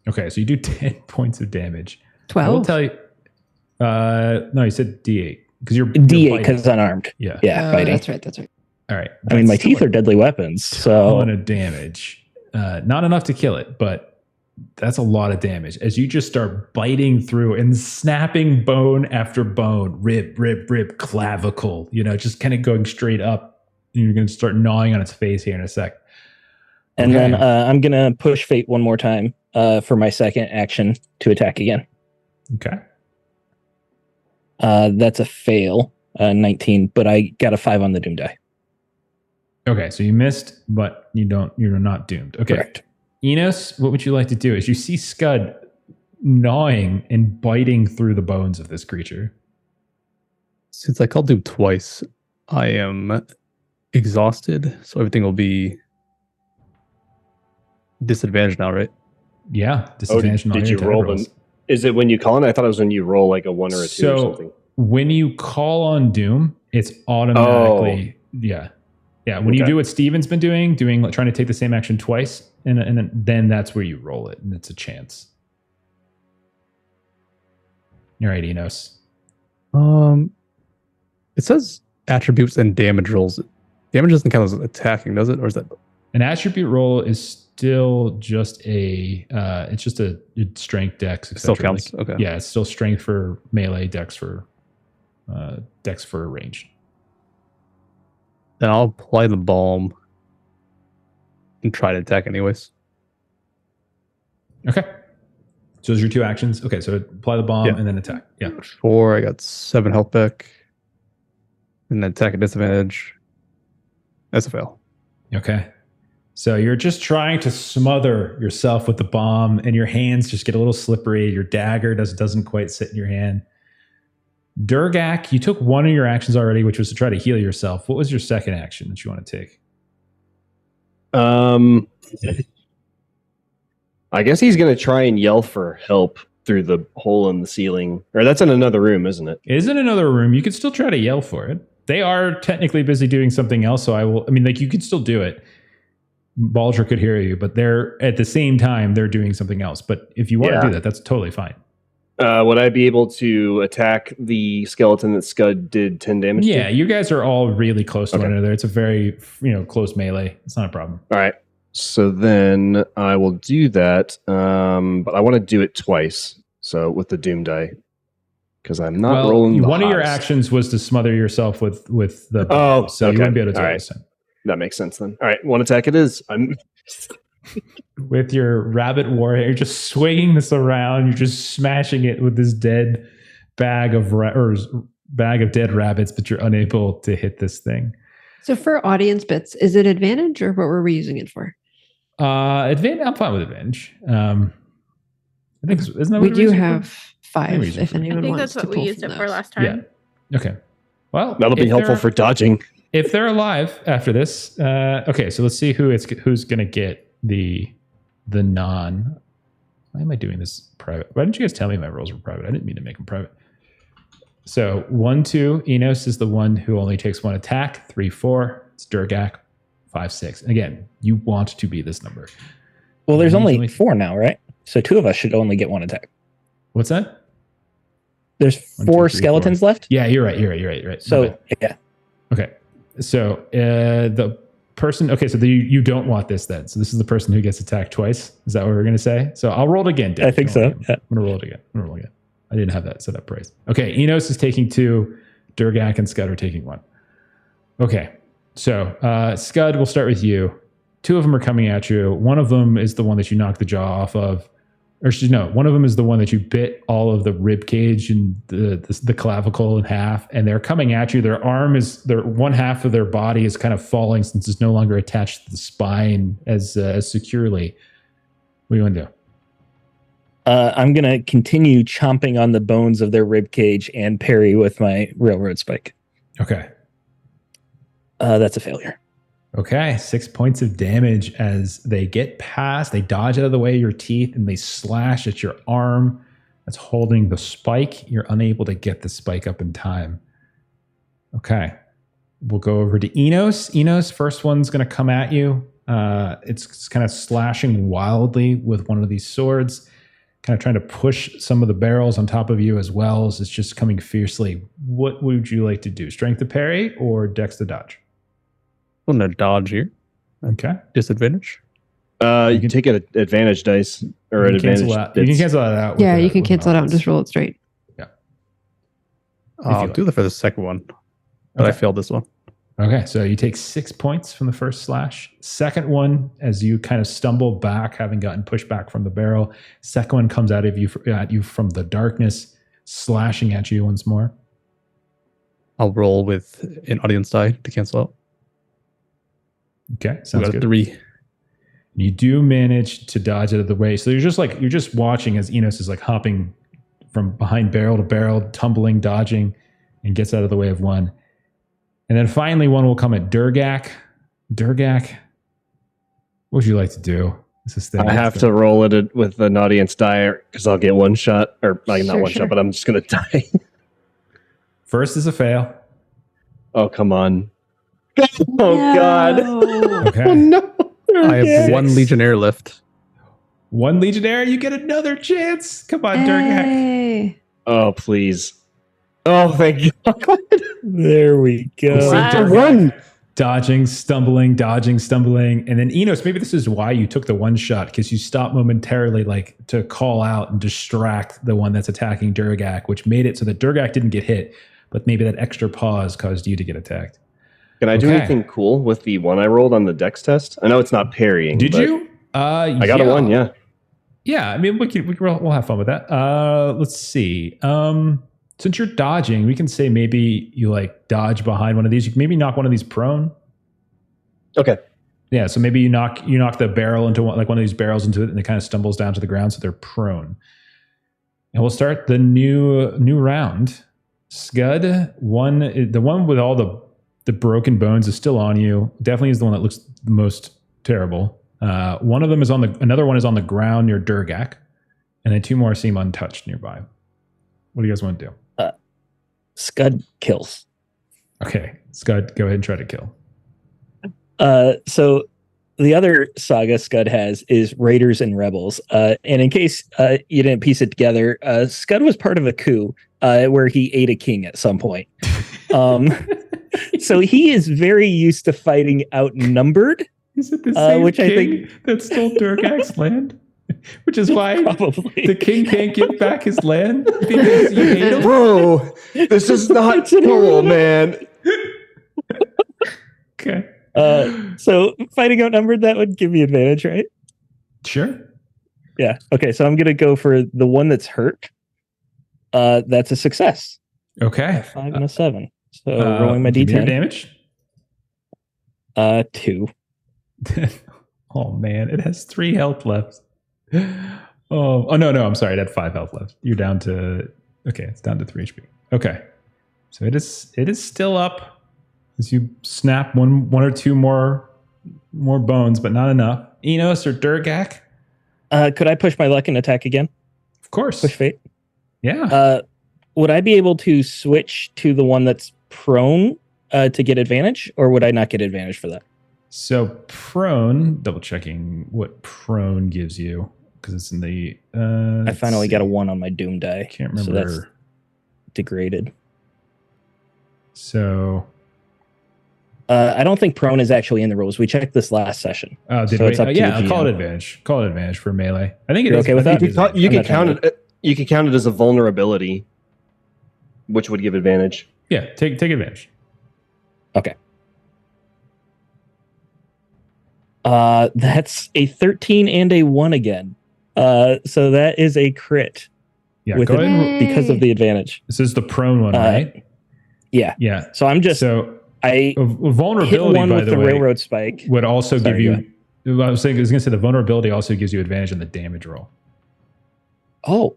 Okay, so you do 10 points of damage. 12. I will tell you. No, you said D8 because you're D8 because unarmed. Yeah, biting. That's right. All right. I mean, my teeth are deadly weapons, so ton of damage. Not enough to kill it, but that's a lot of damage as you just start biting through and snapping bone after bone, rib, clavicle, just kind of going straight up. And you're going to start gnawing on its face here in a sec. And then I'm going to push fate one more time for my second action to attack again. Okay. That's a fail, 19, but I got a 5 on the doom die. Okay, so you missed, but you're not doomed. Okay. Correct. Enos, what would you like to do? As you see Scud gnawing and biting through the bones of this creature. Since I called Doom twice, I am exhausted, so everything will be disadvantaged now, right? Yeah, disadvantage on all did your you attack roll rolls. them? Is it when you call it? I thought it was when you roll like a 1 or a 2 or something. When you call on Doom, it's automatically yeah. When you Okay. do what Steven's been doing trying to take the same action twice, and then that's where you roll it, and it's a chance. All right, Enos. It says attributes and damage rolls. Damage doesn't count as attacking, does it? Or is that An attribute roll is still just it's just a strength dex. still etc. counts? Okay. Yeah, it's still strength for melee, dex for range. Then I'll apply the balm and try to attack anyways. Okay. So those are your two actions. Okay, so apply the bomb Yeah. and then attack. Yeah. 4, I got 7 health back. And then attack at disadvantage. That's a fail. Okay. So you're just trying to smother yourself with the bomb, and your hands just get a little slippery. Your dagger doesn't quite sit in your hand. Durgak, you took one of your actions already, which was to try to heal yourself. What was your second action that you want to take? I guess he's going to try and yell for help through the hole in the ceiling. Or that's in another room, isn't it? It is in another room. You could still try to yell for it. They are technically busy doing something else, so you could still do it. Baldr could hear you, but they're at the same time they're doing something else. But if you want to do that, that's totally fine. Would I be able to attack the skeleton that Scud did 10 damage to? Yeah, you guys are all really close to one another. It's a very close melee. It's not a problem. All right. So then I will do that, but I want to do it twice. So with the Doom die, because I'm not rolling. One of your actions was to smother yourself with the. So you wouldn't be able to do it this time. That makes sense then. All right, one attack it is. I'm with your rabbit warrior, you're just swinging this around. You're just smashing it with this dead bag of dead rabbits, but you're unable to hit this thing. So for audience bits, is it advantage or what were we using it for? Advantage. I'm fine with advantage. I think isn't that we what do have 5 if I anyone think wants that's what to we pull used from it for those. last time. Yeah. Okay. Well, that'll be helpful for dodging. If they're alive after this, okay. So let's see who's going to get the non. Why am I doing this private? Why didn't you guys tell me my rolls were private? I didn't mean to make them private. So 1, 2. Enos is the one who only takes 1 attack. 3, 4. It's Durgak. 5, 6. And again, you want to be this number. Well, there's only 4 now, right? So 2 of us should only get 1 attack. What's that? There's 4 skeletons left. Yeah, you're right. So yeah. Okay. So the person. Okay, so you don't want this then. So this is the person who gets attacked twice. Is that what we're going to say? So I'll roll it again. Dave. I think so. Yeah. I'm going to roll it again. I didn't have that set up praise. Okay, Enos is taking 2. Durgak and Scud are taking 1. Okay, so Scud, we'll start with you. 2 of them are coming at you. One of them is the one that you knocked the jaw off of. One of them is the one that you bit all of the rib cage and the clavicle in half, and they're coming at you. Their one half of their body is kind of falling since it's no longer attached to the spine as securely. What do you want to do? I'm going to continue chomping on the bones of their rib cage and parry with my railroad spike. Okay. That's a failure. Okay, 6 points of damage as they get past, they dodge out of the way of your teeth, and they slash at your arm that's holding the spike. You're unable to get the spike up in time. Okay, we'll go over to Enos. Enos, first one's going to come at you. It's kind of slashing wildly with one of these swords, kind of trying to push some of the barrels on top of you as well as it's just coming fiercely. What would you like to do? Strength to parry or dex to dodge? I'm going to dodge here. Okay. Disadvantage? You can take an advantage dice or an advantage. You can cancel that out. Yeah, you can cancel it out and just roll it straight. Yeah. I'll do that for the second one. But I failed this one. Okay, so you take 6 points from the first slash. Second one, as you kind of stumble back, having gotten pushed back from the barrel. Second one comes at you from the darkness, slashing at you once more. I'll roll with an audience die to cancel out. Okay, sounds good. 3. You do manage to dodge out of the way. So you're just watching as Enos is like hopping from behind barrel to barrel, tumbling, dodging, and gets out of the way of one. And then finally one will come at Durgak. Durgak, what would you like to do? I have to roll it with an audience die because I'll get one shot, or like not Sure, one sure. shot, but I'm just gonna die. First is a fail. Oh, come on. Oh God. Okay. Oh no. I have Durgak. one Legionnaire left. One Legionnaire, you get another chance. Come on, Durgak. Hey. Oh please. Oh thank God. There we go. You see Wow. Durgak dodging, stumbling, and then Enos. Maybe this is why you took the one shot, because you stopped momentarily, like to call out and distract the one that's attacking Durgak, which made it so that Durgak didn't get hit, but maybe that extra pause caused you to get attacked. Can I do Okay. anything cool with the one I rolled on the dex test? I know it's not parrying. Did but you? I got a one, yeah. Yeah, I mean, we'll have fun with that. Let's see. Since you're dodging, we can say maybe you like dodge behind one of these. You can maybe knock one of these prone. Okay. Yeah, so maybe you knock the barrel into one of these barrels into it, and it kind of stumbles down to the ground, so they're prone. And we'll start the new round. Scud, the one with all the broken bones is still on you. Definitely is the one that looks the most terrible. One of them is another one is on the ground near Durgak, and then two more seem untouched nearby. What do you guys want to do? Scud kills. Okay, Scud, go ahead and try to kill. So the other saga Scud has is Raiders and Rebels. And in case you didn't piece it together, Scud was part of a coup where he ate a king at some point. So he is very used to fighting outnumbered. Is it the same which I king think- that stole Durgak's land? Which is why Probably. the king can't give back his land because you hate him? Bro, this is not cool, man. Okay. So fighting outnumbered, that would give me advantage, right? Sure. Yeah. Okay. So I'm gonna go for the one that's hurt. That's a success. Okay. 5 and a 7. So rolling my give me your D10. damage. 2. Oh man, it has 3 health left. Oh no, I'm sorry. It had 5 health left. You're down to it's down to 3 HP. Okay. So it is still up as you snap one or two more bones, but not enough. Enos or Durgak? Could I push my luck and attack again? Of course. Push fate. Yeah. Would I be able to switch to the one that's prone to get advantage, or would I not get advantage for that? So prone, double checking what prone gives you, because it's in the I finally got a 1 on my Doom die. Can't So remember. that's degraded. So I don't think prone is actually in the rules. We checked this last session. did So we? it's up to Yeah, the call it GM. advantage. Call it advantage for melee. I think it You're is. okay with I think that? it is. You I'm could not count trying it. You could count it as a vulnerability, which would give advantage. Yeah, take advantage. Okay. That's a 13 and a 1 again. So that is a crit Yeah, with go ahead. Yay. because of the advantage. This is the prone one, right? Yeah. Yeah. So I'm just So I a hit vulnerability, one by with the the way, railroad spike. would also Sorry, give you. I was going to say the vulnerability also gives you advantage in the damage roll. Oh.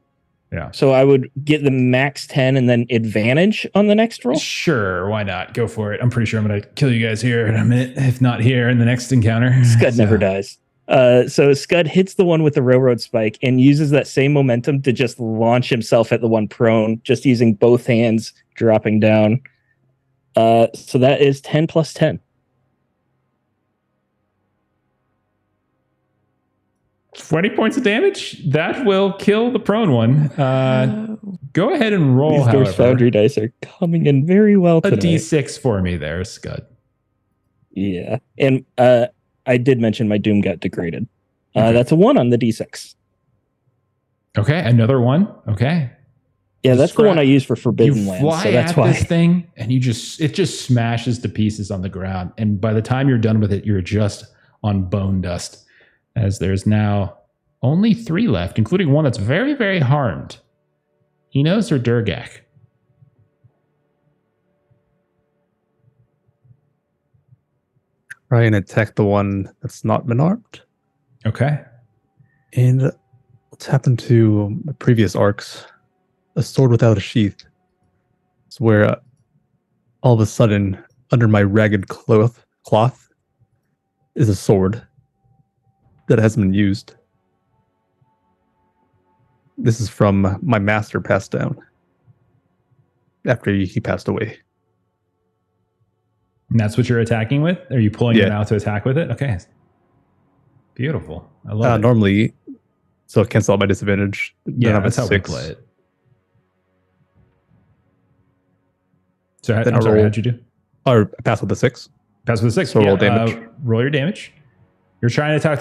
Yeah. So I would get the max 10 and then advantage on the next roll? Sure, why not? Go for it. I'm pretty sure I'm going to kill you guys here in a minute, if not here in the next encounter. Scud So- never dies. So Scud hits the one with the railroad spike and uses that same momentum to just launch himself at the one prone, just using both hands, dropping down. So that is 10 plus 10. 20 points of damage. That will kill the prone one. Go ahead and roll, These Doors however, Foundry dice are coming in very well a today. D6 for me there, Scud. Yeah. And I did mention my Doom got degraded. Okay. That's a 1 on the D6. Okay, another one. Okay. Yeah, that's the one I Describe- use for Forbidden You Lands. fly So that's at why. this thing, and it just smashes to pieces on the ground. And by the time you're done with it, you're just on bone dust, as there's now only 3 left, including one that's very, very harmed. Enos or Durgak? Try and attack the one that's not been armed. Okay. And what's happened to the previous arcs? A sword without a sheath. It's where all of a sudden, under my ragged cloth is a sword that hasn't been used. This is from my master passed down after he passed away. And that's what you're attacking with? Are you pulling Yeah. it out to attack with it? Okay. Beautiful. I love it. Normally, so it cancels out my disadvantage. Then Yeah, I'm that's at how 6. we play it. So, Then I'm I sorry, roll- how'd you do? Or pass with the 6. Pass with a 6. So roll damage. Roll your damage. You're trying to attack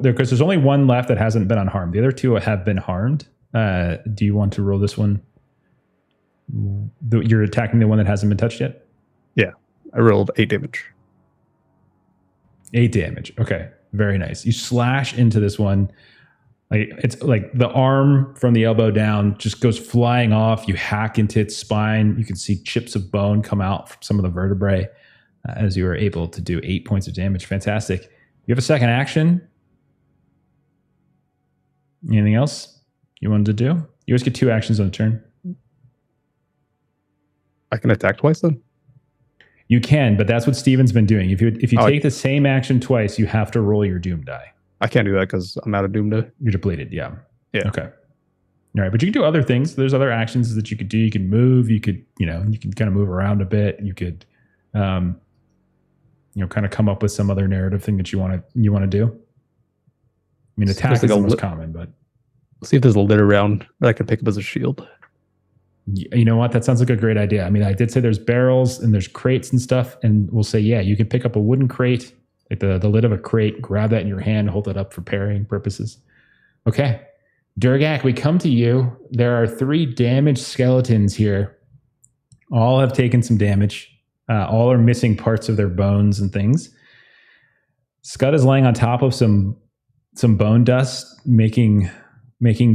because there's only one left that hasn't been unharmed. The other two have been harmed. Do you want to roll this one? You're attacking the one that hasn't been touched yet? I rolled 8 damage. 8 damage. Okay. Very nice. You slash into this one. Like it's like the arm from the elbow down just goes flying off. You hack into its spine. You can see chips of bone come out from some of the vertebrae as you are able to do 8 points of damage. Fantastic. You have a second action. Anything else you wanted to do? You always get 2 actions on a turn. I can attack twice then? You can, but that's what Steven's been doing. If you take the same action twice, you have to roll your doom die. I can't do that because I'm out of Doom Day. You're depleted, yeah. Yeah. Okay. All right, but you can do other things. There's other actions that you could do. You can move. You could, you can kind of move around a bit. You could, kind of come up with some other narrative thing that you want to do. I mean, attack is the most common, but Let's see if there's a litter around that I can pick up as a shield. you know what? That sounds like a great idea. I mean, I did say there's barrels and there's crates and stuff, and we'll say, yeah, you can pick up a wooden crate, like the lid of a crate, grab that in your hand, hold it up for parrying purposes. Okay. Durgak, we come to you. There are 3 damaged skeletons here. All have taken some damage. All are missing parts of their bones and things. Scud is laying on top of some bone dust, making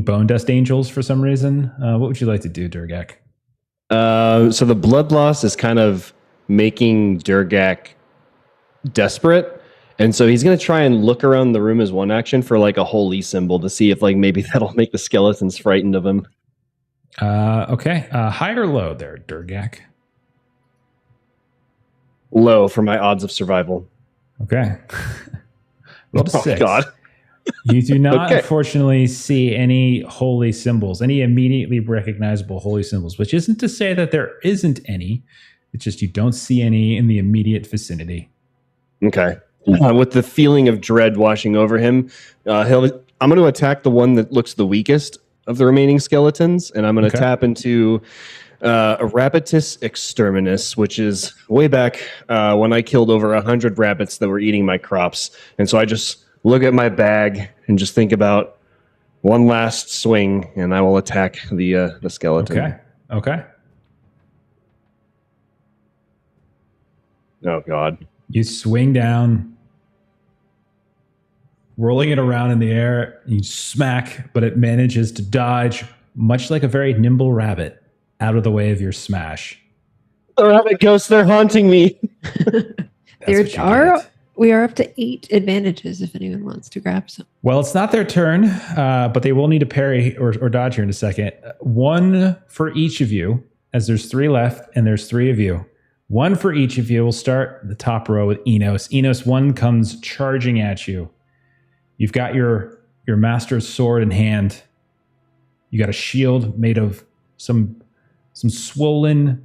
bone dust angels for some reason. What would you like to do, Durgak? So the blood loss is kind of making Durgak desperate. And so he's going to try and look around the room as one action for like a holy symbol to see if like maybe that'll make the skeletons frightened of him. Okay. High or low there, Durgak? Low for my odds of survival. Okay. Roll to 6. God. You do not, Okay. unfortunately, see any holy symbols, any immediately recognizable holy symbols, which isn't to say that there isn't any. It's just you don't see any in the immediate Okay. With the feeling of dread washing over him, I'm going to attack the one that looks the weakest of the remaining skeletons, and I'm going to Okay. tap into Rabitus exterminus, which is way back when I killed over 100 rabbits that were eating my crops. And so I just look at my bag and just think about one last swing, and I will attack the skeleton. Okay. Oh, God. You swing down, rolling it around in the air. You smack, but it manages to dodge, much like a very nimble rabbit, out of the way of your smash. The rabbit ghosts, they're haunting me. There what you are get. we are up to 8 advantages if anyone wants to grab some. Well, it's not their turn, but they will need to parry or dodge here in a second. 1 for each of you, as there's 3 left, and there's 3 of you. 1 for each of you. We'll start the top row with Enos. Enos, 1 comes charging at you. You've got your master's sword in hand. You got a shield made of some swollen,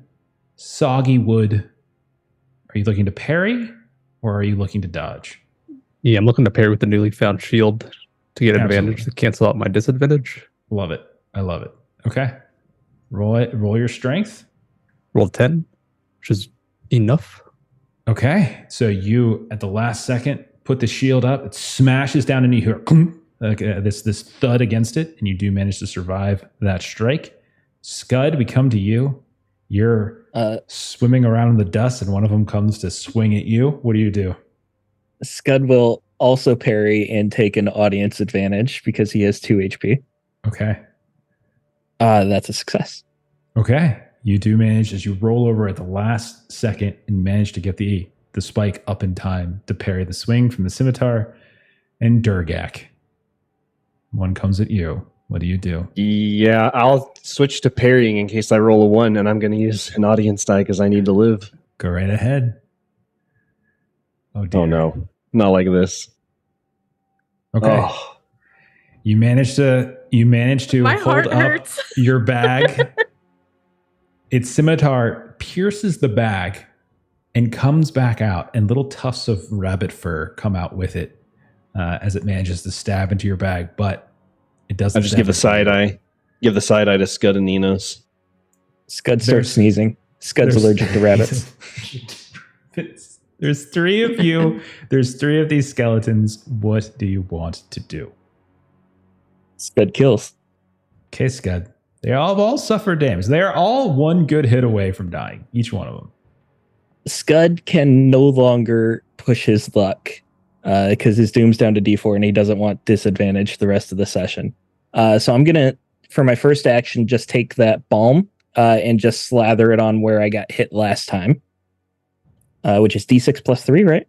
soggy wood. Are you looking to parry, or are you looking to dodge? Yeah, I'm looking to pair with the newly found shield to get Absolutely. advantage to cancel out my disadvantage. Love it. I love it. Okay. Roll it. Roll your strength. Roll 10, which is enough. Okay. So you, at the last second, put the shield up. It smashes down and you hear this thud against it, and you do manage to survive that strike. Scud, we come to you. You're swimming around in the dust, and one of them comes to swing at you. What do you do? Scud will also parry and take an audience advantage because he has 2 HP. Okay. That's a success. Okay. You do manage, as you roll over at the last second and manage to get the spike up in time to parry the swing from the scimitar. and Durgak. One comes at you. What do you do? Yeah, I'll switch to parrying in case I roll a 1, and I'm going to use an audience die because I need to live. Go right ahead. Oh, dear. Oh no, not like this. Okay. Oh. You manage to My hold heart up hurts. your bag. Its scimitar pierces the bag and comes back out, and little tufts of rabbit fur come out with it as it manages to stab into your bag, but it doesn't. I just give the side eye. Give the side eye to Scud and Enos. Scud starts sneezing. Scud's There's- allergic to rabbits. There's 3 of you. There's 3 of these skeletons. What do you want to do? Scud kills. Okay, Scud. They all suffered damage. They are all one good hit away from dying. Each one of them. Scud can no longer push his luck because his doom's down to D4 and he doesn't want disadvantage the rest of the session. So I'm going to, for my first action, just take that balm and just slather it on where I got hit last time, which is D6 plus 3, right?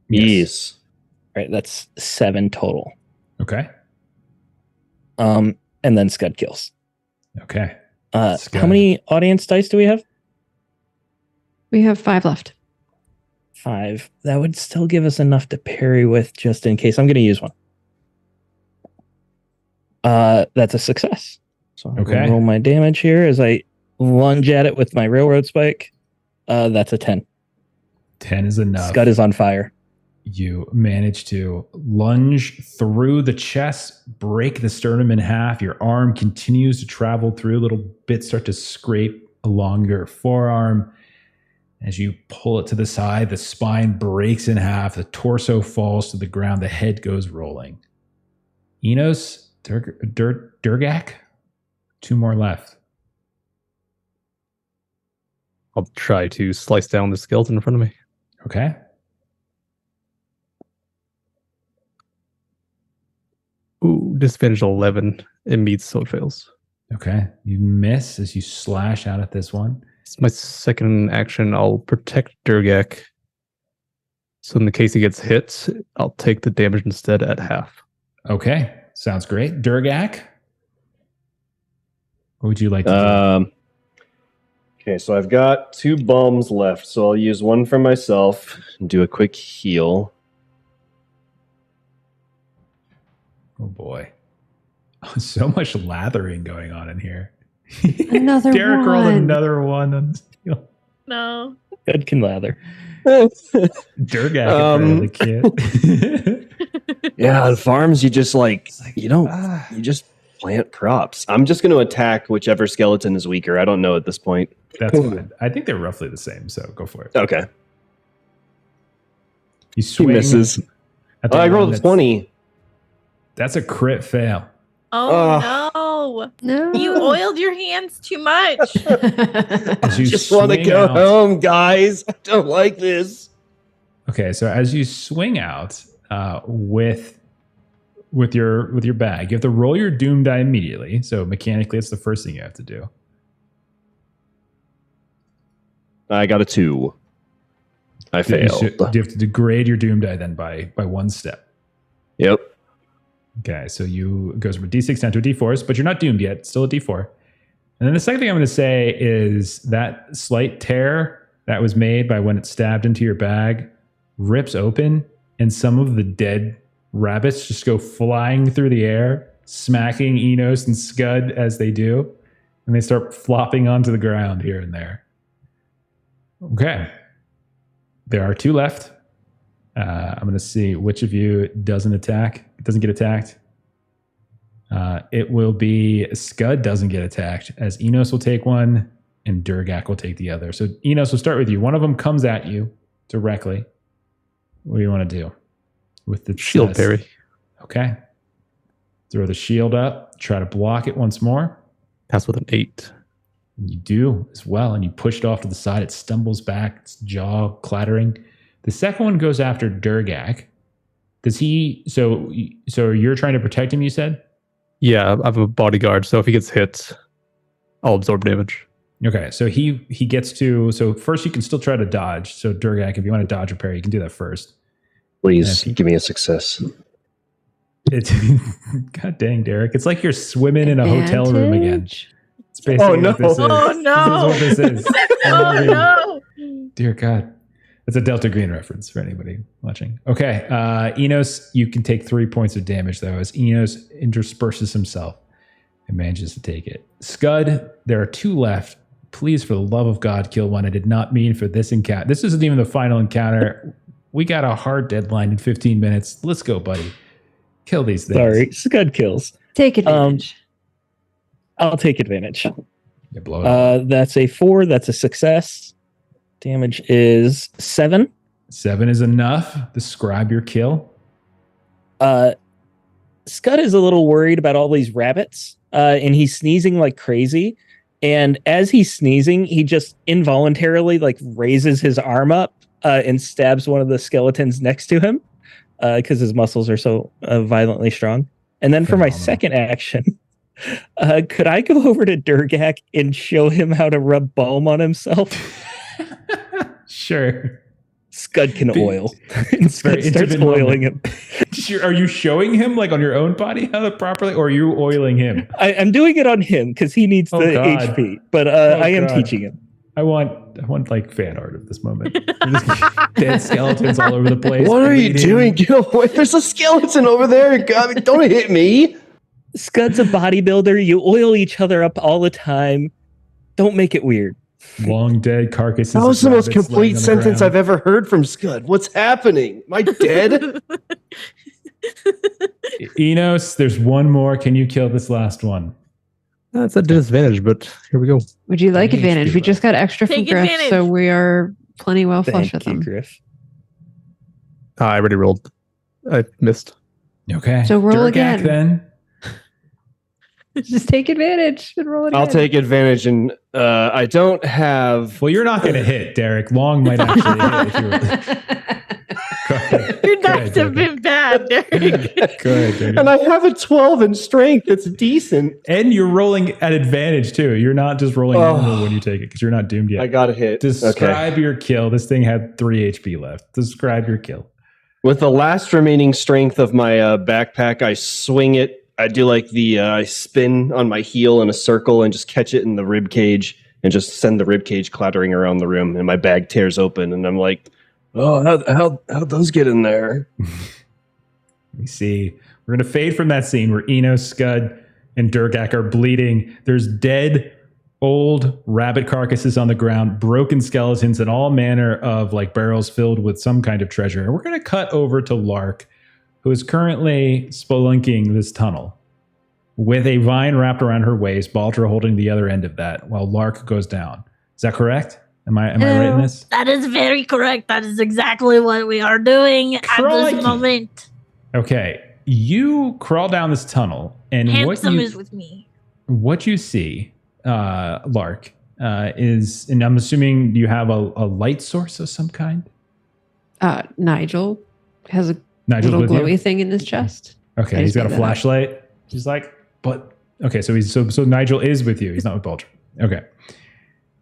Yes. Right, that's 7 total. Okay. And then Scud kills. Okay. Scud. How many audience dice do we have? We have 5 left. 5. That would still give us enough to parry with just in case. I'm going to use one. That's a success. So I'm going to roll my damage here as I lunge at it with my railroad spike. That's a 10. 10 is enough. Scud is on fire. You manage to lunge through the chest, break the sternum in half. Your arm continues to travel through. Little bits start to scrape along your forearm. As you pull it to the side, the spine breaks in half. The torso falls to the ground. The head goes rolling. Enos, Durgak, 2 more left. I'll try to slice down the skeleton in front of me. Okay. Ooh, disadvantage 11. It meets, so it fails. Okay. You miss as you slash out at this one. It's my second action. I'll protect Durgak. So in the case he gets hit, I'll take the damage instead at half. Okay. Sounds great. Durgak, what would you like to do? Okay, so I've got 2 bombs left, so I'll use one for myself and do a quick heal. Oh boy. So much lathering going on in here. Another Derek rolled one. another one on steel. No. Scud can lather. Durgak apparently can't. Yeah, on farms you just you just plant crops. I'm just going to attack whichever skeleton is weaker. I don't know at this point. That's fine. I think they're roughly the same, so go for it. Okay. You He swing. misses. at the I one rolled a that's- 20. That's a crit fail. Oh no. No. You oiled your hands too much. As I you just want to swing go out- home, guys. I don't like this. Okay, so as you swing out with your bag, you have to roll your doom die immediately. So mechanically, it's the first thing you have to do. I got a 2. I failed. You have to degrade your doom die then by 1 step. Yep. Okay, so it goes from a D6 down to a D4, but you're not doomed yet. It's still a D4. And then the second thing I'm going to say is that slight tear that was made by when it stabbed into your bag rips open, and some of the dead rabbits just go flying through the air, smacking Enos and Scud as they do, and they start flopping onto the ground here and there. Okay. There are 2 left. I'm going to see which of you doesn't get attacked. It will be Scud doesn't get attacked, as Enos will take one and Durgak will take the other. So Enos, will start with you. One of them comes at you directly. What do you want to do with the Shield parry. Okay. Throw the shield up. Try to block it once more. Pass with an 8. You do as well, and you push it off to the side. It stumbles back, its jaw clattering. The second one goes after Durgak. Does he? So you're trying to protect him, you said? Yeah, I'm a bodyguard, so if he gets hit, I'll absorb damage. Okay, so he gets to. So first, you can still try to dodge. So Durgak, if you want to dodge or parry, you can do that first. Please give me a success. It's God dang, Derek. It's like you're swimming in a hotel room again. Advantage? It's basically no. what this is. Oh, no. This is what this is. Oh no! Dear God. It's a Delta Green reference for anybody watching. Okay. Enos, you can take 3 points of damage, though, as Enos intersperses himself and manages to take it. Scud, there are 2 left. Please, for the love of God, kill one. I did not mean for this encounter. This isn't even the final encounter. We got a hard deadline in 15 minutes. Let's go, buddy. Kill these things. Sorry, Scud kills. Take advantage. I'll take advantage. Yeah, blow it up. That's a 4. That's a success. Damage is 7. 7 is enough. Describe your kill. Scud is a little worried about all these rabbits, and he's sneezing like crazy. And as he's sneezing, he just involuntarily like raises his arm up and stabs one of the skeletons next to him because his muscles are so violently strong. And then for my second action, could I go over to Durgak and show him how to rub balm on himself? Sure. Scud can oil. And Scud very starts intimate oiling him. Are you showing him like on your own body how to properly, or are you oiling him? I'm doing it on him because he needs the God. HP, but I am God. teaching him. I want like fan art of this moment. There's just dead skeletons all over the place. What are you doing? Get away. There's a skeleton over there. God, don't hit me. Scud's a bodybuilder. You oil each other up all the time. Don't make it weird. Long dead carcasses. That was the most complete complete sentence I've ever heard from Scud. What's happening? Am I dead? Enos, there's one more. Can you kill this last one? That's a disadvantage, but here we go. Would you like Any advantage? HP We just got extra from Take Griff, advantage. so we are plenty well flush with Thank you, them. Griff. I already rolled. I missed. Okay. So roll Durgak, again. then. Just take advantage and roll it I'll again. take advantage, and I don't have. Well, you're not going to hit, Derek. Long might actually hit. If you were... Go ahead. Your Go ahead, dice have Durgak. been bad, Derek. Go ahead, Durgak. And I have a 12 in strength. It's decent. And you're rolling at advantage too. You're not just rolling normal when you take it because you're not doomed yet. I got a hit. Describe your kill. This thing had 3 HP left. Describe your kill. With the last remaining strength of my backpack, I swing it. I do like I spin on my heel in a circle and just catch it in the rib cage and just send the rib cage clattering around the room. And my bag tears open, and I'm like, "Oh, how'd those get in there?" We see. We're going to fade from that scene where Enos, Scud, and Durgak are bleeding. There's dead, old rabbit carcasses on the ground, broken skeletons, and all manner of like barrels filled with some kind of treasure. And we're going to cut over to Lark, who is currently spelunking this tunnel with a vine wrapped around her waist, Baldra holding the other end of that while Lark goes down. Is that correct? Am I right in this? That is very correct. That is exactly what we are doing at Crikey. this moment. Okay. You crawl down this tunnel, and Handsome is with me. what you see, Lark, is, and I'm assuming you have a light source of some kind? Nigel has a Nigel's little with glowy you? thing in his chest. Okay, I he's just got a made that up. flashlight. He's like, but okay, so so Nigel is with you. He's not with Baldra. Okay.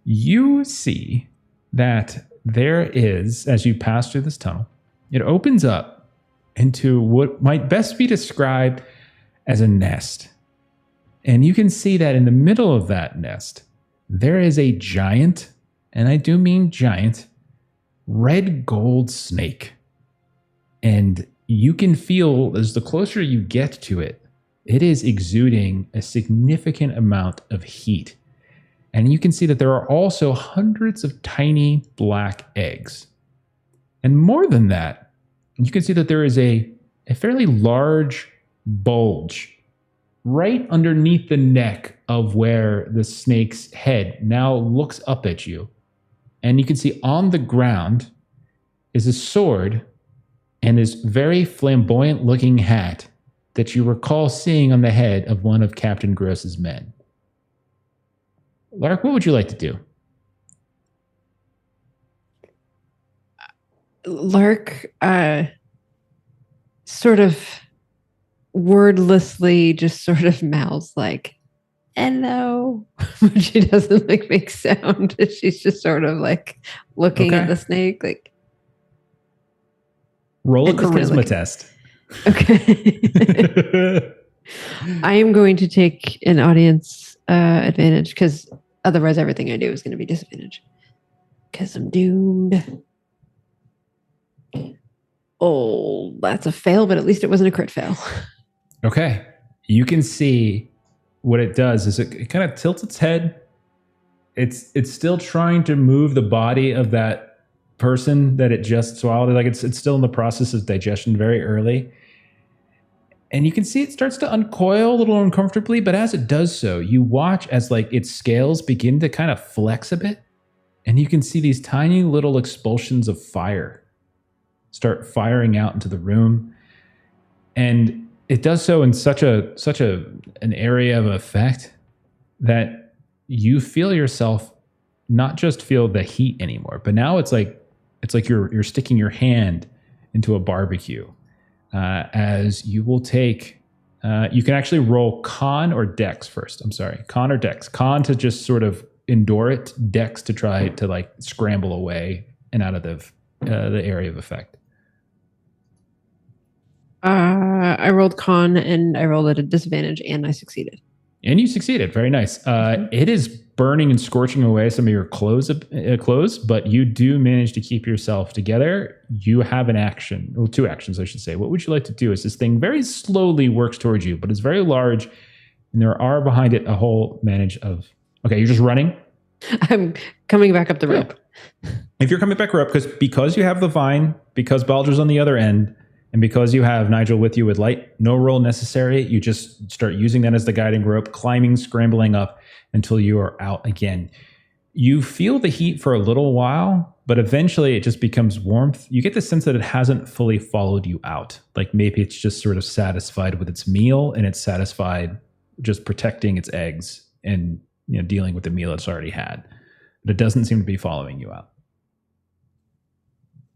You see that there is, as you pass through this tunnel, it opens up into what might best be described as a nest. And you can see that in the middle of that nest, there is a giant, and I do mean giant, red gold snake. And you can feel, as the closer you get to it, it is exuding a significant amount of heat. And you can see that there are also hundreds of tiny black eggs. And more than that, you can see that there is a fairly large bulge right underneath the neck of where the snake's head now looks up at you. And you can see on the ground is a sword and this very flamboyant looking hat that you recall seeing on the head of one of Captain Gross's men. Lark, what would you like to do? Lark sort of wordlessly just sort of mouths like, hello. But she doesn't like make sound. She's just sort of like looking at Okay. the snake like, Roll a It's kinda charisma like- test. Okay. I am going to take an audience advantage because otherwise everything I do is going to be disadvantage. Because I'm doomed. Oh, that's a fail, but at least it wasn't a crit fail. Okay. You can see what it does is it kind of tilts its head. It's still trying to move the body of that person that it just swallowed. Like it's still in the process of digestion, very early. And you can see it starts to uncoil a little uncomfortably, but as it does so, you watch as like its scales begin to kind of flex a bit, and you can see these tiny little expulsions of fire start firing out into the room. And it does so in such an area of effect that you feel yourself not just feel the heat anymore, but now it's like you're sticking your hand into a barbecue. As you will take, you can actually roll con or dex first. I'm sorry, con or dex. Con to just sort of endure it. Dex to try to like scramble away and out of the area of effect. I rolled con and I rolled at a disadvantage and I succeeded. And you succeeded. Very nice. It is burning and scorching away some of your clothes, but you do manage to keep yourself together. You have an action, well, two actions, I should say. What would you like to do? Is this thing very slowly works towards you, but it's very large, and there are behind it a whole manage of. Okay, you're just running. I'm coming back up the rope. If you're coming back up, because you have the vine, because Baldur's on the other end, and because you have Nigel with you with light, no roll necessary. You just start using that as the guiding rope, climbing, scrambling up until you are out again. You feel the heat for a little while, but eventually it just becomes warmth. You get the sense that it hasn't fully followed you out. Like maybe it's just sort of satisfied with its meal and it's satisfied just protecting its eggs and dealing with the meal it's already had. But it doesn't seem to be following you out.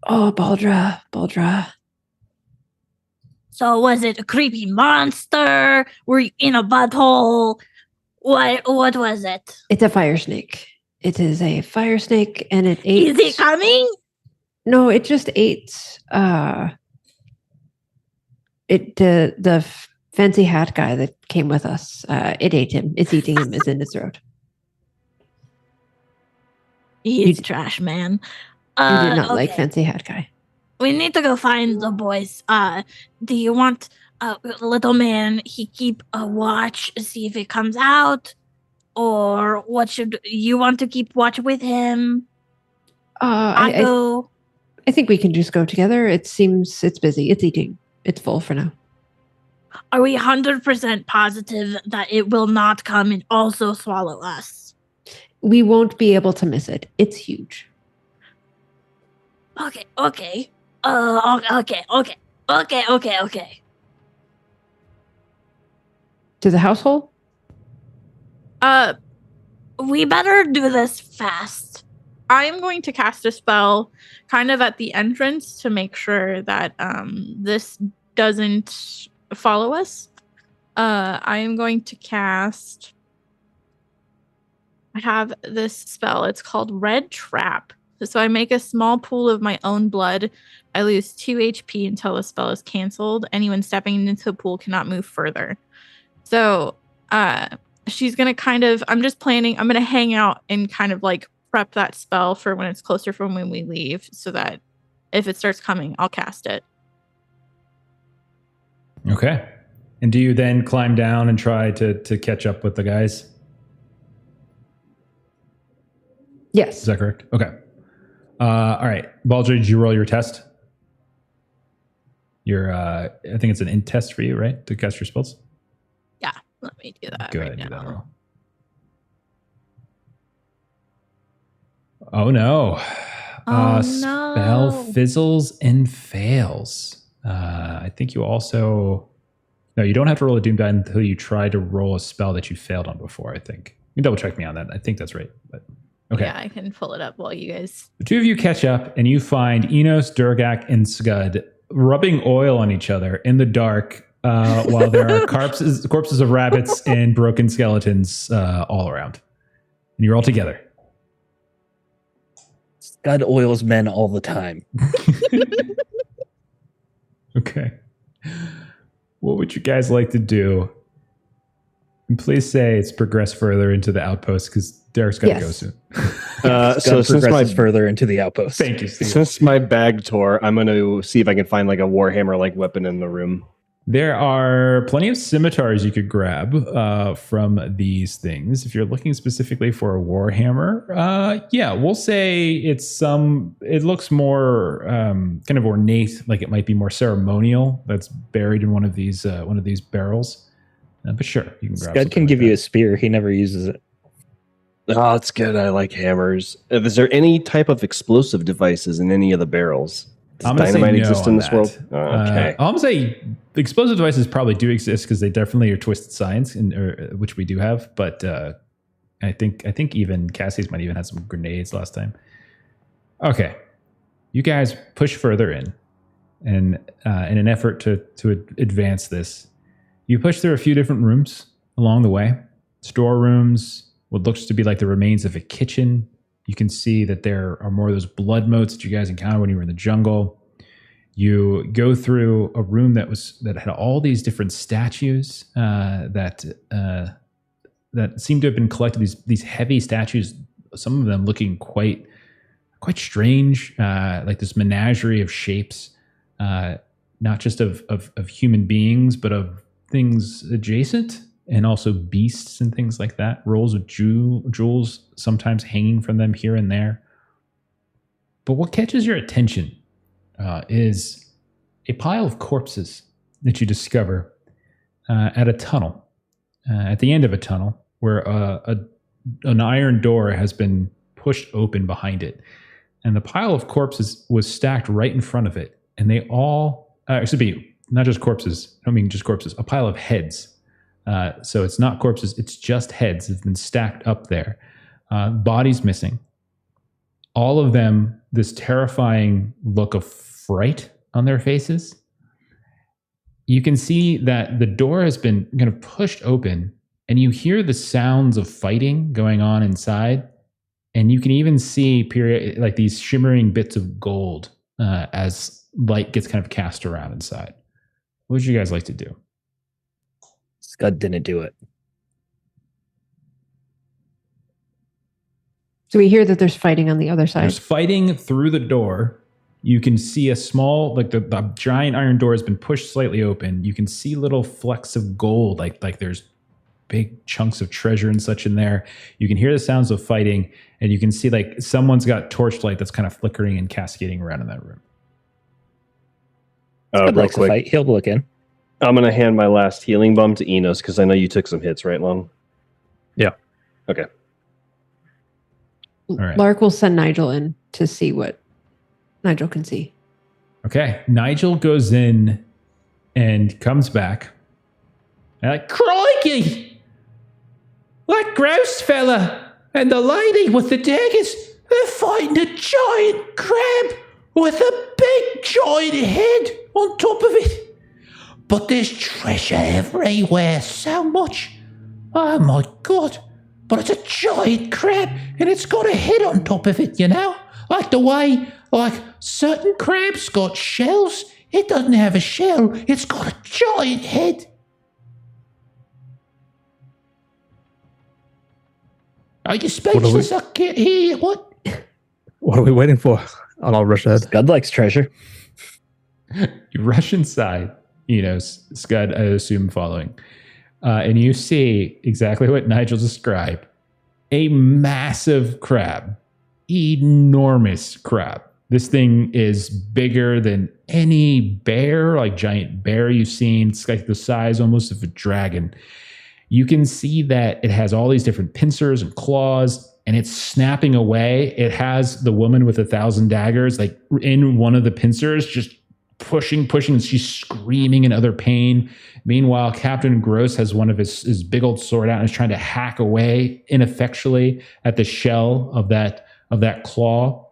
Oh, Baldra. So was it a creepy monster? Were you in a butthole? What was it? It's a fire snake. It is a fire snake and it ate. Is it coming? No, it just ate the fancy hat guy that came with us. It ate him. It's eating him. It's in its throat. He's trash, man. You did not okay. like fancy hat guy. We need to go find the boys. Do you want little man? He keep a watch, see if it comes out, or what should you want to keep watch with him? I go. I think we can just go together. It seems it's busy. It's eating. It's full for now. Are we 100% positive that it will not come and also swallow us? We won't be able to miss it. It's huge. Okay. Okay. To the household? We better do this fast. I am going to cast a spell kind of at the entrance to make sure that this doesn't follow us. I am going to cast. I have this spell. It's called Red Trap. So I make a small pool of my own blood. I lose 2 HP until the spell is canceled. Anyone stepping into the pool cannot move further. So she's going to kind of, I'm just planning, I'm going to hang out and kind of like prep that spell for when it's closer from when we leave so that if it starts coming, I'll cast it. Okay. And do you then climb down and try to catch up with the guys? Yes. Is that correct? Okay. All right. Baldry, did you roll your test? I think it's an int test for you, right? To cast your spells? Yeah. Let me do that. Go right ahead and do now. that roll. Oh, no. Oh, Spell no. fizzles and fails. I think you also... No, you don't have to roll a doom die until you try to roll a spell that you failed on before, I think. You can double check me on that. I think that's right. But okay. Yeah, I can pull it up while you guys... The two of you catch up and you find Enos, Durgak, and Scud rubbing oil on each other in the dark while there are corpses of rabbits and broken skeletons all around. And you're all together. Scud oils men all the time. Okay. What would you guys like to do? And please say it's progress further into the outpost because Derek's got to go Yes. soon. So Scud since my progresses further into the outpost. Thank you, Steve. since my bag tore, I'm going to see if I can find like a warhammer like weapon in the room. There are plenty of scimitars you could grab from these things. If you're looking specifically for a warhammer, yeah, we'll say it looks more kind of ornate, like it might be more ceremonial. That's buried in one of these barrels. But sure, you can grab. Scud can give you a spear. He never uses it. Oh, it's good. I like hammers. Is there any type of explosive devices in any of the barrels? Does I'm gonna say dynamite no exist on in this that. world? Oh, okay. I'm gonna say explosive devices probably do exist because they definitely are twisted science, which we do have. But I think even Cassie's might even have some grenades last time. Okay, you guys push further in, and in an effort to advance this, you push through a few different rooms along the way. Storerooms, what looks to be like the remains of a kitchen. You can see that there are more of those blood motes that you guys encountered when you were in the jungle. You go through a room that had all these different statues that seem to have been collected. These heavy statues, some of them looking quite strange, like this menagerie of shapes, not just of human beings, but of things adjacent, and also beasts and things like that. Rolls of jewels sometimes hanging from them here and there. But what catches your attention is a pile of corpses that you discover at a tunnel, at the end of a tunnel, where an iron door has been pushed open behind it. And the pile of corpses was stacked right in front of it. And they all, excuse me, not just corpses, I don't mean just corpses, a pile of heads. So it's not corpses, it's just heads that have been stacked up there. Bodies missing. All of them, this terrifying look of fright on their faces. You can see that the door has been kind of pushed open, and you hear the sounds of fighting going on inside. And you can even see like these shimmering bits of gold as light gets kind of cast around inside. What would you guys like to do? Scud didn't do it. So we hear that there's fighting on the other side. There's fighting through the door. You can see a small, like the giant iron door has been pushed slightly open. You can see little flecks of gold, like there's big chunks of treasure and such in there. You can hear the sounds of fighting, and you can see like someone's got torchlight that's kind of flickering and cascading around in that room. Scud Real likes to quick, fight. He'll look in. I'm going to hand my last healing bum to Enos because I know you took some hits, right, Long? Yeah. Okay. All right. Lark will send Nigel in to see what Nigel can see. Okay. Nigel goes in and comes back. And like, crikey! That grouse fella and the lady with the daggers, they're fighting a giant crab with a big giant head on top of it. But there's treasure everywhere, so much. Oh my God. But it's a giant crab and it's got a head on top of it, you know? Like the way, like certain crabs got shells. It doesn't have a shell. It's got a giant head. Are you speechless? I can't hear you. What? What are we waiting for? I'll rush ahead. Scud likes treasure. You rush inside, Scud, I assume, following. And you see exactly what Nigel described. A massive crab. Enormous crab. This thing is bigger than any bear, like giant bear you've seen. It's like the size almost of a dragon. You can see that it has all these different pincers and claws, and it's snapping away. It has the woman with 1,000 daggers, like in one of the pincers, just pushing, and she's screaming in utter pain. Meanwhile, Captain Gross has one of his big old sword out and is trying to hack away ineffectually at the shell of that claw.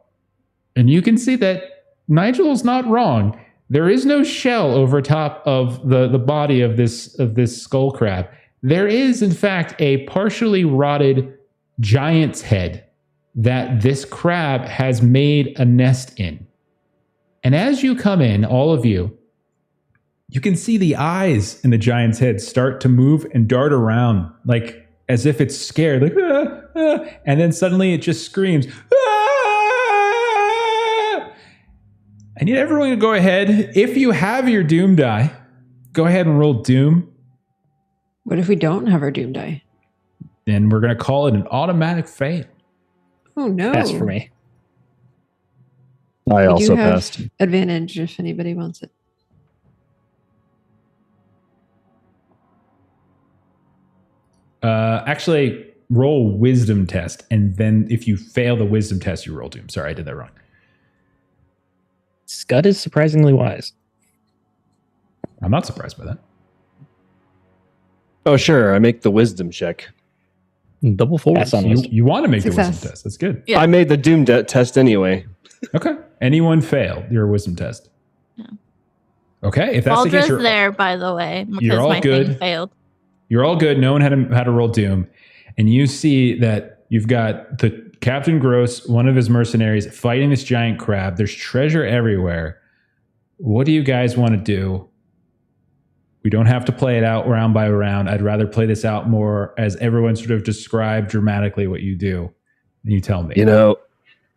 And you can see that Nigel is not wrong. There is no shell over top of the body of this skull crab. There is, in fact, a partially rotted giant's head that this crab has made a nest in. And as you come in, all of you, you can see the eyes in the giant's head start to move and dart around, like as if it's scared, like, and then suddenly it just screams, ah! I need everyone to go ahead. If you have your Doom die, go ahead and roll Doom. What if we don't have our Doom die? Then we're going to call it an automatic fail. Oh no! Pass for me. I We also do have passed. advantage if anybody wants it. Actually, roll wisdom test, and then if you fail the wisdom test, you roll Doom. Sorry, I did that wrong. Scud is surprisingly wise. I'm not surprised by that. Oh, sure. I make the wisdom check. Double forward. Pass on You, wisdom. you want to make the Success. wisdom test. That's good. Yeah. I made the Doom test anyway. Okay. Anyone fail your wisdom test? No. Okay. If that's the case, Baldra's you're, there, by the way, because you're all my good. thing failed. you're all good. No one had to roll Doom. And you see that you've got the Captain Gross, one of his mercenaries, fighting this giant crab. There's treasure everywhere. What do you guys want to do? We don't have to play it out round by round. I'd rather play this out more as everyone sort of describe dramatically what you do. And you tell me. You know,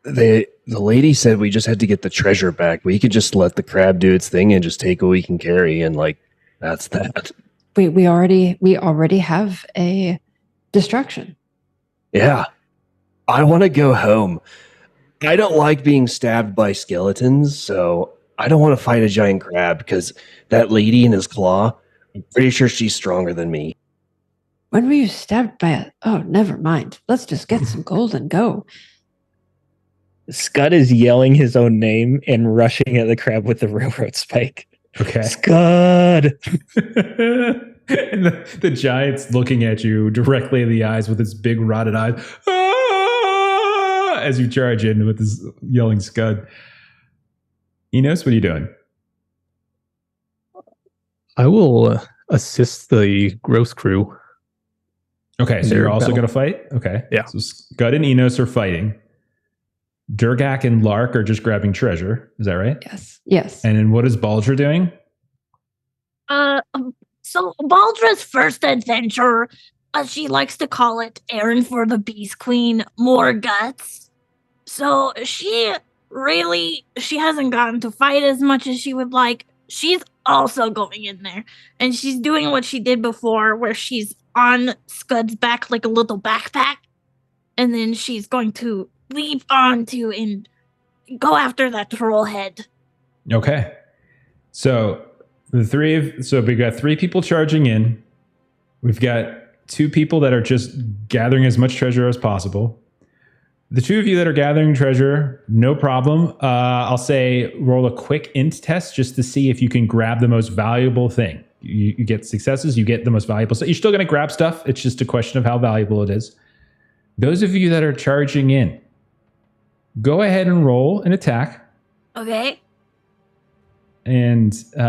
the lady said we just had to get the treasure back. We could just let the crab do its thing and just take what we can carry, and like that's that. We already have a distraction. Yeah. I want to go home. I don't like being stabbed by skeletons, so I don't want to fight a giant crab because that lady in his claw, I'm pretty sure she's stronger than me. When were you stabbed by a? Oh, never mind. Let's just get some gold and go. Scud is yelling his own name and rushing at the crab with the railroad spike. Okay. Scud! And the giant's looking at you directly in the eyes with its big rotted eyes. Ah! As you charge in with this yelling Scud. Enos, what are you doing? I will assist the gross crew. Okay, so They're you're also battle. going to fight? Okay. Yeah. So Scud and Enos are fighting. Durgak and Lark are just grabbing treasure. Is that right? Yes. Yes. And then what is Baldra doing? So Baldra's first adventure, she likes to call it Errand for the Beast Queen, more guts. So she hasn't gotten to fight as much as she would like. She's also going in there, and she's doing what she did before, where she's on Scud's back like a little backpack, and then she's going to leap onto and go after that troll head. Okay. So we've got 3 people charging in. We've got 2 people that are just gathering as much treasure as possible. The 2 of you that are gathering treasure, no problem. I'll say roll a quick int test just to see if you can grab the most valuable thing. You get successes, you get the most valuable stuff. You're still going to grab stuff. It's just a question of how valuable it is. Those of you that are charging in, go ahead and roll an attack. Okay. And go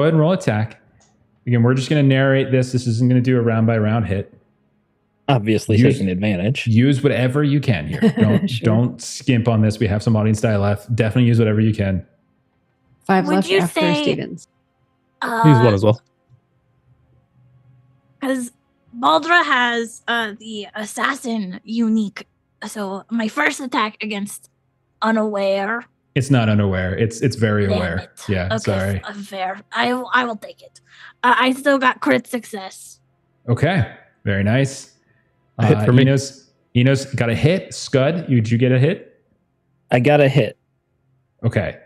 ahead and roll attack. Again, we're just going to narrate this. This isn't going to do a round by round hit. Obviously taking advantage. Use whatever you can here. Don't Sure. don't skimp on this. We have some audience die left. Definitely use whatever you can. 5 Would left you after say- Stevens. Use one as well. Because Baldra has the assassin unique. So my first attack against unaware. It's not unaware. It's very Damn aware. it. Yeah, Okay, sorry. Fair. I will take it. I still got crit success. Okay, very nice. A hit for me. Enos got a hit. Scud, did you get a hit? I got a hit. Okay.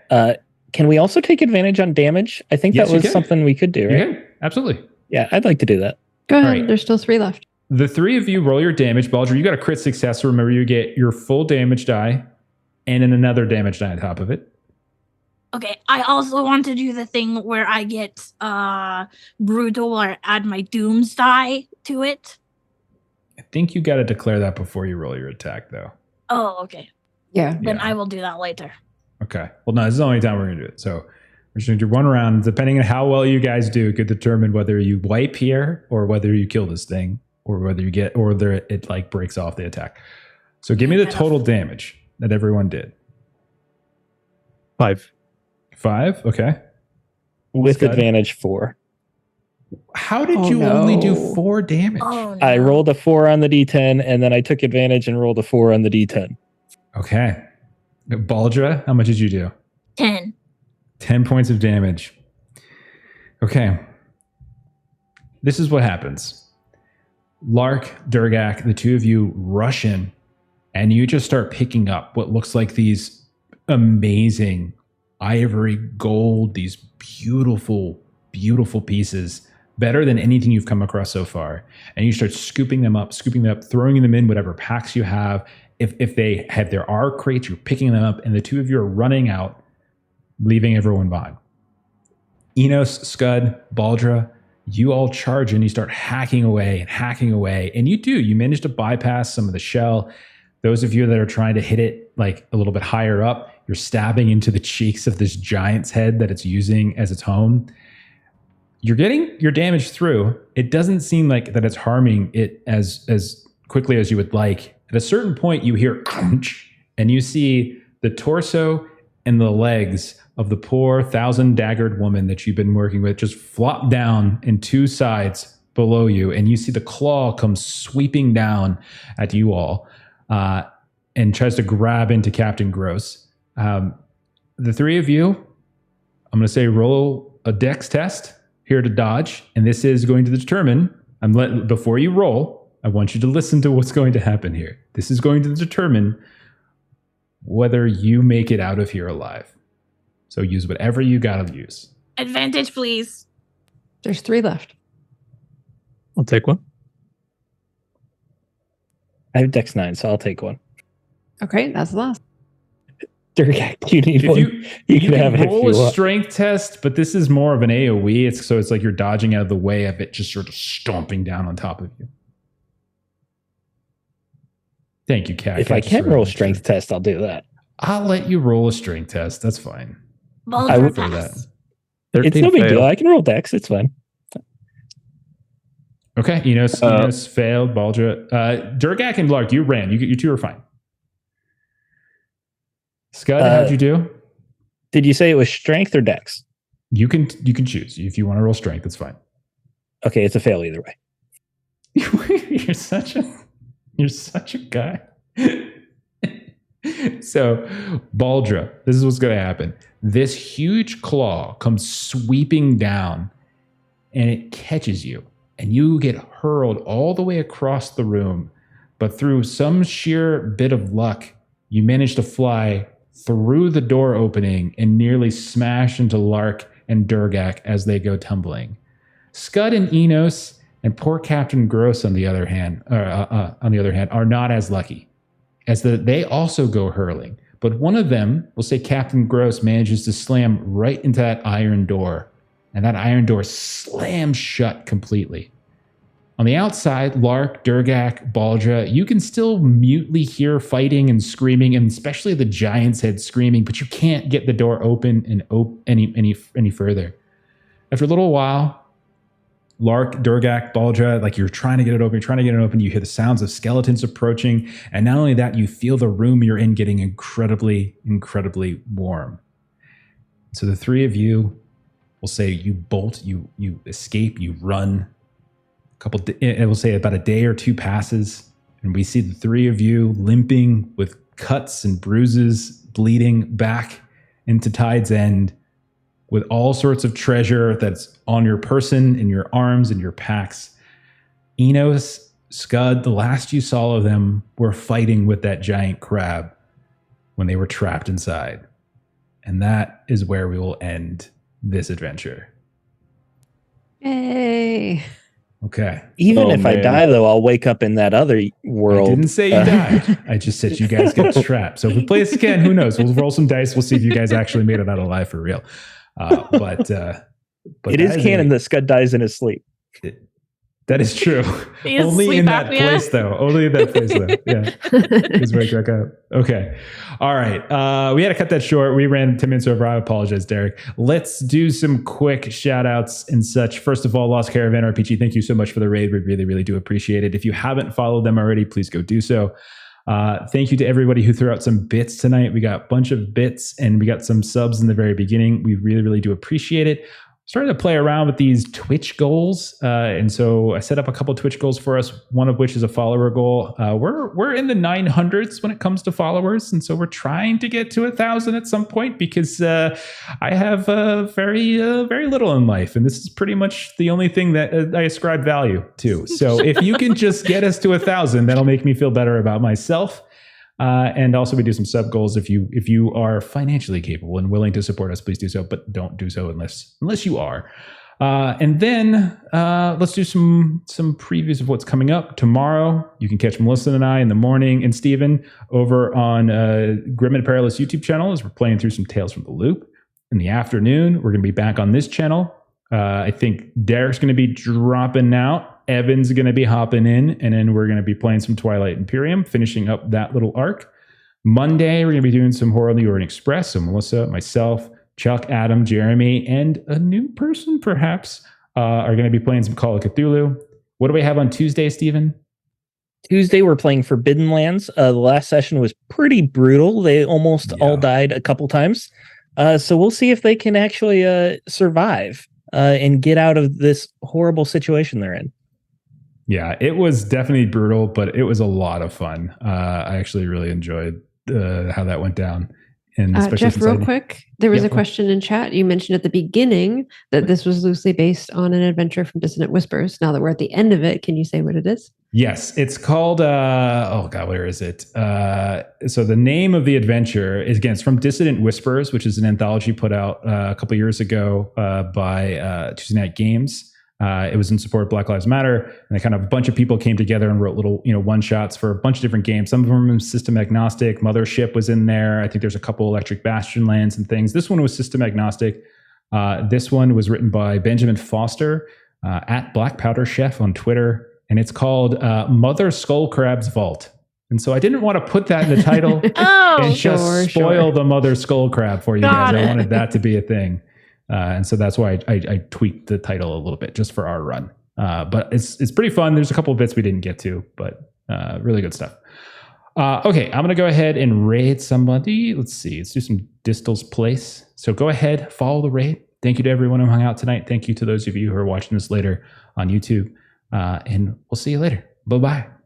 Can we also take advantage on damage? I think Yes, that you was can. something we could do, right? Yeah, absolutely. Yeah, I'd like to do that. Go ahead. right. There's still 3 left. The 3 of you roll your damage. Baldra, you got a crit success. Remember, you get your full damage die and then another damage die on top of it. Okay, I also want to do the thing where I get brutal or add my dooms die to it. I think you got to declare that before you roll your attack, though. Oh, okay. Yeah. Then Yeah. I will do that later. Okay. Well, no, this is the only time we're going to do it. So we're just going to do one round. Depending on how well you guys do, it could determine whether you wipe here or whether you kill this thing or whether it like breaks off the attack. So give me the total damage that everyone did. 5. 5. Okay. With Scud? advantage 4. How did Oh, you only do no. 4 damage? Oh no. I rolled a 4 on the D10, and then I took advantage and rolled a 4 on the D10. Okay. Baldra, how much did you do? 10. 10 points of damage. Okay. This is what happens. Lark, Durgak, the two of you rush in, and you just start picking up what looks like these amazing ivory gold, these beautiful, beautiful pieces, better than anything you've come across so far. And you start scooping them up, throwing them in whatever packs you have. If there are crates, you're picking them up, and the two of you are running out, leaving everyone behind. Enos, Scud, Baldra, you all charge and you start hacking away. And you manage to bypass some of the shell. Those of you that are trying to hit it like a little bit higher up, you're stabbing into the cheeks of this giant's head that it's using as its home. You're getting your damage through. It doesn't seem like that it's harming it as quickly as you would like. At a certain point, you hear crunch, and you see the torso and the legs of the poor 1,000-daggered woman that you've been working with just flop down in two sides below you, and you see the claw come sweeping down at you all and tries to grab into Captain Gross. The three of you, I'm going to say roll a dex test here to dodge, and this is going to determine, before you roll, I want you to listen to what's going to happen here. This is going to determine whether you make it out of here alive. So use whatever you gotta use. Advantage, please. There's 3 left. I'll take one. I have Dex 9, so I'll take one. Okay, that's the last. Durgak, you need If one. You can have it if roll you a want. strength test, but this is more of an AoE. It's like you're dodging out of the way of it, just sort of stomping down on top of you. Thank you, Kat. If I can roll a strength test, I'll do that. I'll let you roll a strength test. That's fine. Baldra I would for pass. that. It's 13 no big fail. deal. I can roll Dex. It's fine. Okay, Enos failed. Baldra, Durgak and Lark, you ran. You two are fine. Scud, how'd you do? Did you say it was strength or Dex? You can choose. If you want to roll strength, that's fine. Okay, it's a fail either way. You're such a guy. So, Baldra, this is what's going to happen. This huge claw comes sweeping down, and it catches you, and you get hurled all the way across the room. But through some sheer bit of luck, you manage to fly through the door opening and nearly smash into Lark and Durgak as they go tumbling. Scud and Enos and poor Captain Gross, on the other hand, are not as lucky, as they also go hurling. But one of them, we'll say Captain Gross, manages to slam right into that iron door, and that iron door slams shut completely. On the outside, Lark, Durgak, Baldra, you can still mutely hear fighting and screaming, and especially the giant's head screaming, but you can't get the door open and any further. After a little while, Lark, Durgak, Baldra, like you're trying to get it open, you hear the sounds of skeletons approaching, and not only that, you feel the room you're in getting incredibly, incredibly warm. So the three of you will say you bolt, you escape, you run. It will say about a day or two passes, and we see the three of you limping with cuts and bruises, bleeding back into Tide's End, with all sorts of treasure that's on your person, in your arms, and your packs. Enos, Scud, the last you saw of them were fighting with that giant crab when they were trapped inside. And that is where we will end this adventure. Yay. Okay. Even Oh, if I man. die, though, I'll wake up in that other world. I didn't say you died. I just said you guys get trapped. So if we play this again, who knows? We'll roll some dice. We'll see if you guys actually made it out alive for real. But It is canon that Scud dies in his sleep. That is true. He has Only sleep in that apnea. place, though. Only in that place, though. Yeah. Just wake back up. Okay. All right. We had to cut that short. We ran 10 minutes over. I apologize, Derek. Let's do some quick shout outs and such. First of all, Lost Caravan RPG, thank you so much for the raid. We really, really do appreciate it. If you haven't followed them already, please go do so. Thank you to everybody who threw out some bits tonight. We got a bunch of bits and we got some subs in the very beginning. We really, really do appreciate it. started to play around with these Twitch goals, and so I set up a couple Twitch goals for us. One of which is a follower goal. We're in the 900s when it comes to followers, and so we're trying to get to 1,000 at some point because I have very little in life, and this is pretty much the only thing that I ascribe value to. So if you can just get us to 1,000, that'll make me feel better about myself. And also we do some sub goals. If you are financially capable and willing to support us, please do so, but don't do so unless you are. And then let's do some previews of what's coming up tomorrow. You can catch Melissa and I in the morning and Steven over on Grim and Perilous YouTube channel as we're playing through some Tales from the Loop. In the afternoon, we're going to be back on this channel. I think Derek's going to be dropping out. Evan's going to be hopping in, and then we're going to be playing some Twilight Imperium, finishing up that little arc. Monday, we're going to be doing some Horror on the Orient Express. So Melissa, myself, Chuck, Adam, Jeremy, and a new person perhaps are going to be playing some Call of Cthulhu. What do we have on Tuesday, Steven? Tuesday, we're playing Forbidden Lands. The last session was pretty brutal. They almost all died a couple times. So we'll see if they can actually survive and get out of this horrible situation they're in. Yeah, it was definitely brutal, but it was a lot of fun. I actually really enjoyed how that went down. And Jeff, real quick, there was a question in chat. You mentioned at the beginning that this was loosely based on an adventure from Dissonant Whispers. Now that we're at the end of it, can you say what it is? Yes, it's called, where is it? So the name of the adventure is, again, it's from Dissonant Whispers, which is an anthology put out a couple years ago by Tuesday Night Games. It was in support of Black Lives Matter, and a bunch of people came together and wrote little, one-shots for a bunch of different games. Some of them were system agnostic. Mothership was in there. I think there's a couple Electric Bastion lands and things. This one was system agnostic. This one was written by Benjamin Foster at Black Powder Chef on Twitter, and it's called Mother Skullcrab's Vault. And so I didn't want to put that in the title and just spoil the Mother Skullcrab for you guys. I wanted that to be a thing. And so that's why I tweaked the title a little bit just for our run. But it's pretty fun. There's a couple of bits we didn't get to, but really good stuff. Okay, I'm going to go ahead and raid somebody. Let's see. Let's do some Distal's Place. So go ahead, follow the raid. Thank you to everyone who hung out tonight. Thank you to those of you who are watching this later on YouTube. And we'll see you later. Bye-bye.